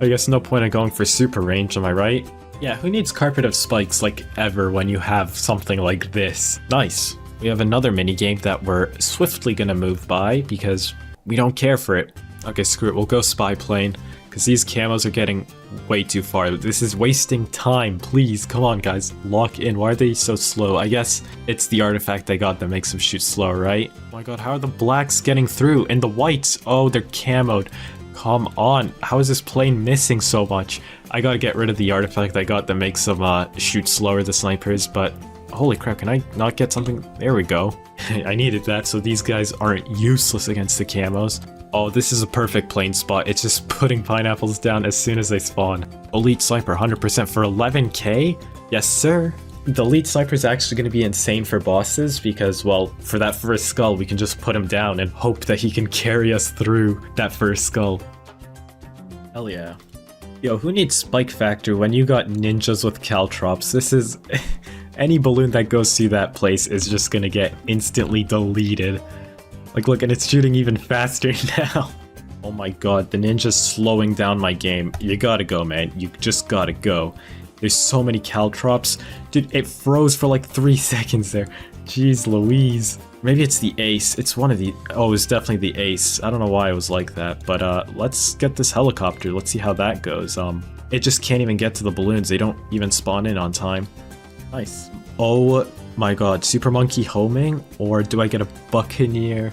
I guess no point in going for super range, am I right? Yeah, who needs carpet of spikes like ever when you have something like this? Nice. We have another minigame that we're swiftly gonna move by because we don't care for it. Okay, screw it, we'll go spy plane, because these camos are getting way too far. This is wasting time, please. Come on, guys, lock in. Why are they so slow? I guess it's the artifact I got that makes them shoot slow, right? Oh my god, how are the blacks getting through? And the whites, oh, they're camoed. Come on, how is this plane missing so much? I gotta get rid of the artifact I got that makes them shoot slower, the snipers, but holy crap, can I not get something? There we go. I needed that so these guys aren't useless against the camos. Oh, this is a perfect plane spot. It's just putting pineapples down as soon as they spawn. Elite Sniper, 100% for 11k? Yes, sir. The Elite Sniper is actually going to be insane for bosses because, well, for that first skull, we can just put him down and hope that he can carry us through that first skull. Hell yeah. Yo, who needs Spike Factor when you got ninjas with caltrops? This is... any balloon that goes through that place is just going to get instantly deleted. Like, look, and it's shooting even faster now. Oh my god, the ninja's slowing down my game. You gotta go, man. You just gotta go. There's so many caltrops. Dude, it froze for like 3 seconds there. Jeez Louise. Maybe it's the ace. It's one of the... oh, it's definitely the ace. I don't know why it was like that, but let's get this helicopter. Let's see how that goes. It just can't even get to the balloons. They don't even spawn in on time. Nice. Oh my god, Super Monkey homing? Or do I get a Buccaneer?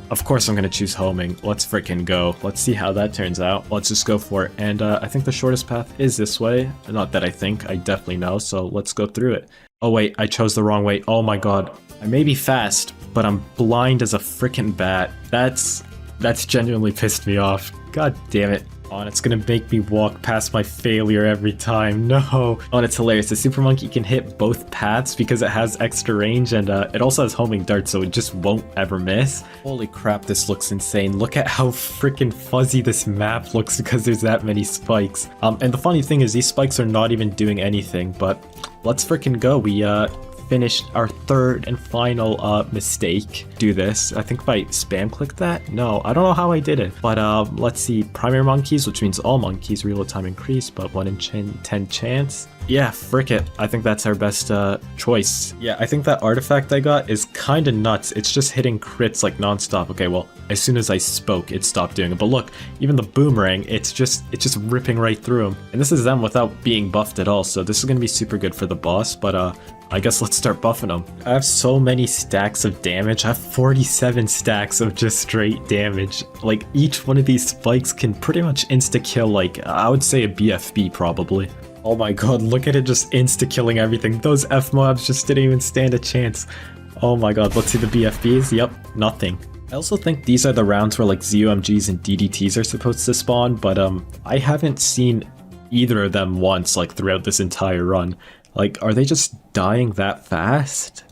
Of course I'm gonna choose homing. Let's frickin' go. Let's see how that turns out. Let's just go for it. And I think the shortest path is this way. Not that I think, I definitely know, so let's go through it. Oh wait, I chose the wrong way. Oh my god. I may be fast, but I'm blind as a frickin' bat. That's genuinely pissed me off. God damn it. Oh, and it's gonna make me walk past my failure every time. No. Oh, and it's hilarious. The Super Monkey can hit both paths because it has extra range, and it also has homing darts, so it just won't ever miss. Holy crap, this looks insane. Look at how freaking fuzzy this map looks because there's that many spikes. And the funny thing is these spikes are not even doing anything, but let's freaking go. We finished our third and final mistake. Do this. I think if I spam click that? No, I don't know how I did it. But let's see. Primary monkeys, which means all monkeys, reload time increase, but 1 in 10 chance. Yeah, frick it. I think that's our best choice. Yeah, I think that artifact I got is kind of nuts. It's just hitting crits like nonstop. Okay, well, as soon as I spoke, it stopped doing it. But look, even the boomerang, it's just ripping right through him. And this is them without being buffed at all, so this is going to be super good for the boss, but I guess let's start buffing him. I have so many stacks of damage. I have 47 stacks of just straight damage. Like, each one of these spikes can pretty much insta-kill, like, I would say a BFB probably. Oh my god, look at it just insta-killing everything. Those F-mobs just didn't even stand a chance. Oh my god, let's see the BFBs. Yep, nothing. I also think these are the rounds where like ZOMGs and DDTs are supposed to spawn, but I haven't seen either of them once like throughout this entire run. Like, are they just dying that fast?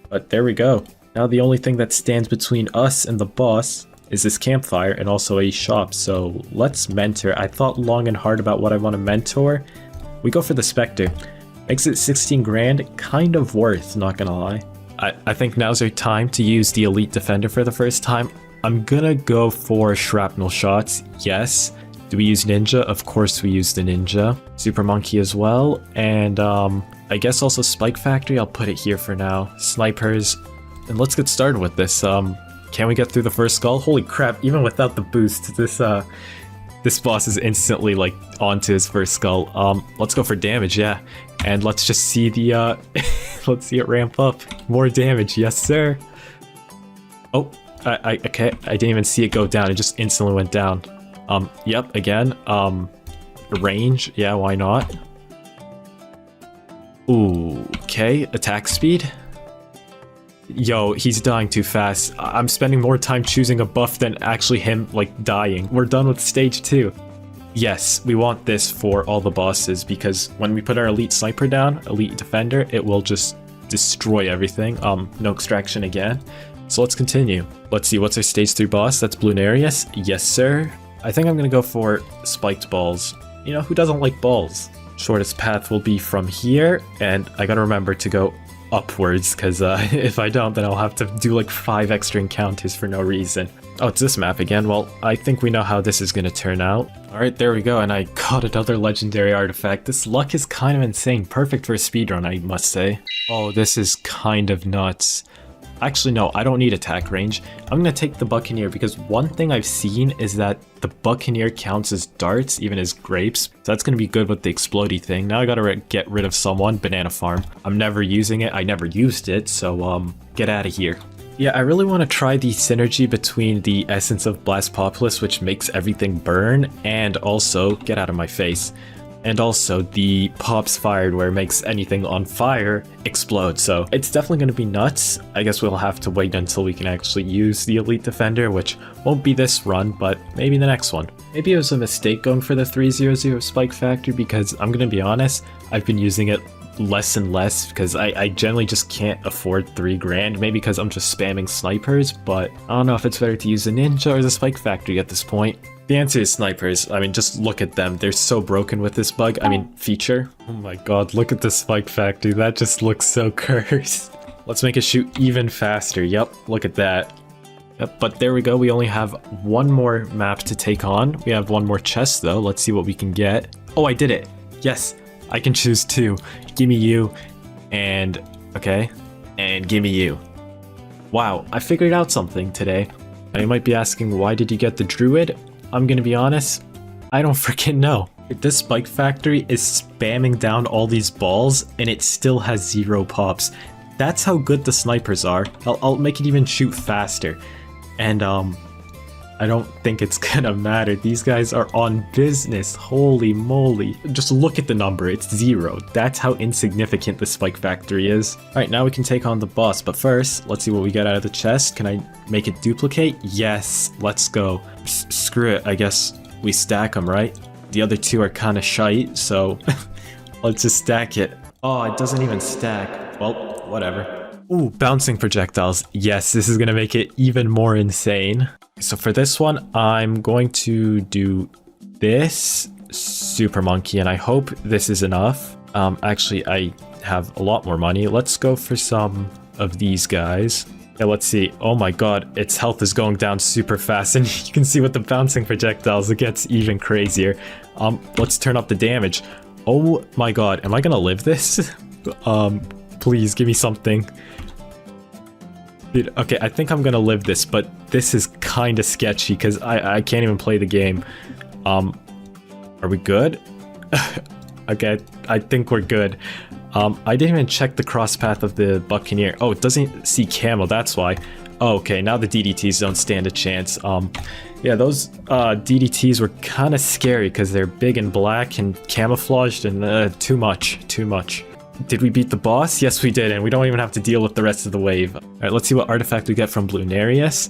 But there we go. Now the only thing that stands between us and the boss is this campfire and also a shop. So let's mentor. I thought long and hard about what I want to mentor. We go for the Spectre. Makes it 16 grand, kind of worth, not gonna lie. I think now's our time to use the Elite Defender for the first time. I'm gonna go for shrapnel shots, yes. Do we use Ninja? Of course we use the Ninja. Super Monkey as well, and I guess also Spike Factory. I'll put it here for now. Snipers, and let's get started with this. Can we get through the first skull? Holy crap, even without the boost, this boss is instantly like onto his first skull. Let's go for damage, yeah. And let's just see the let's see it ramp up. More damage, yes sir. Oh, okay, I didn't even see it go down, it just instantly went down. Yep, again, range, yeah, why not? Ooh, okay, attack speed. Yo, he's dying too fast. I'm spending more time choosing a buff than actually him, like, dying. We're done with stage 2. Yes, we want this for all the bosses, because when we put our elite sniper down, elite defender, it will just destroy everything. No extraction again. So let's continue. Let's see, what's our stage 3 boss? That's Bloonarius. Yes, sir. I think I'm gonna go for spiked balls. You know, who doesn't like balls? Shortest path will be from here, and I gotta remember to go upwards, because if I don't, then I'll have to do like 5 extra encounters for no reason. Oh, it's this map again. Well, I think we know how this is gonna turn out. Alright, there we go, and I got another legendary artifact. This luck is kind of insane. Perfect for a speedrun, I must say. Oh, this is kind of nuts. Actually, no, I don't need attack range. I'm gonna take the Buccaneer because one thing I've seen is that the Buccaneer counts as darts, even as grapes. So that's gonna be good with the explodey thing. Now I gotta get rid of someone. Banana Farm. I'm never using it. I never used it, so get out of here. Yeah, I really want to try the synergy between the essence of Blast Populace, which makes everything burn, and also, get out of my face, and also the Pops Fired, where it makes anything on fire explode. So it's definitely going to be nuts. I guess we'll have to wait until we can actually use the Elite Defender, which won't be this run, but maybe the next one. Maybe it was a mistake going for the 300 Spike Factory, because I'm going to be honest, I've been using it less and less because I generally just can't afford 3 grand, maybe because I'm just spamming snipers, but I don't know if it's better to use a Ninja or the Spike Factory at this point. The answer is snipers. I mean, just look at them. They're so broken with this bug. I mean, feature. Oh my god, look at the Spike Factory. That just looks so cursed. Let's make it shoot even faster. Yep, look at that. Yep, but there we go. We only have one more map to take on. We have one more chest though. Let's see what we can get. Oh, I did it. Yes, I can choose 2. Gimme you, and okay, and gimme you. Wow, I figured out something today. Now you might be asking, why did you get the Druid? I'm gonna be honest, I don't freaking know. This Spike Factory is spamming down all these balls and it still has 0 pops. That's how good the snipers are. I'll make it even shoot faster. And I don't think it's gonna matter. These guys are on business. Holy moly. Just look at the number, it's 0. That's how insignificant the Spike Factory is. Alright, now we can take on the boss, but first, let's see what we get out of the chest. Can I make it duplicate? Yes, let's go. Screw it, I guess we stack them, right? The other 2 are kind of shite, so let's just stack it. Oh, it doesn't even stack. Well, whatever. Ooh, bouncing projectiles. Yes, this is gonna make it even more insane. So for this one, I'm going to do this Super Monkey, and I hope this is enough. Actually, I have a lot more money. Let's go for some of these guys. Yeah, let's see. Oh my god, its health is going down super fast, and you can see with the bouncing projectiles, it gets even crazier. Let's turn up the damage. Oh my god, am I gonna live this? Please give me something. Dude, okay, I think I'm gonna live this, but this is kind of sketchy because I can't even play the game. Are we good? Okay, I think we're good. I didn't even check the cross path of the Buccaneer. Oh, it doesn't see camo, that's why. Oh, okay, now the DDTs don't stand a chance. Yeah, those DDTs were kind of scary because they're big and black and camouflaged and too much. Did we beat the boss? Yes, we did, and we don't even have to deal with the rest of the wave. Alright, let's see what artifact we get from Bloonarius.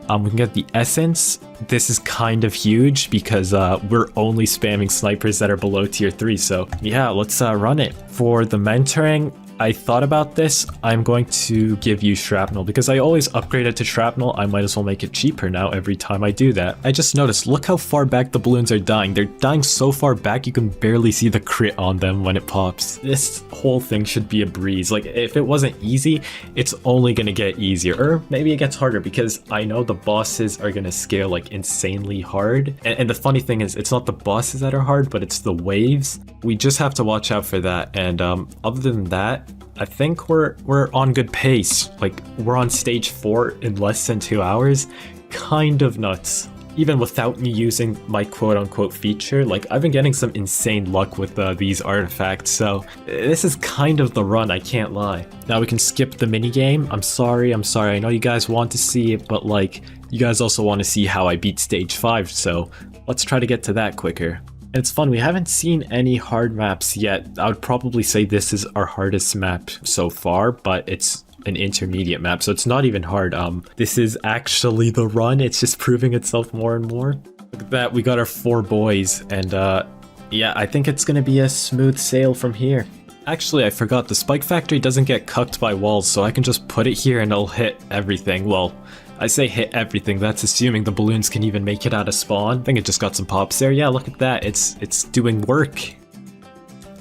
We can get the essence. This is kind of huge because we're only spamming snipers that are below tier 3, so yeah, let's run it. For the mentoring, I thought about this. I'm going to give you shrapnel because I always upgrade it to shrapnel. I might as well make it cheaper now every time I do that. I just noticed, look how far back the balloons are dying. They're dying so far back you can barely see the crit on them when it pops. This whole thing should be a breeze. Like, if it wasn't easy, it's only gonna get easier, or maybe it gets harder because I know the bosses are gonna scale like insanely hard. And the funny thing is, it's not the bosses that are hard, but it's the waves. We just have to watch out for that. And other than that, I think we're on good pace. Like, we're on stage 4 in less than 2 hours. Kind of nuts. Even without me using my quote-unquote feature, like, I've been getting some insane luck with these artifacts, so this is kind of the run, I can't lie. Now we can skip the minigame. I'm sorry. I know you guys want to see it, but like, you guys also want to see how I beat stage 5, so let's try to get to that quicker. It's fun, we haven't seen any hard maps yet. I would probably say this is our hardest map so far, but it's an intermediate map, so it's not even hard. This is actually the run, it's just proving itself more and more. Look at that, we got our 4 boys, and yeah, I think it's gonna be a smooth sail from here. Actually, I forgot, the spike factory doesn't get cucked by walls, so I can just put it here and it'll hit everything. Well, I say hit everything, that's assuming the balloons can even make it out of spawn. I think it just got some pops there. Yeah, look at that, it's doing work.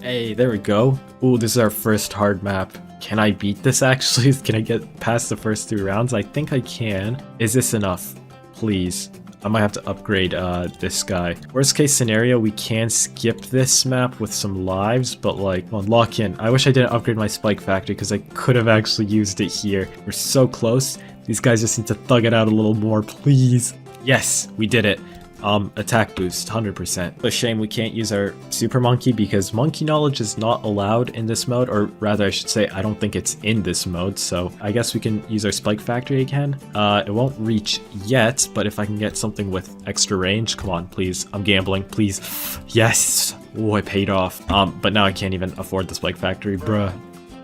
Hey, there we go. Ooh, this is our first hard map. Can I beat this actually? Can I get past the first 3 rounds? I think I can. Is this enough? Please. I might have to upgrade this guy. Worst case scenario, we can skip this map with some lives, but like, come on, lock in. I wish I didn't upgrade my spike factory because I could have actually used it here. We're so close. These guys just need to thug it out a little more, please. Yes, we did it. Attack boost, 100%. A shame we can't use our super monkey because monkey knowledge is not allowed in this mode, or rather I should say I don't think it's in this mode, so I guess we can use our spike factory again. It won't reach yet, but if I can get something with extra range, come on, please. I'm gambling, please. Yes! Oh, it paid off. But now I can't even afford the spike factory, bruh.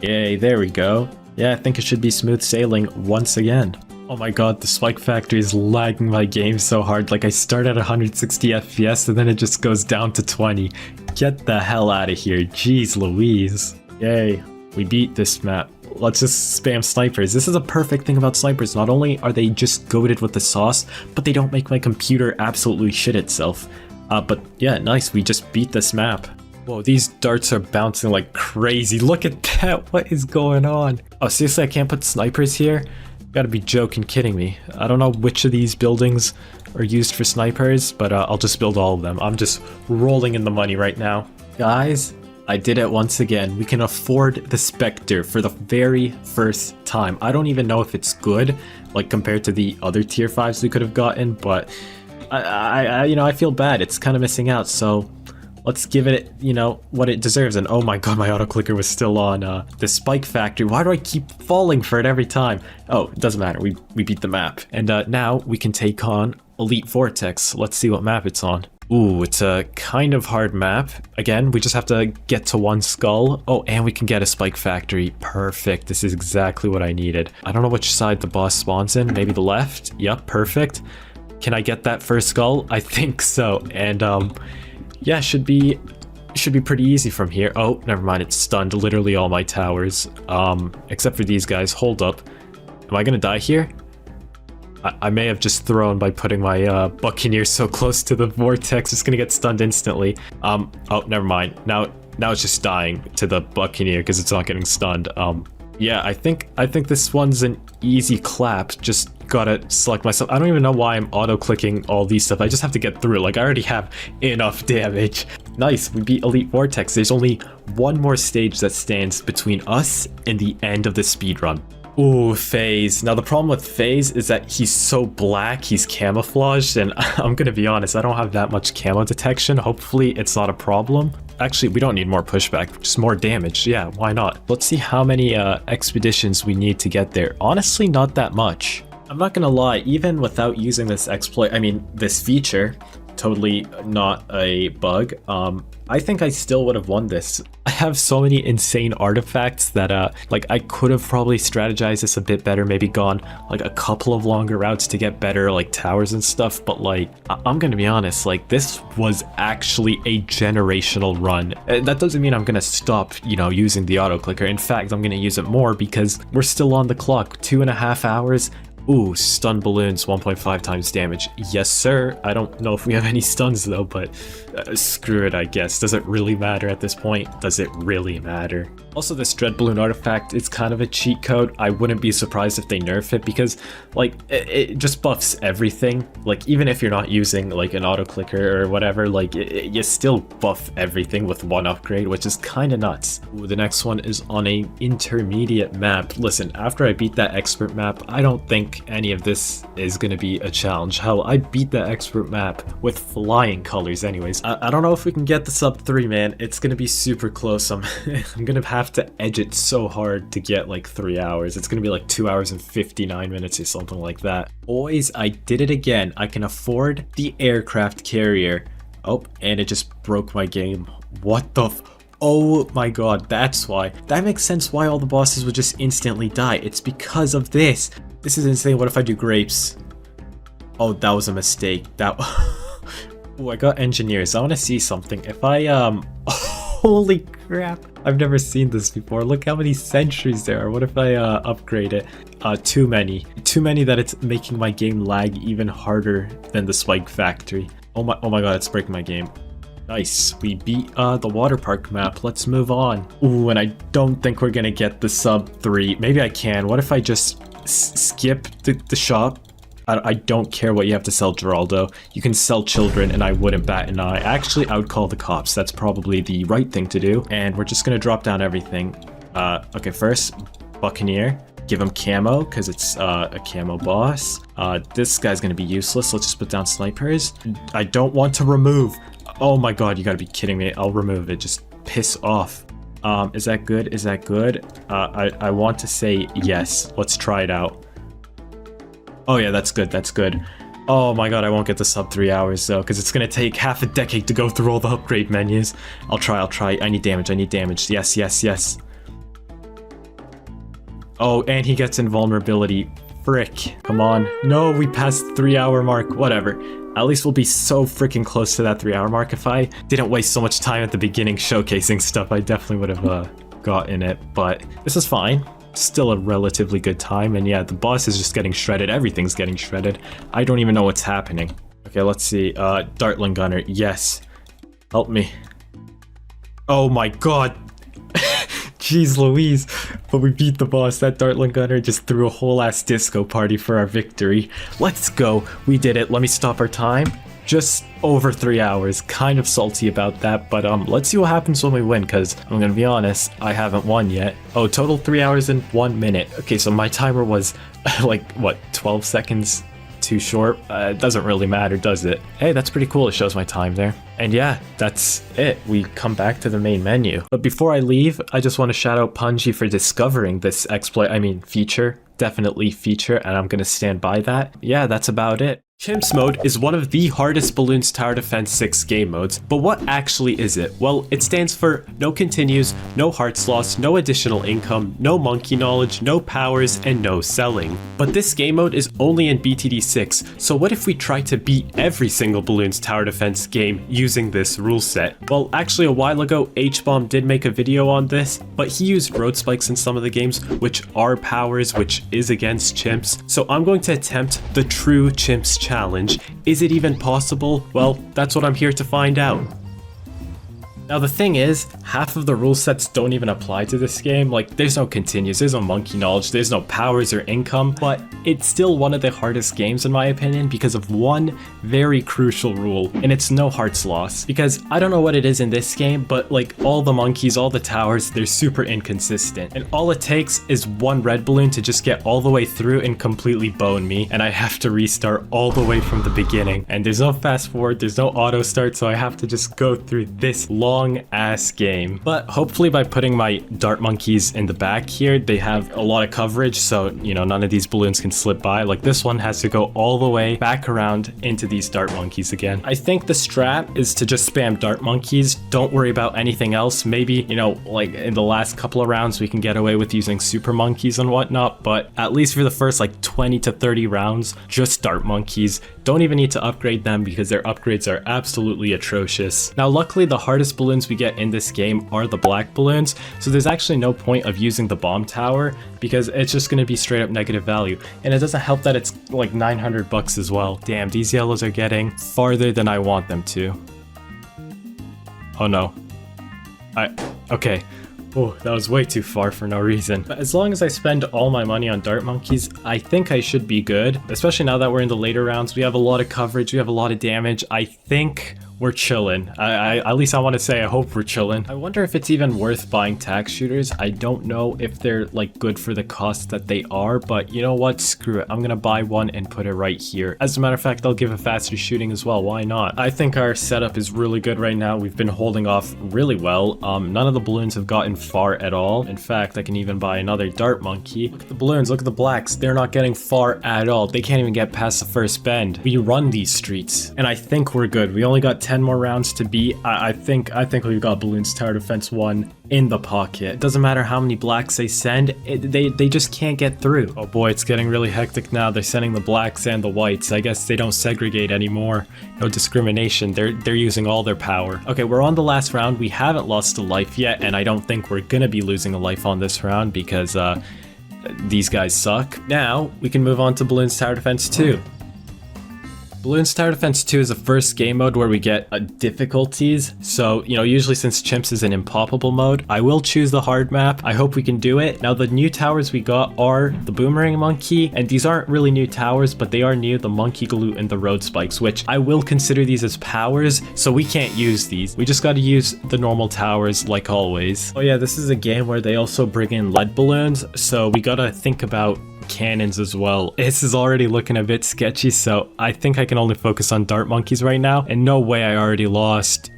Yay, there we go. Yeah, I think it should be smooth sailing once again. Oh my god, the spike factory is lagging my game so hard. Like, I start at 160 FPS and then it just goes down to 20. Get the hell out of here. Jeez Louise. Yay, we beat this map. Let's just spam snipers. This is a perfect thing about snipers. Not only are they just goated with the sauce, but they don't make my computer absolutely shit itself. But yeah, nice. We just beat this map. Whoa, these darts are bouncing like crazy. Look at that. What is going on? Oh, seriously, I can't put snipers here? Gotta be joking, kidding me. I don't know which of these buildings are used for snipers, but I'll just build all of them. I'm just rolling in the money right now. Guys, I did it once again. We can afford the Spectre for the very first time. I don't even know if it's good, like compared to the other tier 5s we could have gotten, but I feel bad. It's kind of missing out, so let's give it, what it deserves. And oh my god, my auto clicker was still on the spike factory. Why do I keep falling for it every time? Oh, it doesn't matter. We beat the map. And now we can take on Elite Vortex. Let's see what map it's on. Ooh, it's a kind of hard map. Again, we just have to get to 1 skull. Oh, and we can get a spike factory. Perfect. This is exactly what I needed. I don't know which side the boss spawns in. Maybe the left? Yep, perfect. Can I get that first skull? I think so. And yeah, should be pretty easy from here. Oh, never mind, it's stunned literally all my towers. Except for these guys. Hold up. Am I gonna die here? I may have just thrown by putting my Buccaneer so close to the vortex. It's gonna get stunned instantly. Oh, never mind. Now it's just dying to the Buccaneer because it's not getting stunned. Yeah, I think this one's an easy clap. Just gotta select myself. I don't even know why I'm auto-clicking all these stuff. I just have to get through it. Like, I already have enough damage. Nice, we beat Elite Vortex. There's only one more stage that stands between us and the end of the speedrun. Ooh, FaZe. Now the problem with FaZe is that he's so black, he's camouflaged, and I'm gonna be honest, I don't have that much camo detection. Hopefully it's not a problem. Actually, we don't need more pushback, just more damage. Yeah, why not? Let's see how many expeditions we need to get there. Honestly, not that much. I'm not gonna lie, even without using this exploit, I mean, this feature, totally not a bug, I think I still would have won this. I have so many insane artifacts that like I could have probably strategized this a bit better, maybe gone like a couple of longer routes to get better like towers and stuff, but like I'm gonna be honest, like this was actually a generational run. That doesn't mean I'm gonna stop, you know, using the auto clicker. In fact, I'm gonna use it more because we're still on the clock. 2.5 hours. Ooh, stun balloons, 1.5 times damage. Yes, sir. I don't know if we have any stuns though, but screw it, I guess. Does it really matter at this point? Does it really matter? Also, this Dread Balloon artifact is kind of a cheat code. I wouldn't be surprised if they nerf it because, like, it just buffs everything. Like, even if you're not using, like, an auto clicker or whatever, like, you still buff everything with one upgrade, which is kind of nuts. Ooh, the next one is on a intermediate map. Listen, after I beat that expert map, I don't think any of this is going to be a challenge. Hell, I beat that expert map with flying colors anyways. I don't know if we can get the sub 3, man. It's going to be super close. I'm going to have to edge it so hard to get like 3 hours. It's going to be like 2 hours and 59 minutes or something like that. Boys, I did it again. I can afford the aircraft carrier. Oh, and it just broke my game. What the Oh my god, that's why. That makes sense why all the bosses would just instantly die. It's because of this. This is insane. What if I do grapes? Oh, that was a mistake. That... Oh, I got engineers. I want to see something. If I, Holy crap. I've never seen this before. Look how many sentries there are. What if I, upgrade it? Too many. Too many that it's making my game lag even harder than the Spike Factory. Oh my god, it's breaking my game. Nice. We beat the water park map. Let's move on. Ooh, and I don't think we're gonna get the sub 3. Maybe I can. What if I just skip the shop? I don't care what you have to sell, Geraldo. You can sell children and I wouldn't bat an eye. Actually, I would call the cops. That's probably the right thing to do. And we're just gonna drop down everything. Okay, first, Buccaneer. Give him camo, because it's a camo boss. This guy's gonna be useless. Let's just put down snipers. I don't want to remove. Oh my god, you gotta be kidding me. I'll remove it. Just piss off. Is that good? Is that good? I want to say yes. Let's try it out. Oh yeah, that's good. That's good. Oh my god, I won't get the sub 3 hours though, because it's gonna take half a decade to go through all the upgrade menus. I'll try. I need damage. I need damage. Yes, yes, yes. Oh, and he gets invulnerability. Frick. Come on. No, we passed the 3 hour mark. Whatever. At least we'll be so freaking close to that 3 hour mark. If I didn't waste so much time at the beginning showcasing stuff, I definitely would have gotten it. But this is fine. Still a relatively good time. And yeah, the boss is just getting shredded. Everything's getting shredded. I don't even know what's happening. Okay, let's see. Dartling Gunner. Yes. Help me. Oh my god. Jeez Louise, but we beat the boss. That Dartling Gunner just threw a whole ass disco party for our victory. Let's go. We did it. Let me stop our time. Just over 3 hours. Kind of salty about that, but let's see what happens when we win, because I'm gonna be honest, I haven't won yet. Oh, total 3 hours and 1 minute. Okay, so my timer was like, what, 12 seconds too short? It doesn't really matter, does it? Hey, that's pretty cool. It shows my time there. And yeah, that's it. We come back to the main menu. But before I leave, I just want to shout out Punji for discovering this feature. Definitely feature, and I'm gonna stand by that. Yeah, that's about it. CHIMPS mode is one of the hardest Bloons Tower Defense 6 game modes, but what actually is it? Well, it stands for no continues, no hearts lost, no additional income, no monkey knowledge, no powers, and no selling. But this game mode is only in BTD 6, so what if we try to beat every single Bloons Tower Defense game using this rule set? Well, actually a while ago, H-Bomb did make a video on this, but he used road spikes in some of the games, which are powers, which is against CHIMPS. So I'm going to attempt the true CHIMPS challenge. Is it even possible? Well, that's what I'm here to find out. Now the thing is, half of the rule sets don't even apply to this game. Like, there's no continues, there's no monkey knowledge, there's no powers or income, but it's still one of the hardest games in my opinion because of one very crucial rule, and it's no hearts lost. Because I don't know what it is in this game, but like all the monkeys, all the towers, they're super inconsistent. And all it takes is one red balloon to just get all the way through and completely bone me, and I have to restart all the way from the beginning. And there's no fast forward, there's no auto start, so I have to just go through this long ass game. But hopefully by putting my dart monkeys in the back here, they have a lot of coverage, so you know, none of these balloons can slip by. Like this one has to go all the way back around into these dart monkeys again. I think the strat is to just spam dart monkeys, don't worry about anything else. Maybe, you know, like in the last couple of rounds we can get away with using super monkeys and whatnot, but at least for the first like 20 to 30 rounds, just dart monkeys. Don't even need to upgrade them because their upgrades are absolutely atrocious. Now luckily the hardest balloons we get in this game are the black balloons, so there's actually no point of using the bomb tower because it's just going to be straight up negative value. And it doesn't help that it's like 900 bucks as well. Damn, these yellows are getting farther than I want them to. Oh no. Okay. Oh, that was way too far for no reason. But as long as I spend all my money on dart monkeys, I think I should be good. Especially now that we're in the later rounds, we have a lot of coverage, we have a lot of damage. I think we're chilling. At least I want to say I hope we're chilling. I wonder if it's even worth buying tax shooters. I don't know if they're like good for the cost that they are, but you know what? Screw it. I'm gonna buy one and put it right here. As a matter of fact, they'll give a faster shooting as well. Why not? I think our setup is really good right now. We've been holding off really well. None of the balloons have gotten far at all. In fact, I can even buy another dart monkey. Look at the balloons, look at the blacks. They're not getting far at all. They can't even get past the first bend. We run these streets, and I think we're good. We only got 10 more rounds to beat. I think we've got Bloons Tower Defense 1 in the pocket. It doesn't matter how many blacks they send, they just can't get through. Oh boy, it's getting really hectic now. They're sending the blacks and the whites. I guess they don't segregate anymore. No discrimination. They're using all their power. Okay, we're on the last round. We haven't lost a life yet, and I don't think we're gonna be losing a life on this round because these guys suck. Now we can move on to Bloons Tower Defense 2. Bloons Tower Defense 2 is the first game mode where we get difficulties. So, you know, usually since Chimps is an impoppable mode, I will choose the hard map. I hope we can do it. Now, the new towers we got are the boomerang monkey, and these aren't really new towers, but they are new, the monkey glue and the road spikes, which I will consider these as powers, so we can't use these. We just gotta use the normal towers like always. Oh yeah, this is a game where they also bring in lead balloons, so we gotta think about cannons as well. This is already looking a bit sketchy, so I think I can only focus on dart monkeys right now, and no way I already lost.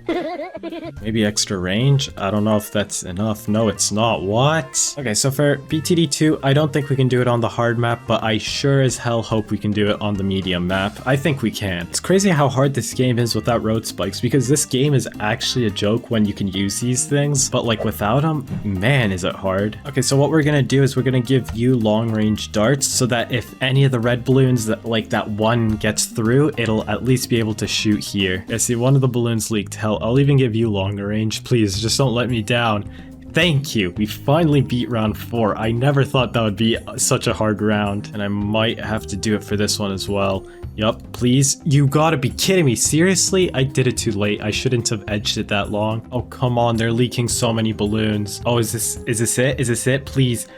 Maybe extra range? I don't know if that's enough. No, it's not. What? Okay, so for BTD2, I don't think we can do it on the hard map, but I sure as hell hope we can do it on the medium map. I think we can. It's crazy how hard this game is without road spikes, because this game is actually a joke when you can use these things, but like without them, man, is it hard. Okay, so what we're gonna do is we're gonna give you long range darts so that if any of the red balloons that that one gets through, it'll at least be able to shoot here. Yeah, see, one of the balloons leaked. Hell, I'll even give you longer range. Please, just don't let me down. Thank you. We finally beat round 4. I never thought that would be such a hard round, and I might have to do it for this one as well. Yup, please. You gotta be kidding me. Seriously? I did it too late. I shouldn't have edged it that long. Oh, come on. They're leaking so many balloons. Oh, is this it? Is this it? Please.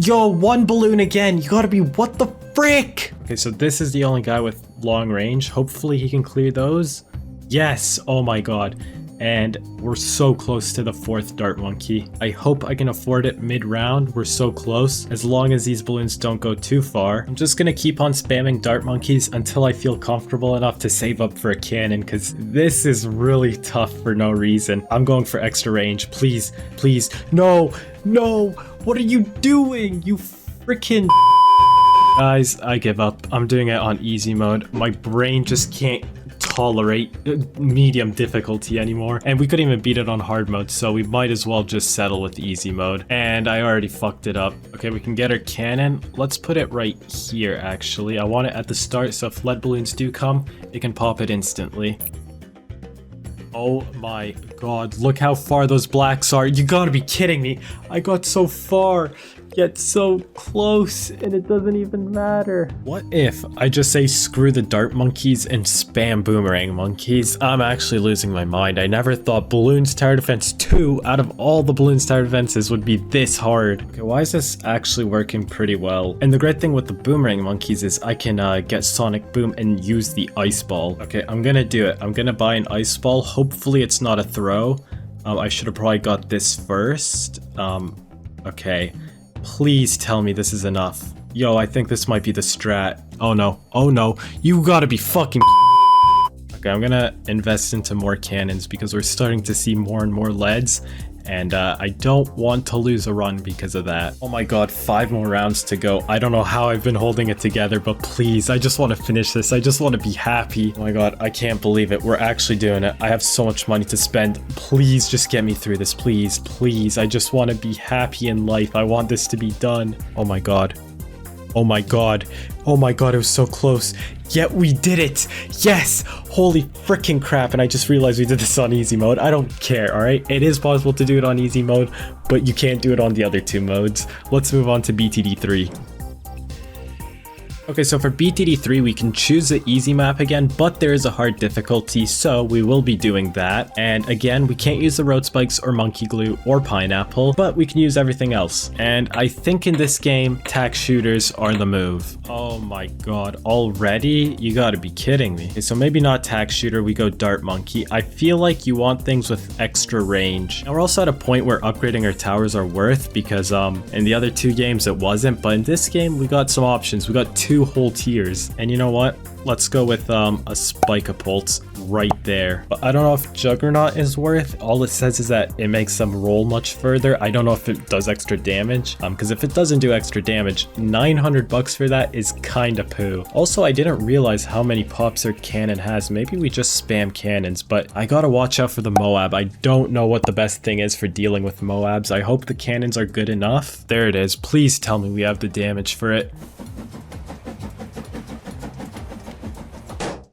Yo, one balloon again. You gotta be, what the frick? Okay, so this is the only guy with long range. Hopefully he can clear those. Yes. Oh my god. And we're so close to the 4th dart monkey. I hope I can afford it mid-round. We're so close. As long as these balloons don't go too far. I'm just gonna keep on spamming dart monkeys until I feel comfortable enough to save up for a cannon, because this is really tough for no reason. I'm going for extra range. Please, please. No, no. What are you doing? You freaking... Guys, I give up. I'm doing it on easy mode. My brain just can't tolerate medium difficulty anymore, and we couldn't even beat it on hard mode, so we might as well just settle with easy mode. And I already fucked it up. Okay, we can get our cannon. Let's put it right here, actually. I want it at the start, so if lead balloons do come, it can pop it instantly. Oh my god, look how far those blacks are. You gotta be kidding me. I got so far. get so close and it doesn't even matter. What if I just say screw the dart monkeys and spam boomerang monkeys? I'm actually losing my mind. I never thought Bloons Tower Defense 2 out of all the Bloons Tower Defenses would be this hard. Okay, why is this actually working pretty well? And the great thing with the boomerang monkeys is I can get Sonic Boom and use the ice ball. Okay, I'm gonna do it. I'm gonna buy an ice ball. Hopefully it's not a throw. I should have probably got this first. Okay. Please tell me this is enough. Yo, I think this might be the strat. Oh no. Oh no. You gotta be fucking. Okay, I'm gonna invest into more cannons because we're starting to see more and more leads. And I don't want to lose a run because of that. Oh my god, 5 more rounds to go. I don't know how I've been holding it together, but please, I just want to finish this. I just want to be happy. Oh my god, I can't believe it. We're actually doing it. I have so much money to spend. Please just get me through this, please, please. I just want to be happy in life. I want this to be done. Oh my god. Oh my god. Oh my god, it was so close. Yet we did it. Yes. Holy freaking crap. And I just realized we did this on easy mode. I don't care, alright? It is possible to do it on easy mode, but you can't do it on the other 2 modes. Let's move on to BTD3. Okay, so for BTD3, we can choose the easy map again, but there is a hard difficulty, so we will be doing that. And again, we can't use the road spikes or monkey glue or pineapple, but we can use everything else. And I think in this game, tack shooters are the move. Oh my god, already? You gotta be kidding me. Okay, so maybe not tack shooter, we go dart monkey. I feel like you want things with extra range. And we're also at a point where upgrading our towers are worth, because in the other 2 games it wasn't, but in this game we got some options. We got 2 whole tiers, and you know what, let's go with a spike-a-pulse right there. But I don't know if Juggernaut is worth. All it says is that it makes them roll much further. I don't know if it does extra damage, because if it doesn't do extra damage, 900 bucks for that is kind of poo. Also, I didn't realize how many pops our cannon has. Maybe we just spam cannons, but I gotta watch out for the Moab. I don't know what the best thing is for dealing with Moabs. I hope the cannons are good enough. There it is. Please tell me we have the damage for it.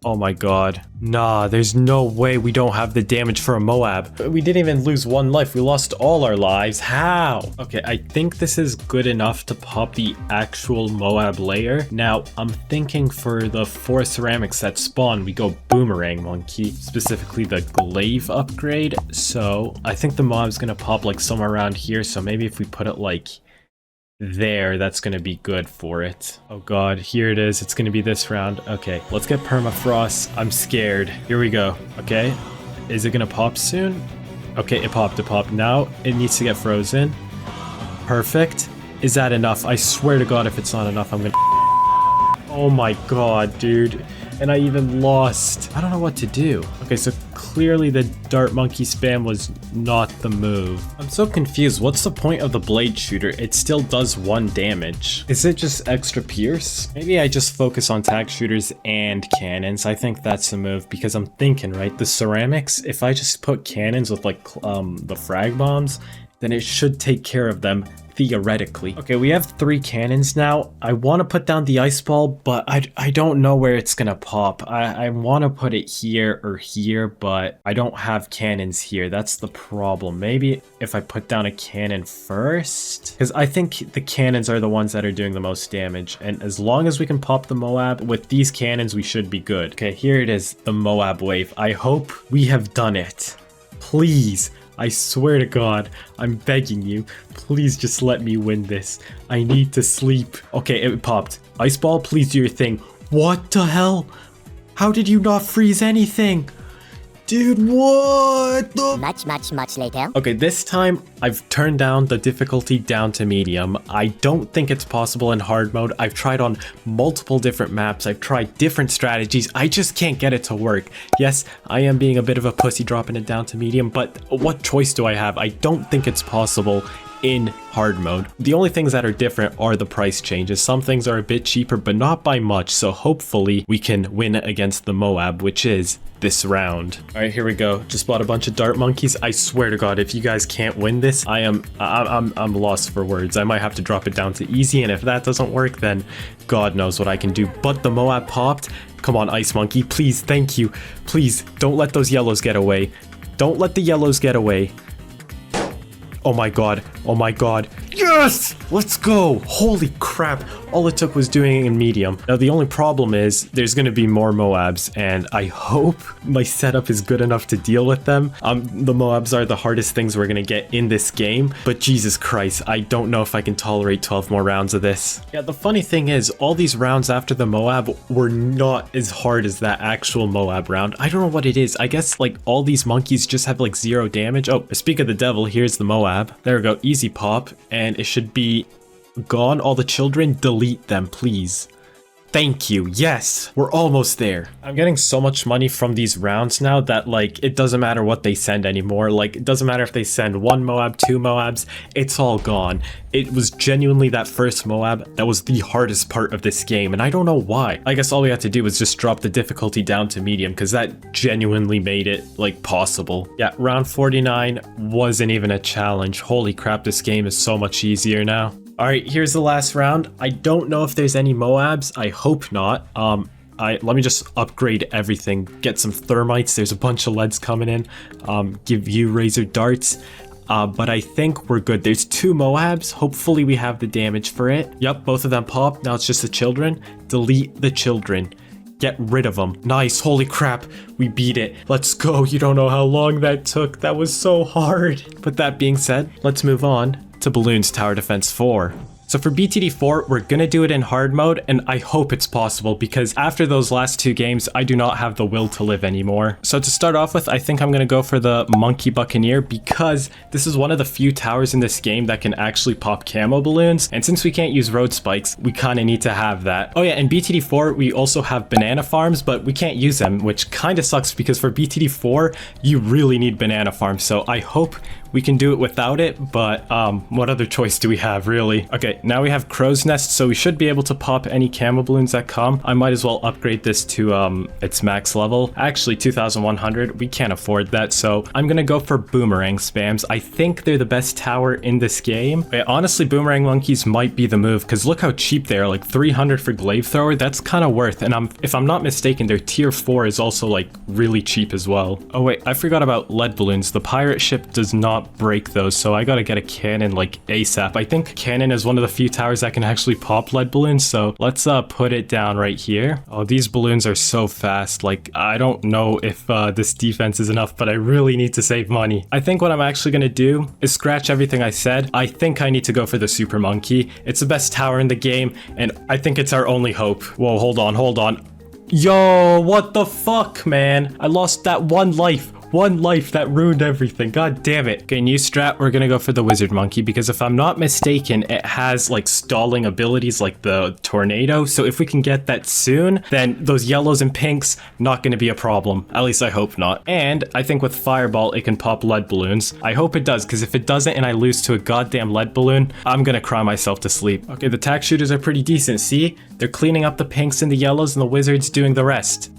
Oh my god. Nah, there's no way we don't have the damage for a Moab. We didn't even lose 1 life. We lost all our lives. How? Okay, I think this is good enough to pop the actual Moab layer. Now, I'm thinking for the 4 ceramics that spawn, we go boomerang monkey, specifically the glaive upgrade. So I think the Moab's gonna pop like somewhere around here. So maybe if we put it like there, that's gonna be good for it. Oh god, here it is. It's gonna be this round. Okay, let's get permafrost. I'm scared. Here we go. Okay, is it gonna pop soon? Okay, it popped. Now it needs to get frozen. Perfect. Is that enough? I swear to god, if it's not enough, I'm gonna. Oh my god, dude. And I even lost. I don't know what to do. Okay, so clearly the dart monkey spam was not the move. I'm so confused. What's the point of the blade shooter? It still does 1 damage. Is it just extra pierce? Maybe I just focus on tack shooters and cannons. I think that's the move, because I'm thinking, right, the ceramics, if I just put cannons with like the frag bombs, then it should take care of them theoretically. Okay, we have 3 cannons now. I want to put down the ice ball, but I don't know where it's gonna pop. I want to put it here or here, but I don't have cannons here. That's the problem. Maybe if I put down a cannon first, because I think the cannons are the ones that are doing the most damage, and as long as we can pop the Moab with these cannons, we should be good. Okay, here it is, the Moab wave. I hope we have done it. Please. I swear to god, I'm begging you, please just let me win this. I need to sleep. Okay, it popped. Ice ball, please do your thing. What the hell? How did you not freeze anything? Dude, what the? Much later. Okay, this time I've turned down the difficulty down to medium. I don't think it's possible in hard mode. I've tried on multiple different maps. I've tried different strategies. I just can't get it to work. Yes, I am being a bit of a pussy dropping it down to medium, but what choice do I have? I don't think it's possible in hard mode. The only things that are different are the price changes. Some things are a bit cheaper, but not by much. So hopefully we can win against the Moab, which is this round. All right, here we go. Just bought a bunch of dart monkeys. I swear to god, if you guys can't win this, I'm lost for words. I might have to drop it down to easy, and if that doesn't work, then god knows what I can do. But the Moab popped. Come on, ice monkey, please, thank you. Please don't let those yellows get away. Don't let the yellows get away. Oh my god, Yes! Let's go! Holy crap. All it took was doing it in medium. Now the only problem is there's going to be more Moabs, and I hope my setup is good enough to deal with them. The Moabs are the hardest things we're going to get in this game, but Jesus Christ, I don't know if I can tolerate 12 more rounds of this. Yeah, the funny thing is, all these rounds after the Moab were not as hard as that actual Moab round. I don't know what it is. I guess like all these monkeys just have like 0 damage. Oh, speak of the devil, here's the Moab. There we go, easy pop, and it should be gone. All the children, delete them, please. Thank you. Yes, we're almost there. I'm getting so much money from these rounds now that like it doesn't matter what they send anymore. Like it doesn't matter if they send 1 Moab, 2 Moabs, it's all gone. It was genuinely that first Moab that was the hardest part of this game, and I don't know why. I guess all we had to do was just drop the difficulty down to medium because that genuinely made it like possible. Yeah, round 49 wasn't even a challenge. Holy crap, this game is so much easier now. Alright, here's the last round. I don't know if there's any Moabs. I hope not. Let me just upgrade everything. Get some thermites. There's a bunch of leads coming in. Give you razor darts. But I think we're good. There's 2 Moabs. Hopefully we have the damage for it. Yep, both of them pop. Now it's just the children. Delete the children. Get rid of them. Nice. Holy crap. We beat it. Let's go. You don't know how long that took. That was so hard. But that being said, let's move on to Bloons Tower Defense 4. So for BTD4, we're gonna do it in hard mode, and I hope it's possible because after those last 2 games, I do not have the will to live anymore. So to start off with, I think I'm gonna go for the Monkey Buccaneer because this is one of the few towers in this game that can actually pop camo balloons, and since we can't use road spikes, we kinda need to have that. Oh yeah, in BTD4, we also have banana farms, but we can't use them, which kinda sucks because for BTD4, you really need banana farms, so I hope we can do it without it, but what other choice do we have, really? Okay, now we have Crow's Nest, so we should be able to pop any camo balloons that come. I might as well upgrade this to its max level. Actually, 2100, we can't afford that, so I'm gonna go for Boomerang Spams. I think they're the best tower in this game. But honestly, Boomerang Monkeys might be the move, because look how cheap they are, like 300 for Glaive Thrower, that's kind of worth, and if I'm not mistaken, their tier 4 is also like really cheap as well. Oh wait, I forgot about lead balloons. The pirate ship does not break those, so I gotta get a cannon like ASAP. I think cannon is one of the few towers that can actually pop lead balloons, so let's put it down right here. Oh, these balloons are so fast. Like, I don't know if this defense is enough, but I really need to save money. I think what I'm actually gonna do is scratch everything I said. I think I need to go for the Super Monkey. It's the best tower in the game, and I think it's our only hope. Whoa, hold on, hold on. Yo, what the fuck, man? I lost that one life. One life, that ruined everything. God damn it. Okay, new strat, we're gonna go for the Wizard Monkey because if I'm not mistaken, it has like stalling abilities like the tornado. So if we can get that soon, then those yellows and pinks, not gonna be a problem. At least I hope not. And I think with Fireball, it can pop lead balloons. I hope it does, because if it doesn't and I lose to a goddamn lead balloon, I'm gonna cry myself to sleep. Okay, the tack shooters are pretty decent. See? They're cleaning up the pinks and the yellows and the wizards doing the rest.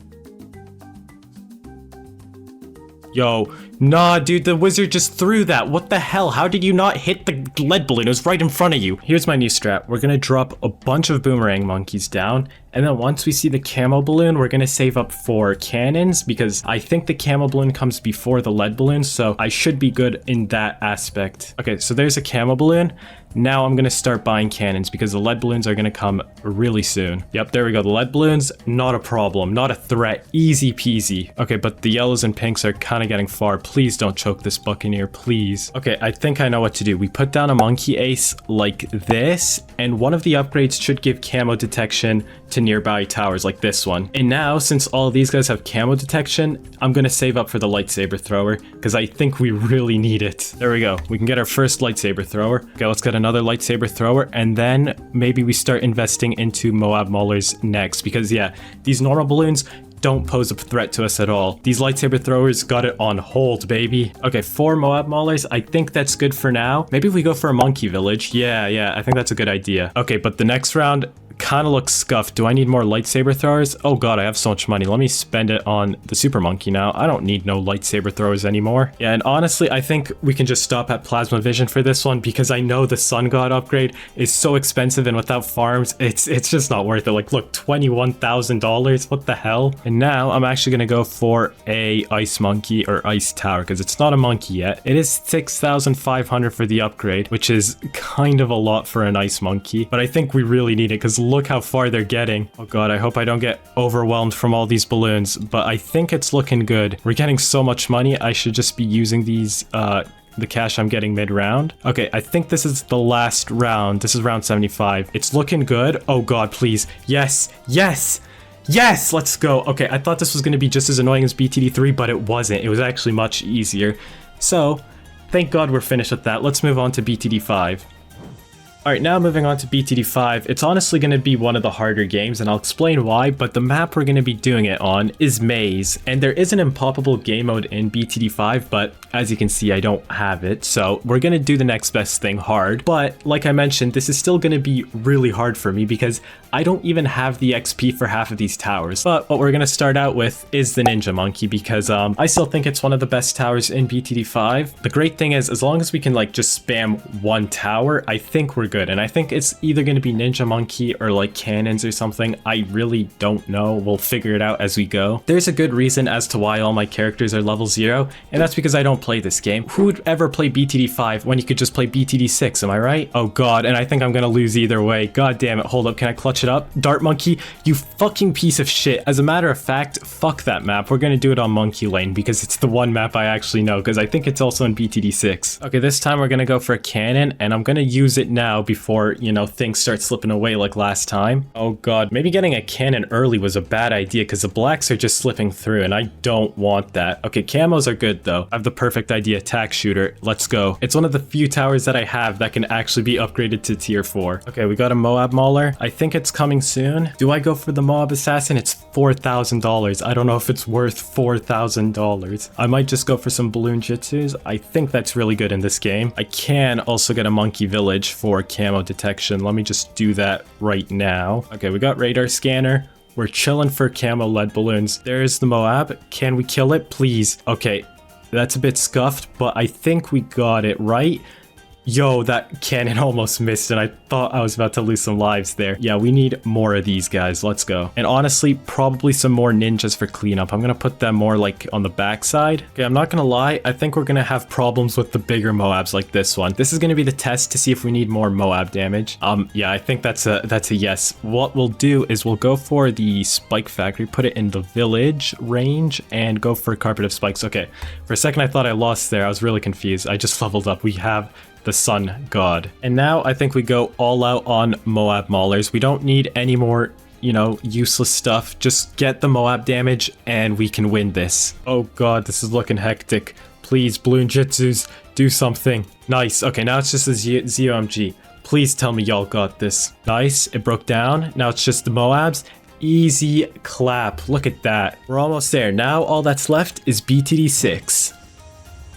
Yo, nah, dude, the wizard just threw that. What the hell? How did you not hit the lead balloon? It was right in front of you. Here's my new strat. We're gonna drop a bunch of boomerang monkeys down, and then once we see the camo balloon, we're gonna save up for cannons because I think the camo balloon comes before the lead balloon, so I should be good in that aspect. Okay, so there's a camo balloon. Now I'm gonna start buying cannons because the lead balloons are gonna come really soon. Yep, there we go. The lead balloons, not a problem, not a threat, easy peasy. Okay, but the yellows and pinks are kind of getting far. Please don't choke this Buccaneer, please. Okay, I think I know what to do. We put down a monkey ace like this, and one of the upgrades should give camo detection to nearby towers like this one. And now, since all of these guys have camo detection, I'm gonna save up for the lightsaber thrower because I think we really need it. There we go. We can get our first lightsaber thrower. Okay, let's get another lightsaber thrower, and then maybe we start investing into Moab Maulers next because yeah, these normal balloons don't pose a threat to us at all. These lightsaber throwers got it on hold, baby. Okay, 4 Moab Maulers. I think that's good for now. Maybe if we go for a monkey village. Yeah, I think that's a good idea. Okay, but the next round, kind of looks scuffed. Do I need more lightsaber throwers? Oh god, I have so much money. Let me spend it on the super monkey now. I don't need no lightsaber throwers anymore. Yeah, and honestly, I think we can just stop at plasma vision for this one because I know the sun god upgrade is so expensive, and without farms, it's just not worth it. Like, look, $21,000. What the hell? And now I'm actually gonna go for a ice monkey or ice tower because it's not a monkey yet. It is 6,500 for the upgrade, which is kind of a lot for an ice monkey, but I think we really need it because look how far they're getting. Oh god, I hope I don't get overwhelmed from all these balloons, but I think it's looking good. We're getting so much money. I should just be using these the cash I'm getting mid-round. Okay, I think this is the last round. This is round 75. It's looking good. Oh god, please. Yes, yes, yes, let's go. Okay, I thought this was going to be just as annoying as BTD3, but it wasn't. It was actually much easier. So, thank god we're finished with that. Let's move on to BTD5. Alright, now moving on to BTD5, it's honestly going to be one of the harder games, and I'll explain why, but the map we're going to be doing it on is Maze, and there is an unpoppable game mode in BTD5, but as you can see, I don't have it, so we're going to do the next best thing hard, but like I mentioned, this is still going to be really hard for me because I don't even have the XP for half of these towers, but what we're going to start out with is the Ninja Monkey because I still think it's one of the best towers in BTD5. The great thing is, as long as we can like just spam one tower, I think we're good, and I think it's either going to be Ninja Monkey or like cannons or something. I really don't know. We'll figure it out as we go. There's a good reason as to why all my characters are level 0, and that's because I don't play this game. Who would ever play BTD5 when you could just play BTD6, am I right? Oh god, and I think I'm gonna lose either way. God damn it, hold up, can I clutch it up? Dart Monkey, you fucking piece of shit. As a matter of fact, fuck that map. We're gonna do it on Monkey Lane because it's the one map I actually know, because I think it's also in BTD6. Okay, this time we're gonna go for a cannon, and I'm gonna use it now before, you know, things start slipping away like last time. Oh god, maybe getting a cannon early was a bad idea because the blacks are just slipping through, and I don't want that. Okay, camos are good though. I have the perfect idea, attack shooter. Let's go. It's one of the few towers that I have that can actually be upgraded to tier 4. Okay, we got a Moab Mauler. I think it's coming soon. Do I go for the Moab Assassin? It's $4,000. I don't know if it's worth $4,000. I might just go for some Balloon Jitsus. I think that's really good in this game. I can also get a Monkey Village for camo detection. Let me just do that right now. Okay, we got radar scanner. We're chilling for camo lead balloons. There's the Moab. Can we kill it, please? Okay, that's a bit scuffed, but I think we got it right. Yo, that cannon almost missed, and I thought I was about to lose some lives there. Yeah, we need more of these guys. Let's go. And honestly, probably some more ninjas for cleanup. I'm gonna put them more like on the backside. Okay, I'm not gonna lie. I think we're gonna have problems with the bigger Moabs like this one. This is gonna be the test to see if we need more Moab damage. Yeah, I think that's a yes. What we'll do is we'll go for the Spike Factory, put it in the village range, and go for Carpet of Spikes. Okay, for a second I thought I lost there. I was really confused. I just leveled up. We have the Sun God. And now I think we go all out on Moab Maulers. We don't need any more, you know, useless stuff. Just get the Moab damage and we can win this. Oh god, this is looking hectic. Please, Bloon Jitsus, do something. Nice. Okay, now it's just a ZOMG. Please tell me y'all got this. Nice, it broke down. Now it's just the Moabs. Easy clap. Look at that. We're almost there. Now all that's left is BTD6.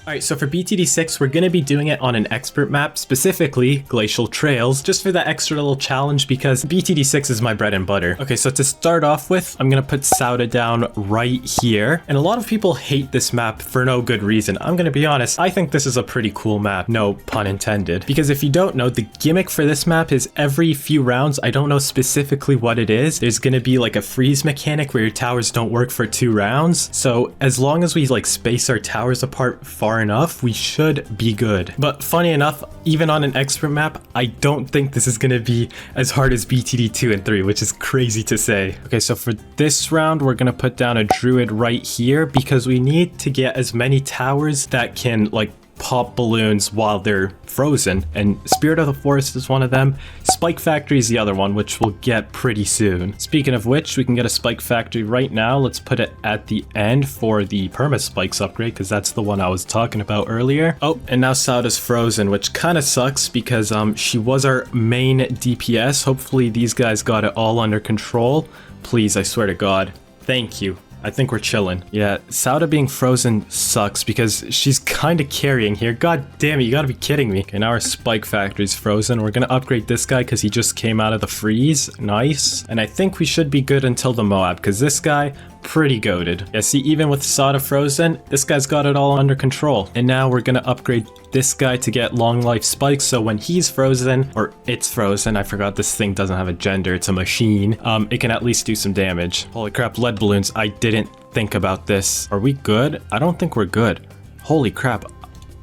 Alright, so for BTD6, we're going to be doing it on an expert map, specifically Glacial Trails, just for that extra little challenge because BTD6 is my bread and butter. Okay, so to start off with, I'm going to put Sauda down right here. And a lot of people hate this map for no good reason. I'm going to be honest, I think this is a pretty cool map, no pun intended. Because if you don't know, the gimmick for this map is every few rounds, I don't know specifically what it is, there's going to be like a freeze mechanic where your towers don't work for 2 rounds. So as long as we like space our towers apart far enough, we should be good. But funny enough, even on an expert map, I don't think this is gonna be as hard as BTD 2 and 3, which is crazy to say. Okay, so for this round, we're gonna put down a druid right here because we need to get as many towers that can like pop balloons while they're frozen, and Spirit of the Forest is one of them. Spike Factory is the other one, which we'll get pretty soon. Speaking of which, we can get a Spike Factory right now. Let's put it at the end for the Perma Spikes upgrade, because that's the one I was talking about earlier. Oh, and now Sauda's frozen, which kind of sucks because she was our main DPS. Hopefully these guys got it all under control. Please, I swear to God. Thank you. I think we're chilling. Yeah, Sauda being frozen sucks because she's kind of carrying here. God damn it, you gotta be kidding me. Okay, now our spike factory's frozen. We're gonna upgrade this guy because he just came out of the freeze. Nice. And I think we should be good until the Moab because this guy, pretty goated. Yeah, see, even with Sauda frozen, this guy's got it all under control. And now we're gonna upgrade this guy to get long life spikes, so when he's frozen, or it's frozen, I forgot this thing doesn't have a gender, it's a machine, it can at least do some damage. Holy crap, lead balloons, I didn't think about this. Are we good? I don't think we're good. Holy crap.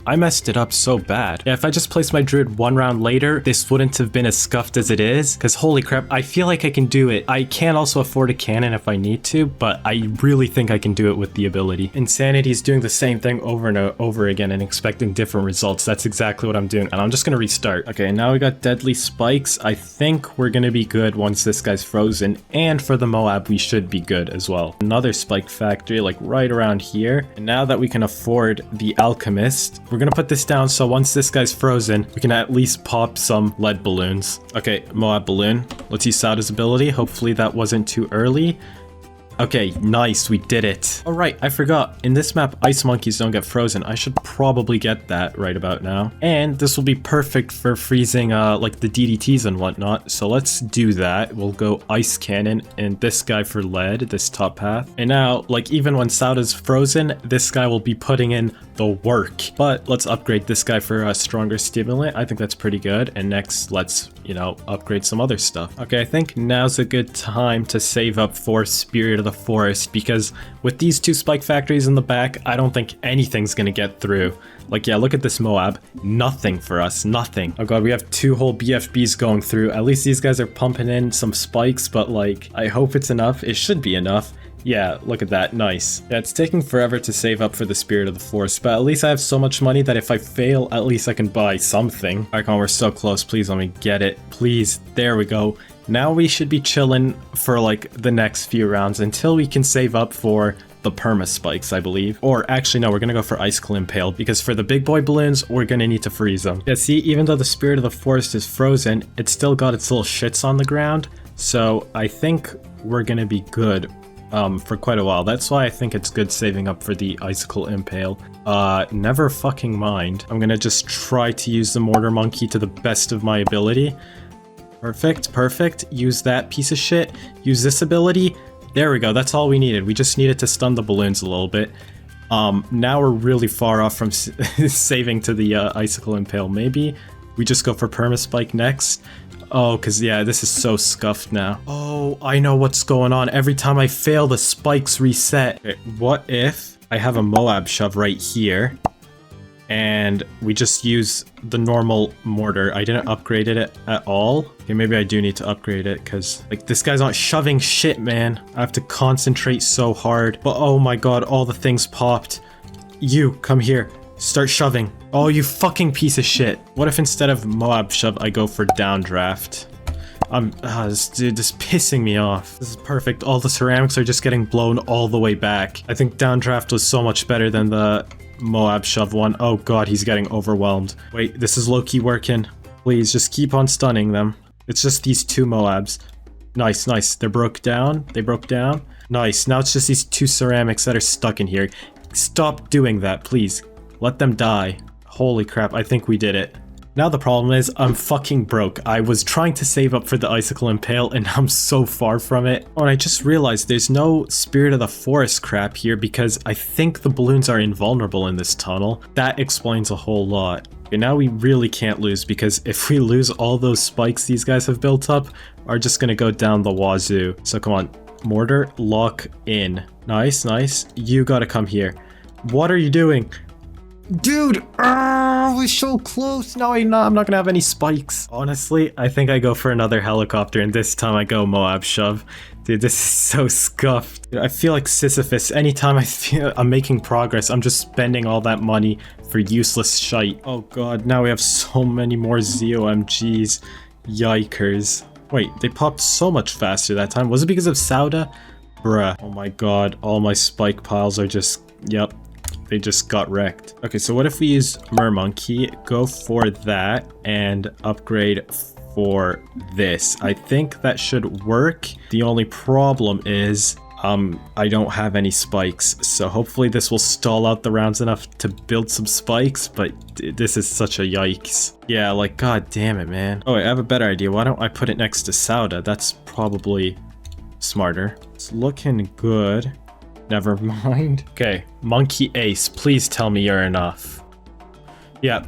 I messed it up so bad. Yeah, if I just placed my druid one round later, this wouldn't have been as scuffed as it is. Because holy crap, I feel like I can do it. I can also afford a cannon if I need to, but I really think I can do it with the ability. Insanity is doing the same thing over and over again and expecting different results. That's exactly what I'm doing. And I'm just going to restart. Okay, now we got deadly spikes. I think we're going to be good once this guy's frozen. And for the Moab, we should be good as well. Another spike factory, like right around here. And now that we can afford the alchemist, we're gonna put this down so once this guy's frozen, we can at least pop some lead balloons. Okay, Moab balloon. Let's use Sauda's ability. Hopefully that wasn't too early. Okay, nice, we did it. All right, I forgot. In this map, ice monkeys don't get frozen. I should probably get that right about now. And this will be perfect for freezing like the DDTs and whatnot. So let's do that. We'll go ice cannon and this guy for lead, this top path. And now, like even when Sauda's frozen, this guy will be putting in the work. But let's upgrade this guy for a stronger stimulant. I think that's pretty good. And next, let's, you know, upgrade some other stuff. Okay, I think now's a good time to save up for Spirit of the Forest because with these two spike factories in the back, I don't think anything's gonna get through. Like, yeah, look at this Moab. Nothing for us, nothing. Oh god, we have two whole BFBs going through. At least these guys are pumping in some spikes, but like, I hope it's enough. It should be enough. Yeah, look at that, nice. Yeah, it's taking forever to save up for the Spirit of the Forest, but at least I have so much money that if I fail, at least I can buy something. Alright, come on, we're so close, please let me get it. Please, there we go. Now we should be chilling for like the next few rounds until we can save up for the perma spikes, I believe. Or actually, no, we're gonna go for Icicle Impale because for the big boy balloons, we're gonna need to freeze them. Yeah, see, even though the Spirit of the Forest is frozen, it's still got its little shits on the ground. So I think we're gonna be good for quite a while. That's why I think it's good saving up for the Icicle Impale. Never fucking mind. I'm gonna just try to use the Mortar Monkey to the best of my ability. Perfect, perfect. Use that piece of shit. Use this ability. There we go, that's all we needed. We just needed to stun the balloons a little bit. Now we're really far off from saving to the Icicle Impale. Maybe we just go for Permaspike next. Oh, because yeah, this is so scuffed now. Oh, I know what's going on. Every time I fail, the spikes reset. Okay, what if I have a Moab shove right here and we just use the normal mortar? I didn't upgrade it at all. Okay, maybe I do need to upgrade it because like this guy's not shoving shit, man. I have to concentrate so hard. But oh my god, all the things popped. You, come here. Start shoving. Oh, you fucking piece of shit. What if instead of Moab shove, I go for downdraft? This is pissing me off. This is perfect. All the ceramics are just getting blown all the way back. I think downdraft was so much better than the Moab shove one. Oh god, he's getting overwhelmed. Wait, this is low-key working. Please, just keep on stunning them. It's just these two Moabs. Nice, nice. They broke down. They broke down. Nice. Now it's just these two ceramics that are stuck in here. Stop doing that, please. Let them die. Holy crap, I think we did it. Now the problem is, I'm fucking broke. I was trying to save up for the Icicle Impale and I'm so far from it. Oh, and I just realized there's no Spirit of the Forest crap here because I think the balloons are invulnerable in this tunnel. That explains a whole lot. Okay, now we really can't lose because if we lose, all those spikes these guys have built up are just gonna go down the wazoo. So come on, mortar, lock in. Nice, nice. You gotta come here. What are you doing? Dude, we're so close. No, I'm not gonna have any spikes. Honestly, I think I go for another helicopter and this time I go Moab shove. Dude, this is so scuffed. Dude, I feel like Sisyphus. Anytime I feel I'm making progress, I'm just spending all that money for useless shite. Oh god, now we have so many more ZOMGs. Yikers. Wait, they popped so much faster that time. Was it because of Sauda? Bruh. Oh my god, all my spike piles are just, yep. They just got wrecked. Okay, so what if we use Mermonkey, go for that, and upgrade for this? I think that should work. The only problem is I don't have any spikes, so hopefully this will stall out the rounds enough to build some spikes, but this is such a yikes. Yeah, like, god damn it, man. Oh wait, I have a better idea. Why don't I put it next to Sauda? That's probably smarter. It's looking good. Never mind. Okay, Monkey Ace, please tell me you're enough. Yeah,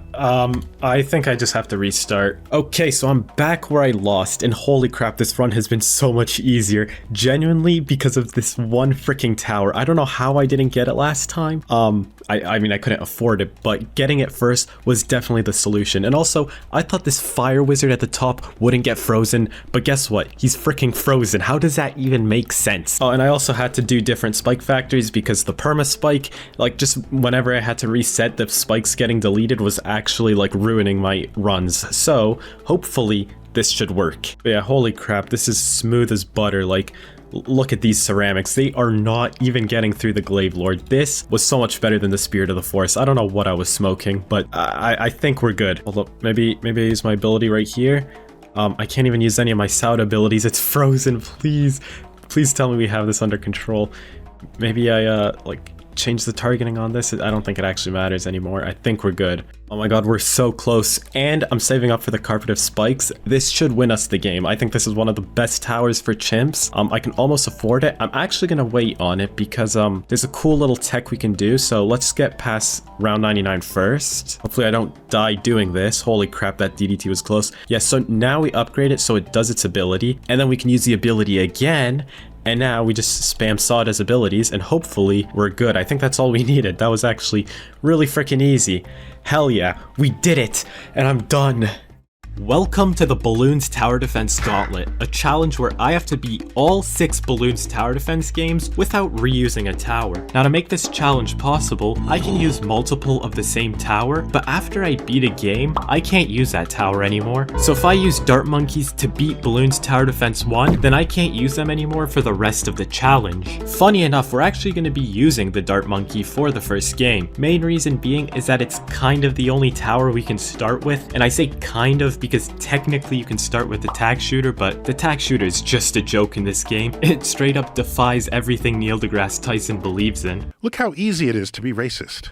I think I just have to restart. Okay, so I'm back where I lost, and holy crap, this run has been so much easier. Genuinely, because of this one freaking tower. I don't know how I didn't get it last time. I mean, I couldn't afford it, but getting it first was definitely the solution. And also, I thought this fire wizard at the top wouldn't get frozen, but guess what? He's freaking frozen. How does that even make sense? Oh, and I also had to do different spike factories because the perma spike, like just whenever I had to reset, the spikes getting deleted was actually like ruining my runs. So hopefully this should work. But yeah, holy crap, this is smooth as butter. Like, look at these ceramics. They are not even getting through the Glaive Lord. This was so much better than the Spirit of the Forest. I don't know what I was smoking, but I think we're good. Hold up, maybe I use my ability right here. I can't even use any of my Sauda abilities. It's frozen. Please tell me we have this under control. Maybe I like change the targeting on this. I don't think it actually matters anymore. I think we're good. Oh my god, we're so close, and I'm saving up for the Carpet of Spikes. This should win us the game. I think this is one of the best towers for chimps. I can almost afford it. I'm actually gonna wait on it because there's a cool little tech we can do, so let's get past round 99 first. Hopefully I don't die doing this. Holy crap, that DDT was close. Yeah, so now we upgrade it so it does its ability, and then we can use the ability again. And now we just spam Sauda's abilities and hopefully we're good. I think that's all we needed. That was actually really freaking easy. Hell yeah, we did it, and I'm done. Welcome to the Bloons Tower Defense Gauntlet, a challenge where I have to beat all 6 Bloons Tower Defense games without reusing a tower. Now to make this challenge possible, I can use multiple of the same tower, but after I beat a game, I can't use that tower anymore. So if I use Dart Monkeys to beat Bloons Tower Defense 1, then I can't use them anymore for the rest of the challenge. Funny enough, we're actually going to be using the Dart Monkey for the first game. Main reason being is that it's kind of the only tower we can start with, and I say kind of because technically you can start with the tag shooter, but the tag shooter is just a joke in this game. It straight up defies everything Neil deGrasse Tyson believes in. Look how easy it is to be racist.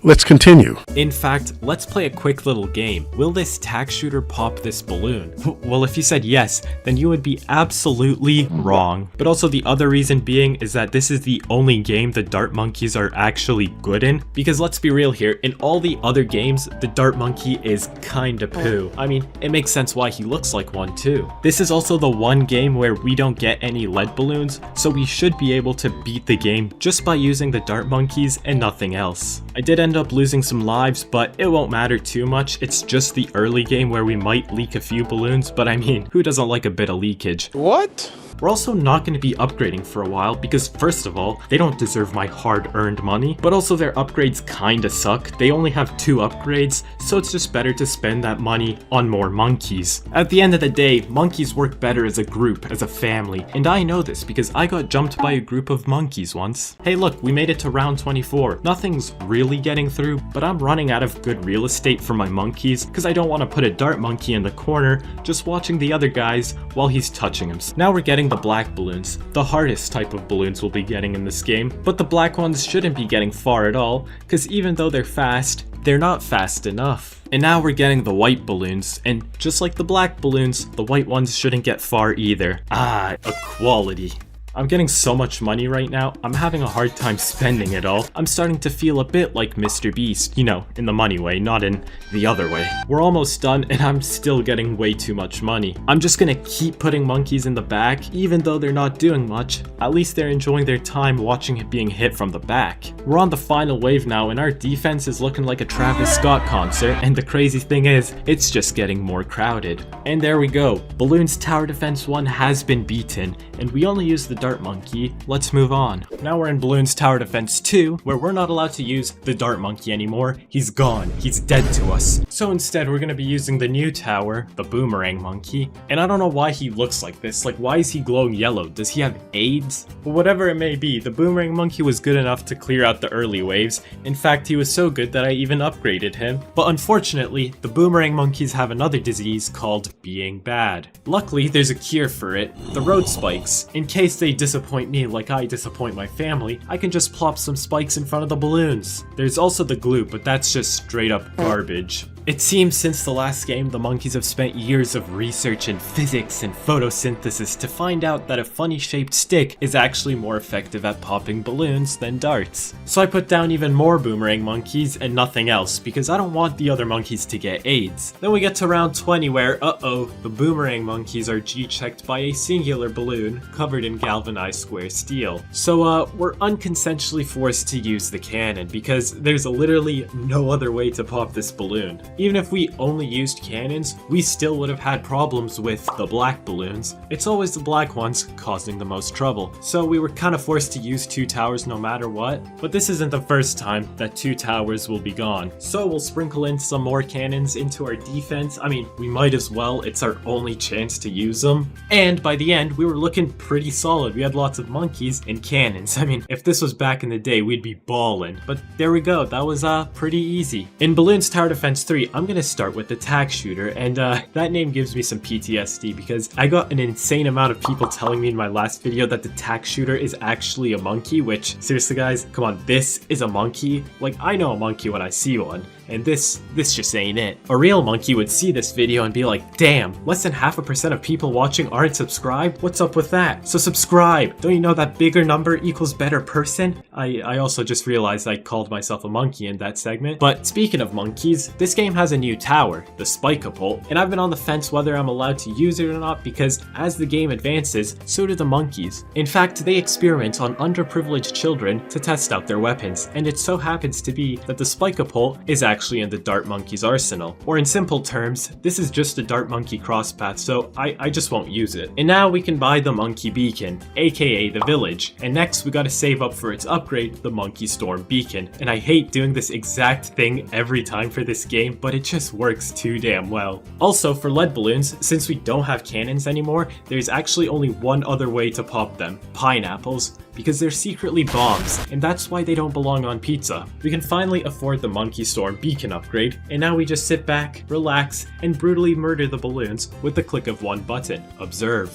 Let's continue. In fact, let's play a quick little game. Will this tag shooter pop this balloon? Well, if you said yes, then you would be absolutely wrong. But also the other reason being is that this is the only game the Dart Monkeys are actually good in. Because let's be real here, in all the other games, the Dart Monkey is kinda poo. I mean, it makes sense why he looks like one too. This is also the one game where we don't get any lead balloons, so we should be able to beat the game just by using the Dart Monkeys and nothing else. I did end up losing some lives, but it won't matter too much. It's just the early game where we might leak a few balloons, but I mean, who doesn't like a bit of leakage? What? We're also not going to be upgrading for a while because first of all, they don't deserve my hard-earned money, but also their upgrades kinda suck. They only have 2 upgrades, so it's just better to spend that money on more monkeys. At the end of the day, monkeys work better as a group, as a family, and I know this because I got jumped by a group of monkeys once. Hey look, we made it to round 24. Nothing's really getting through, but I'm running out of good real estate for my monkeys because I don't want to put a dart monkey in the corner just watching the other guys while he's touching him. Now we're getting the black balloons. The hardest type of balloons we'll be getting in this game, but the black ones shouldn't be getting far at all, because even though they're fast, they're not fast enough. And now we're getting the white balloons, and just like the black balloons, the white ones shouldn't get far either. Ah, equality. I'm getting so much money right now, I'm having a hard time spending it all. I'm starting to feel a bit like Mr. Beast, you know, in the money way, not in the other way. We're almost done and I'm still getting way too much money. I'm just gonna keep putting monkeys in the back, even though they're not doing much. At least they're enjoying their time watching it being hit from the back. We're on the final wave now and our defense is looking like a Travis Scott concert, and the crazy thing is, it's just getting more crowded. And there we go, Bloons Tower Defense 1 has been beaten, and we only use the Dart Monkey. Let's move on. Now we're in Bloons Tower Defense 2, where we're not allowed to use the Dart Monkey anymore. He's gone. He's dead to us. So instead, we're going to be using the new tower, the Boomerang Monkey. And I don't know why he looks like this. Like, why is he glowing yellow? Does he have AIDS? But whatever it may be, the Boomerang Monkey was good enough to clear out the early waves. In fact, he was so good that I even upgraded him. But unfortunately, the Boomerang Monkeys have another disease called being bad. Luckily, there's a cure for it, the road spikes. In case they disappoint me like I disappoint my family, I can just plop some spikes in front of the balloons. There's also the glue, but that's just straight up garbage. It seems since the last game, the monkeys have spent years of research in physics and photosynthesis to find out that a funny shaped stick is actually more effective at popping balloons than darts. So I put down even more boomerang monkeys and nothing else because I don't want the other monkeys to get AIDS. Then we get to round 20 where, the boomerang monkeys are G-checked by a singular balloon covered in galvanized square steel. So we're unconsensually forced to use the cannon because there's literally no other way to pop this balloon. Even if we only used cannons, we still would have had problems with the black balloons. It's always the black ones causing the most trouble. So we were kind of forced to use 2 towers no matter what. But this isn't the first time that 2 towers will be gone. So we'll sprinkle in some more cannons into our defense. I mean, we might as well. It's our only chance to use them. And by the end, we were looking pretty solid. We had lots of monkeys and cannons. I mean, if this was back in the day, we'd be ballin'. But there we go. That was pretty easy. In Bloons Tower Defense 3, I'm gonna start with the tack shooter, and that name gives me some PTSD because I got an insane amount of people telling me in my last video that the tack shooter is actually a monkey, which, seriously guys, come on, this is a monkey? Like, I know a monkey when I see one. And this just ain't it. A real monkey would see this video and be like, damn, less than 0.5% of people watching aren't subscribed? What's up with that? So subscribe! Don't you know that bigger number equals better person? I also just realized I called myself a monkey in that segment. But speaking of monkeys, this game has a new tower, the Spike-a-pult, and I've been on the fence whether I'm allowed to use it or not because as the game advances, so do the monkeys. In fact, they experiment on underprivileged children to test out their weapons, and it so happens to be that the Spike-a-pult is actually in the Dart Monkey's arsenal. Or in simple terms, this is just a Dart Monkey crosspath, so I just won't use it. And now we can buy the Monkey Beacon, aka the village. And next we gotta save up for its upgrade, the Monkey Storm Beacon. And I hate doing this exact thing every time for this game, but it just works too damn well. Also, for lead balloons, since we don't have cannons anymore, there's actually only one other way to pop them: pineapples. Because they're secretly bombs, and that's why they don't belong on pizza. We can finally afford the Monkey Storm Beacon upgrade, and now we just sit back, relax, and brutally murder the balloons with the click of one button. Observe.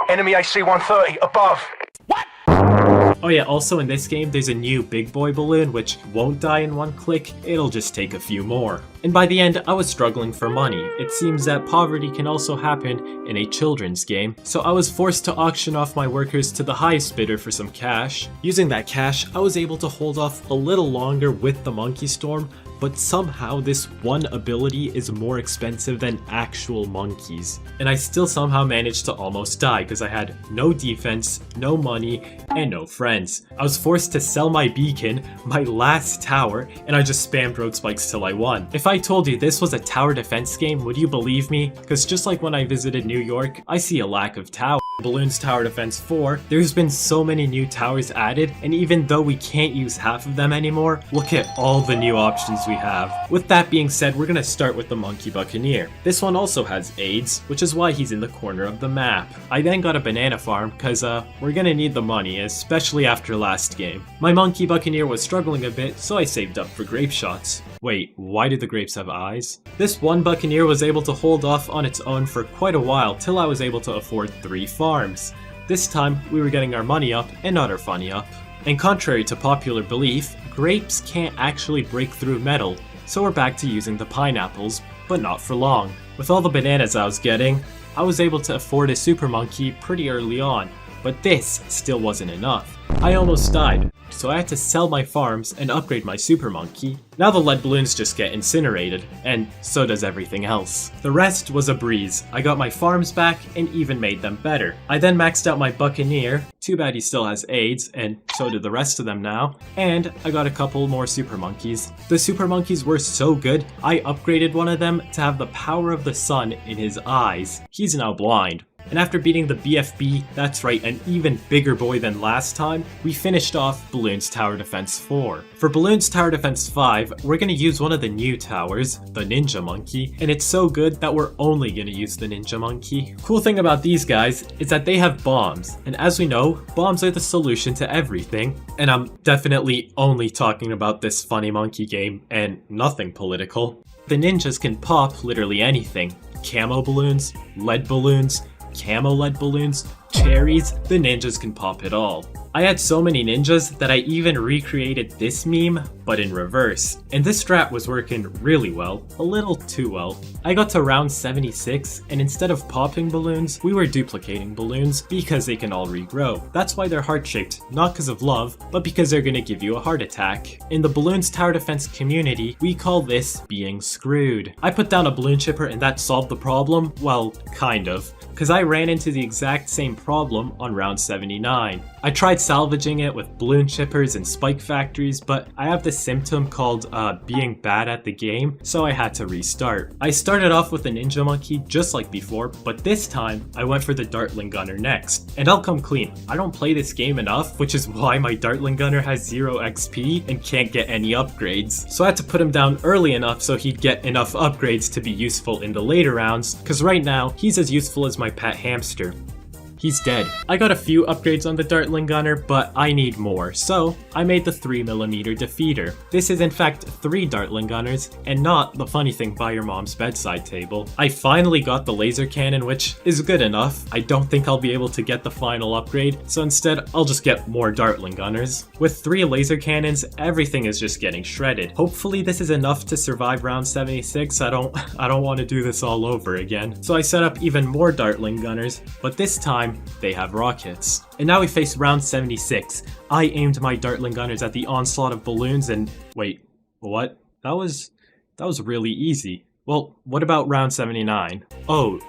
Enemy AC-130, above! Oh yeah, also in this game, there's a new big boy balloon which won't die in one click, it'll just take a few more. And by the end, I was struggling for money. It seems that poverty can also happen in a children's game, so I was forced to auction off my workers to the highest bidder for some cash. Using that cash, I was able to hold off a little longer with the Monkey Storm, but somehow this one ability is more expensive than actual monkeys. And I still somehow managed to almost die because I had no defense, no money, and no friends. I was forced to sell my beacon, my last tower, and I just spammed road spikes till I won. If I told you this was a tower defense game, would you believe me? Because just like when I visited New York, I see a lack of towers. Bloons Tower Defense 4, there's been so many new towers added, and even though we can't use half of them anymore, look at all the new options we have. With that being said, we're gonna start with the Monkey Buccaneer. This one also has AIDS, which is why he's in the corner of the map. I then got a banana farm, cause we're gonna need the money, especially after last game. My Monkey Buccaneer was struggling a bit, so I saved up for grape shots. Wait, why do the grapes have eyes? This one Buccaneer was able to hold off on its own for quite a while till I was able to afford 3 farms. This time, we were getting our money up and not our funny up. And contrary to popular belief, grapes can't actually break through metal, so we're back to using the pineapples, but not for long. With all the bananas I was getting, I was able to afford a super monkey pretty early on, but this still wasn't enough. I almost died, so I had to sell my farms and upgrade my super monkey. Now the lead balloons just get incinerated, and so does everything else. The rest was a breeze. I got my farms back and even made them better. I then maxed out my Buccaneer, too bad he still has AIDS, and so do the rest of them now, and I got a couple more super monkeys. The super monkeys were so good, I upgraded one of them to have the power of the sun in his eyes. He's now blind. And after beating the BFB, that's right, an even bigger boy than last time, we finished off Bloons Tower Defense 4. For Bloons Tower Defense 5, we're gonna use one of the new towers, the Ninja Monkey, and it's so good that we're only gonna use the Ninja Monkey. Cool thing about these guys is that they have bombs, and as we know, bombs are the solution to everything, and I'm definitely only talking about this funny monkey game and nothing political. The ninjas can pop literally anything: camo balloons, lead balloons, camo lead balloons, cherries, the ninjas can pop it all. I had so many ninjas that I even recreated this meme, but in reverse. And this strat was working really well, a little too well. I got to round 76, and instead of popping balloons, we were duplicating balloons because they can all regrow. That's why they're heart-shaped, not because of love, but because they're gonna give you a heart attack. In the Bloons Tower Defense community, we call this being screwed. I put down a balloon chipper and that solved the problem, well, kind of, because I ran into the exact same problem on round 79. I tried salvaging it with balloon chippers and spike factories, but I have this symptom called being bad at the game, so I had to restart. I started off with a ninja monkey just like before, but this time I went for the Dartling Gunner next. And I'll come clean, I don't play this game enough, which is why my Dartling Gunner has 0 XP and can't get any upgrades. So I had to put him down early enough so he'd get enough upgrades to be useful in the later rounds, because right now he's as useful as my pet hamster. He's dead. I got a few upgrades on the Dartling Gunner, but I need more, so I made the 3mm defeater. This is in fact 3 Dartling Gunners, and not the funny thing by your mom's bedside table. I finally got the laser cannon, which is good enough. I don't think I'll be able to get the final upgrade, so instead I'll just get more Dartling Gunners. With 3 laser cannons, everything is just getting shredded. Hopefully this is enough to survive round 76. I don't want to do this all over again. So I set up even more Dartling Gunners, but this time they have rockets. And now we face round 76. I aimed my Dartling Gunners at the onslaught of balloons and wait, what? That was really easy. Well, what about round 79? Oh,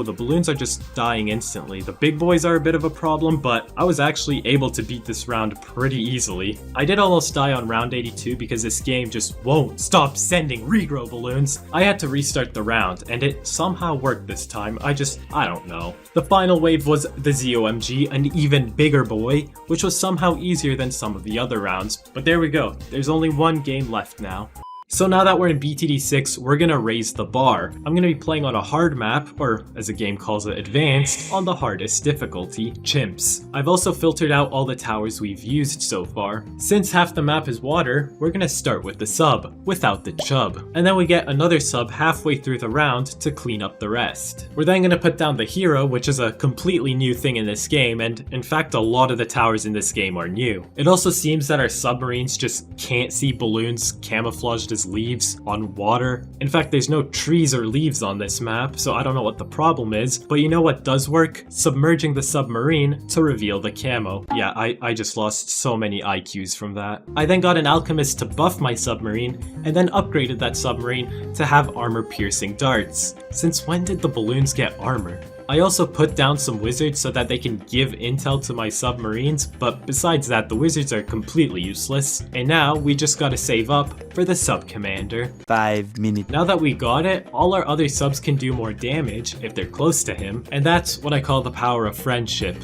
the balloons are just dying instantly. The big boys are a bit of a problem, but I was actually able to beat this round pretty easily. I did almost die on round 82 because this game just won't stop sending regrow balloons. I had to restart the round, and it somehow worked this time. I don't know. The final wave was the ZOMG, an even bigger boy, which was somehow easier than some of the other rounds. But there we go. There's only one game left now. So now that we're in BTD6, we're gonna raise the bar. I'm gonna be playing on a hard map, or as the game calls it, advanced, on the hardest difficulty, CHIMPS. I've also filtered out all the towers we've used so far. Since half the map is water, we're gonna start with the sub, without the chub. And then we get another sub halfway through the round to clean up the rest. We're then gonna put down the hero, which is a completely new thing in this game, and in fact a lot of the towers in this game are new. It also seems that our submarines just can't see balloons camouflaged as leaves on water. In fact, there's no trees or leaves on this map, so I don't know what the problem is, but you know what does work? Submerging the submarine to reveal the camo. Yeah, I just lost so many IQs from that. I then got an alchemist to buff my submarine, and then upgraded that submarine to have armor-piercing darts. Since when did the balloons get armor? I also put down some wizards so that they can give intel to my submarines, but besides that, the wizards are completely useless. And now we just gotta save up for the sub commander. 5 minutes. Now that we got it, all our other subs can do more damage if they're close to him, and that's what I call the power of friendship.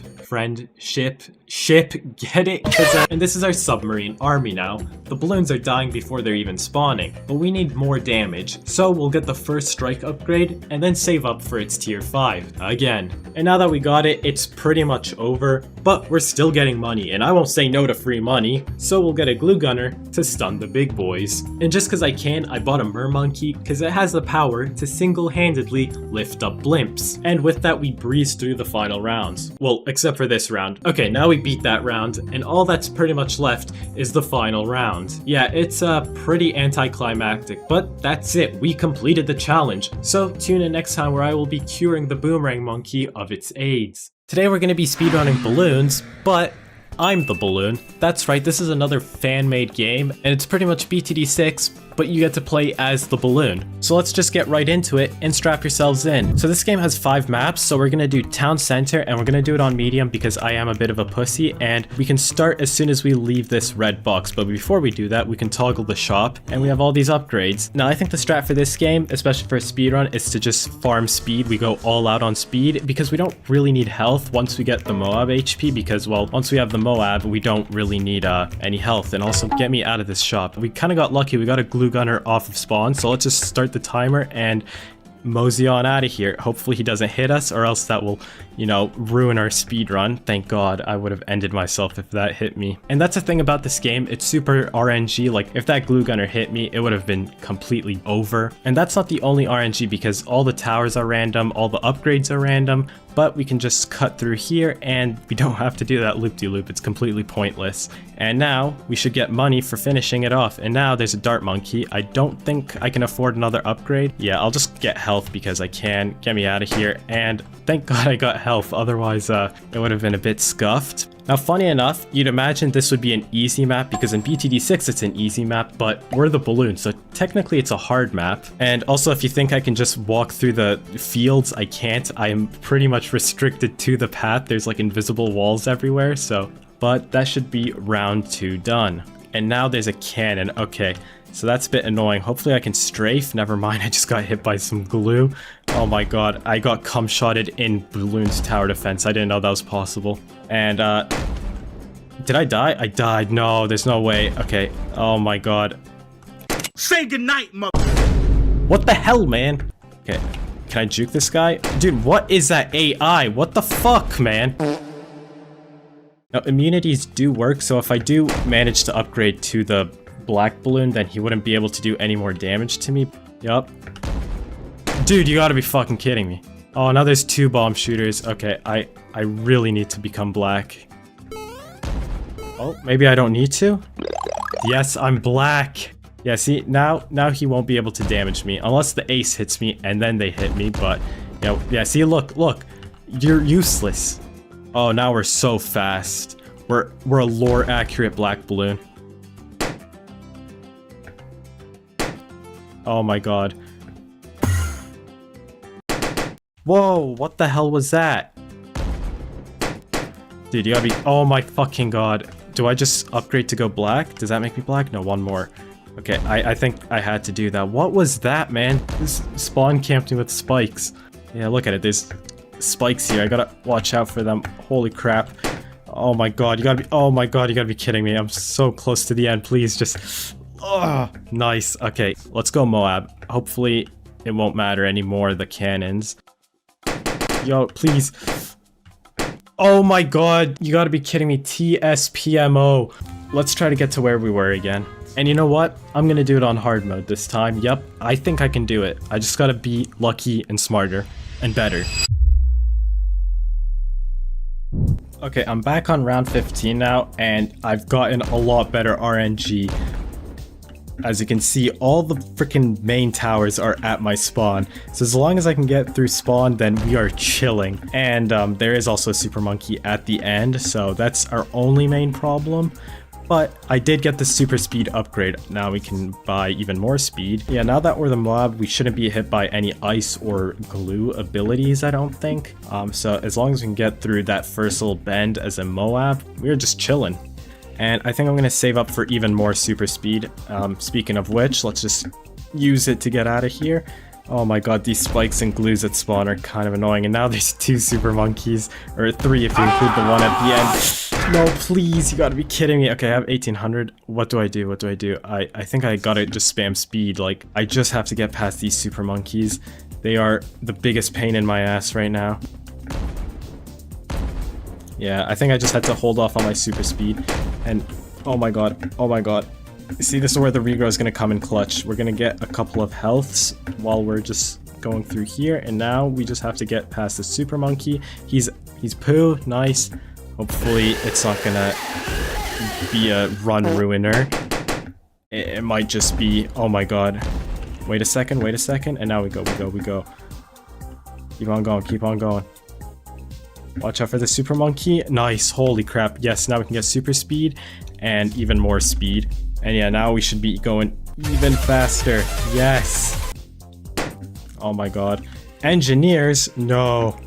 Ship, get it? And this is our submarine army now. The balloons are dying before they're even spawning, but we need more damage, so we'll get the first strike upgrade and then save up for its tier 5 again. And now that we got it, it's pretty much over, but we're still getting money, and I won't say no to free money, so we'll get a glue gunner to stun the big boys. And just cause I can, I bought a mermonkey because it has the power to single-handedly lift up blimps. And with that, we breeze through the final rounds. Well, except for this round. Okay, now we beat that round, and all that's pretty much left is the final round. Yeah, it's pretty anticlimactic, but that's it. We completed the challenge. So tune in next time where I will be curing the boomerang monkey of its AIDS. Today we're going to be speedrunning balloons, but I'm the balloon. That's right, this is another fan-made game, and it's pretty much BTD6, but you get to play as the balloon. So let's just get right into it and strap yourselves in. So this game has 5 maps, so we're gonna do town center, and we're gonna do it on medium because I am a bit of a pussy, and we can start as soon as we leave this red box. But before we do that, we can toggle the shop, and we have all these upgrades. Now I think the strat for this game, especially for a speedrun, is to just farm speed. We go all out on speed because we don't really need health once we get the Moab HP, because well, once we have the Moab, we don't really need any health. And also, get me out of this shop. We kind of got lucky. We got a glue gunner off of spawn, so let's just start the timer and mosey on out of here. Hopefully he doesn't hit us, or else that will, you know, ruin our speed run. Thank God, I would have ended myself if that hit me. And that's the thing about this game, it's super RNG. Like, if that glue gunner hit me, it would have been completely over. And that's not the only RNG, because all the towers are random, all the upgrades are random, but we can just cut through here and we don't have to do that loop-de-loop. It's completely pointless. And now we should get money for finishing it off. And now there's a dart monkey. I don't think I can afford another upgrade. Yeah, I'll just get health because I can. Get me out of here. And thank God I got health. Otherwise, it would have been a bit scuffed. Now, funny enough, you'd imagine this would be an easy map because in BTD6 it's an easy map, but we're the balloon, so technically it's a hard map. And also, if you think I can just walk through the fields, I can't. I am pretty much restricted to the path. There's like invisible walls everywhere, so... But that should be round 2 done. And now there's a cannon. Okay, so that's a bit annoying. Hopefully I can strafe. Never mind, I just got hit by some glue. Oh my god, I got cum-shotted in Bloons Tower Defense. I didn't know that was possible. And, did I die? I died. No, there's no way. Okay, oh my god. Say goodnight, mother. What the hell, man? Okay, can I juke this guy? Dude, what is that AI? What the fuck, man? Now, immunities do work, so if I do manage to upgrade to the black balloon, then he wouldn't be able to do any more damage to me. Yup. Dude, you gotta be fucking kidding me. Oh, now there's 2 bomb shooters. Okay, I really need to become black. Oh, maybe I don't need to? Yes, I'm black. Yeah, see, now he won't be able to damage me unless the ace hits me and then they hit me, but you know, yeah, see, look, you're useless. Oh, now we're so fast. We're a lore accurate black balloon. Oh my god. Whoa, what the hell was that? Dude, you gotta be... Oh my fucking god. Do I just upgrade to go black? Does that make me black? No, one more. Okay, I think I had to do that. What was that, man? This spawn camped me with spikes. Yeah, look at it. There's spikes here. I gotta watch out for them. Holy crap. Oh my god, you gotta be... Oh my god, you gotta be kidding me. I'm so close to the end. Please, just... Oh, nice. Okay, let's go Moab. Hopefully, it won't matter anymore, the cannons. Yo, please. Oh my god, you gotta be kidding me. TSPMO. Let's try to get to where we were again. And you know what? I'm gonna do it on hard mode this time. Yep, I think I can do it. I just gotta be lucky and smarter and better. Okay, I'm back on round 15 now, and I've gotten a lot better RNG. As you can see, all the freaking main towers are at my spawn. So as long as I can get through spawn, then we are chilling. And there is also a super monkey at the end, so that's our only main problem. But I did get the super speed upgrade. Now we can buy even more speed. Yeah, now that we're the mob, we shouldn't be hit by any ice or glue abilities, I don't think. So as long as we can get through that first little bend as a Moab, we're just chilling. And I think I'm going to save up for even more super speed. Speaking of which, let's just use it to get out of here. Oh my god, these spikes and glues that spawn are kind of annoying. And now there's 2 super monkeys, or 3 if you include the one at the end. No, please, you gotta be kidding me. Okay, I have 1800. What do I do? What do I do? I think I gotta just spam speed. Like, I just have to get past these super monkeys. They are the biggest pain in my ass right now. Yeah, I think I just had to hold off on my super speed. And, oh my god, oh my god. See, this is where the regrow is going to come in clutch. We're going to get a couple of healths while we're just going through here. And now we just have to get past the super monkey. He's poo, nice. Hopefully it's not going to be a run ruiner. It might just be, oh my god. Wait a second, and now we go. Keep on going, keep on going. Watch out for the super monkey. Nice, holy crap. Yes, now we can get super speed and even more speed. And yeah, now we should be going even faster. Yes. Oh my god. Engineers? No.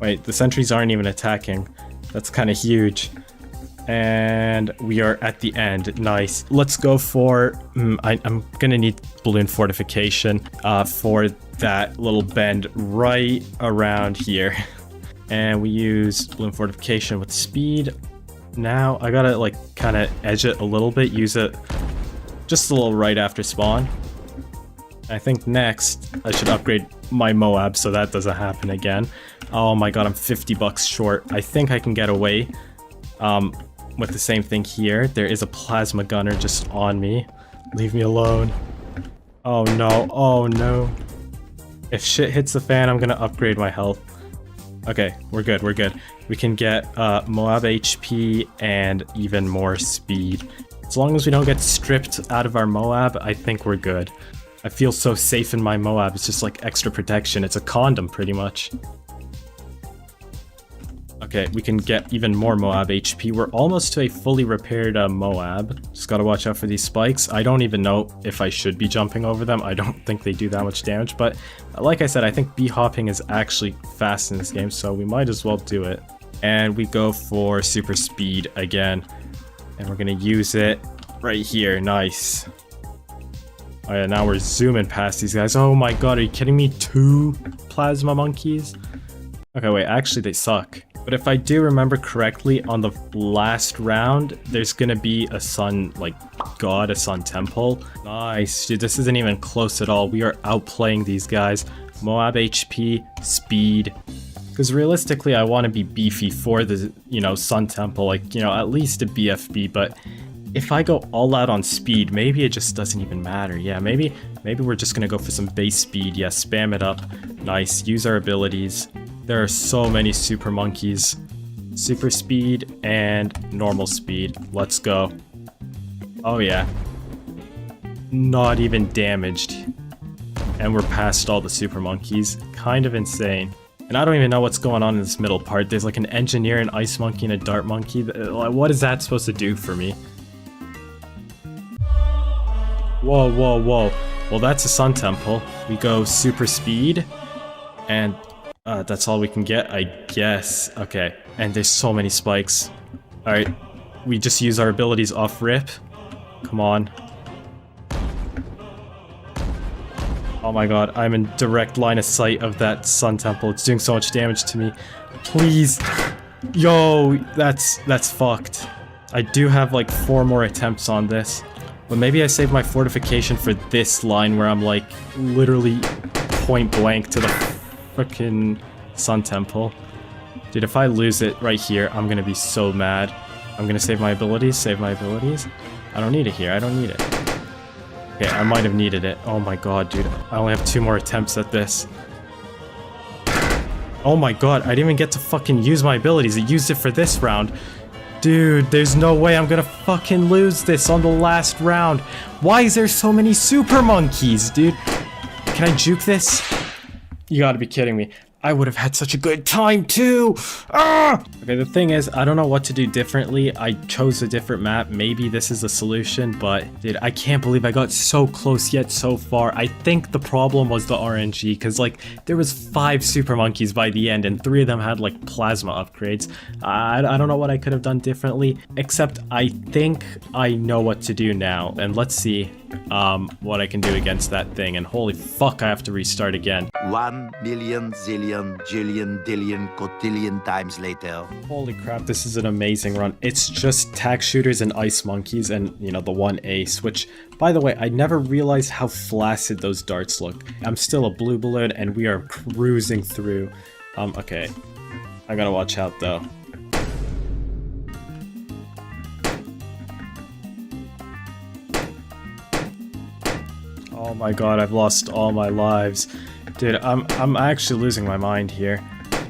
Wait, the sentries aren't even attacking. That's kind of huge. And we are at the end. Nice. Let's go for... I'm gonna need balloon fortification for that little bend right around here. And we use balloon fortification with speed. Now I gotta like kind of edge it a little bit, use it just a little right after spawn. I think next I should upgrade my Moab so that doesn't happen again. Oh my god, I'm 50 bucks short. I think I can get away with the same thing here. There is a plasma gunner just on me. Leave me alone. Oh no, oh no. If shit hits the fan, I'm gonna upgrade my health. Okay, we're good, we're good. We can get Moab HP and even more speed. As long as we don't get stripped out of our Moab, I think we're good. I feel so safe in my Moab, it's just like extra protection. It's a condom, pretty much. Okay, we can get even more Moab HP. We're almost to a fully repaired Moab. Just gotta watch out for these spikes. I don't even know if I should be jumping over them. I don't think they do that much damage, but like I said, I think B-hopping is actually fast in this game, so we might as well do it. And we go for super speed again. And we're gonna use it right here. Nice. Oh yeah, now we're zooming past these guys. Oh my god, are you kidding me? 2 plasma monkeys? Okay, wait, actually they suck. But if I do remember correctly, on the last round, there's gonna be a sun, like, god, a sun temple. Nice, dude, this isn't even close at all. We are outplaying these guys. Moab HP, speed. Because realistically, I want to be beefy for the, you know, sun temple, like, you know, at least a BFB, but if I go all out on speed, maybe it just doesn't even matter. Yeah, maybe we're just gonna go for some base speed. Yeah, spam it up. Nice, use our abilities. There are so many super monkeys. Super speed and normal speed. Let's go. Oh yeah. Not even damaged. And we're past all the super monkeys. Kind of insane. And I don't even know what's going on in this middle part. There's like an engineer, an ice monkey, and a dart monkey. What is that supposed to do for me? Whoa, whoa, whoa. Well, that's a sun temple. We go super speed. And that's all we can get, I guess. Okay, and there's so many spikes. Alright, we just use our abilities off rip. Come on. Oh my god, I'm in direct line of sight of that sun temple. It's doing so much damage to me. Please. Yo, that's fucked. I do have like 4 more attempts on this. But maybe I save my fortification for this line where I'm like literally point blank to the frickin' sun temple. Dude, if I lose it right here, I'm gonna be so mad. I'm gonna save my abilities, save my abilities. I don't need it here, I don't need it. Okay, I might have needed it. Oh my god, dude. I only have 2 more attempts at this. Oh my god, I didn't even get to fucking use my abilities. I used it for this round. Dude, there's no way I'm gonna fucking lose this on the last round. Why is there so many super monkeys, dude? Can I juke this? You gotta be kidding me. I would have had such a good time too! Ah! Okay, the thing is, I don't know what to do differently. I chose a different map. Maybe this is the solution, but dude, I can't believe I got so close yet so far. I think the problem was the RNG, because like, there was 5 super monkeys by the end, and 3 of them had like plasma upgrades. I don't know what I could have done differently, except I think I know what to do now, and let's see what I can do against that thing, and holy fuck, I have to restart again. 1 million zillion jillion dillion cotillion times later. Holy crap, this is an amazing run. It's just tack shooters and ice monkeys and, you know, the 1 ace, which, by the way, I never realized how flaccid those darts look. I'm still a blue balloon and we are cruising through. Okay. I gotta watch out though. Oh my god, I've lost all my lives. Dude, I'm actually losing my mind here.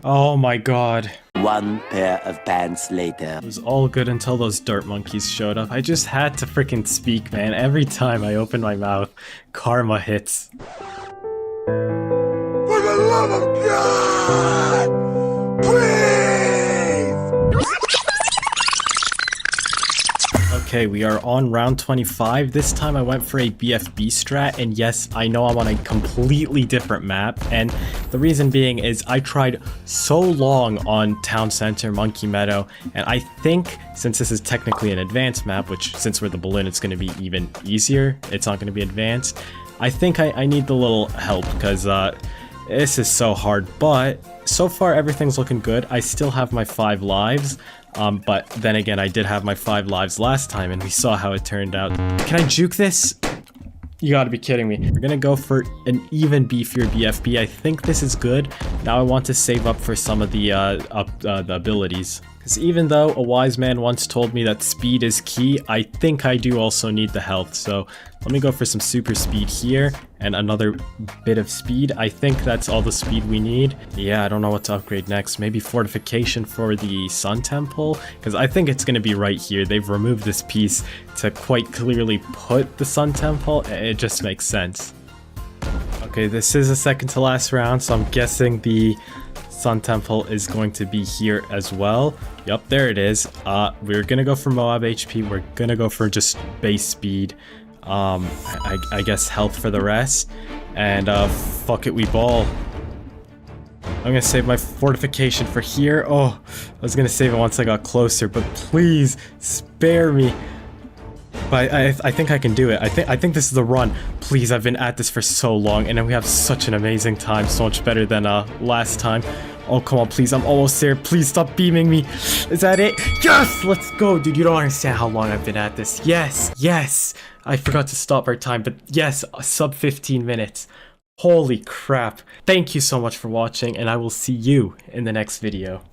Oh my god. 1 pair of pants later. It was all good until those dirt monkeys showed up. I just had to freaking speak, man. Every time I open my mouth, karma hits. For the love of God! Please! Okay, we are on round 25. This time I went for a BFB strat, and yes, I know I'm on a completely different map, and the reason being is I tried so long on Town Center, Monkey Meadow, and I think since this is technically an advanced map, which since we're the balloon, it's going to be even easier. It's not going to be advanced. I think I need the little help, because this is so hard, but so far everything's looking good. I still have my 5 lives. But then again, I did have my 5 lives last time, and we saw how it turned out. Can I juke this? You gotta be kidding me. We're gonna go for an even beefier BFB. I think this is good. Now I want to save up for some of the abilities, Because even though a wise man once told me that speed is key, I think I do also need the health. So let me go for some super speed here and another bit of speed. I think that's all the speed we need. Yeah, I don't know what to upgrade next. Maybe fortification for the Sun Temple, because I think it's going to be right here. They've removed this piece to quite clearly put the Sun Temple. It just makes sense. Okay, this is a second to last round, so I'm guessing the Sun Temple is going to be here as well. Yup, there it is. We're gonna go for Moab HP. We're gonna go for just base speed. I guess health for the rest. And fuck it, we ball. I'm gonna save my fortification for here. Oh, I was gonna save it once I got closer, but please spare me. But I think I can do it. I think this is the run. Please, I've been at this for so long, and then we have such an amazing time, so much better than last time. Oh, come on, please, I'm almost there. Please stop beaming me. Is that it? Yes! Let's go, dude. You don't understand how long I've been at this. Yes, yes. I forgot to stop our time, but yes, sub 15 minutes. Holy crap. Thank you so much for watching, and I will see you in the next video.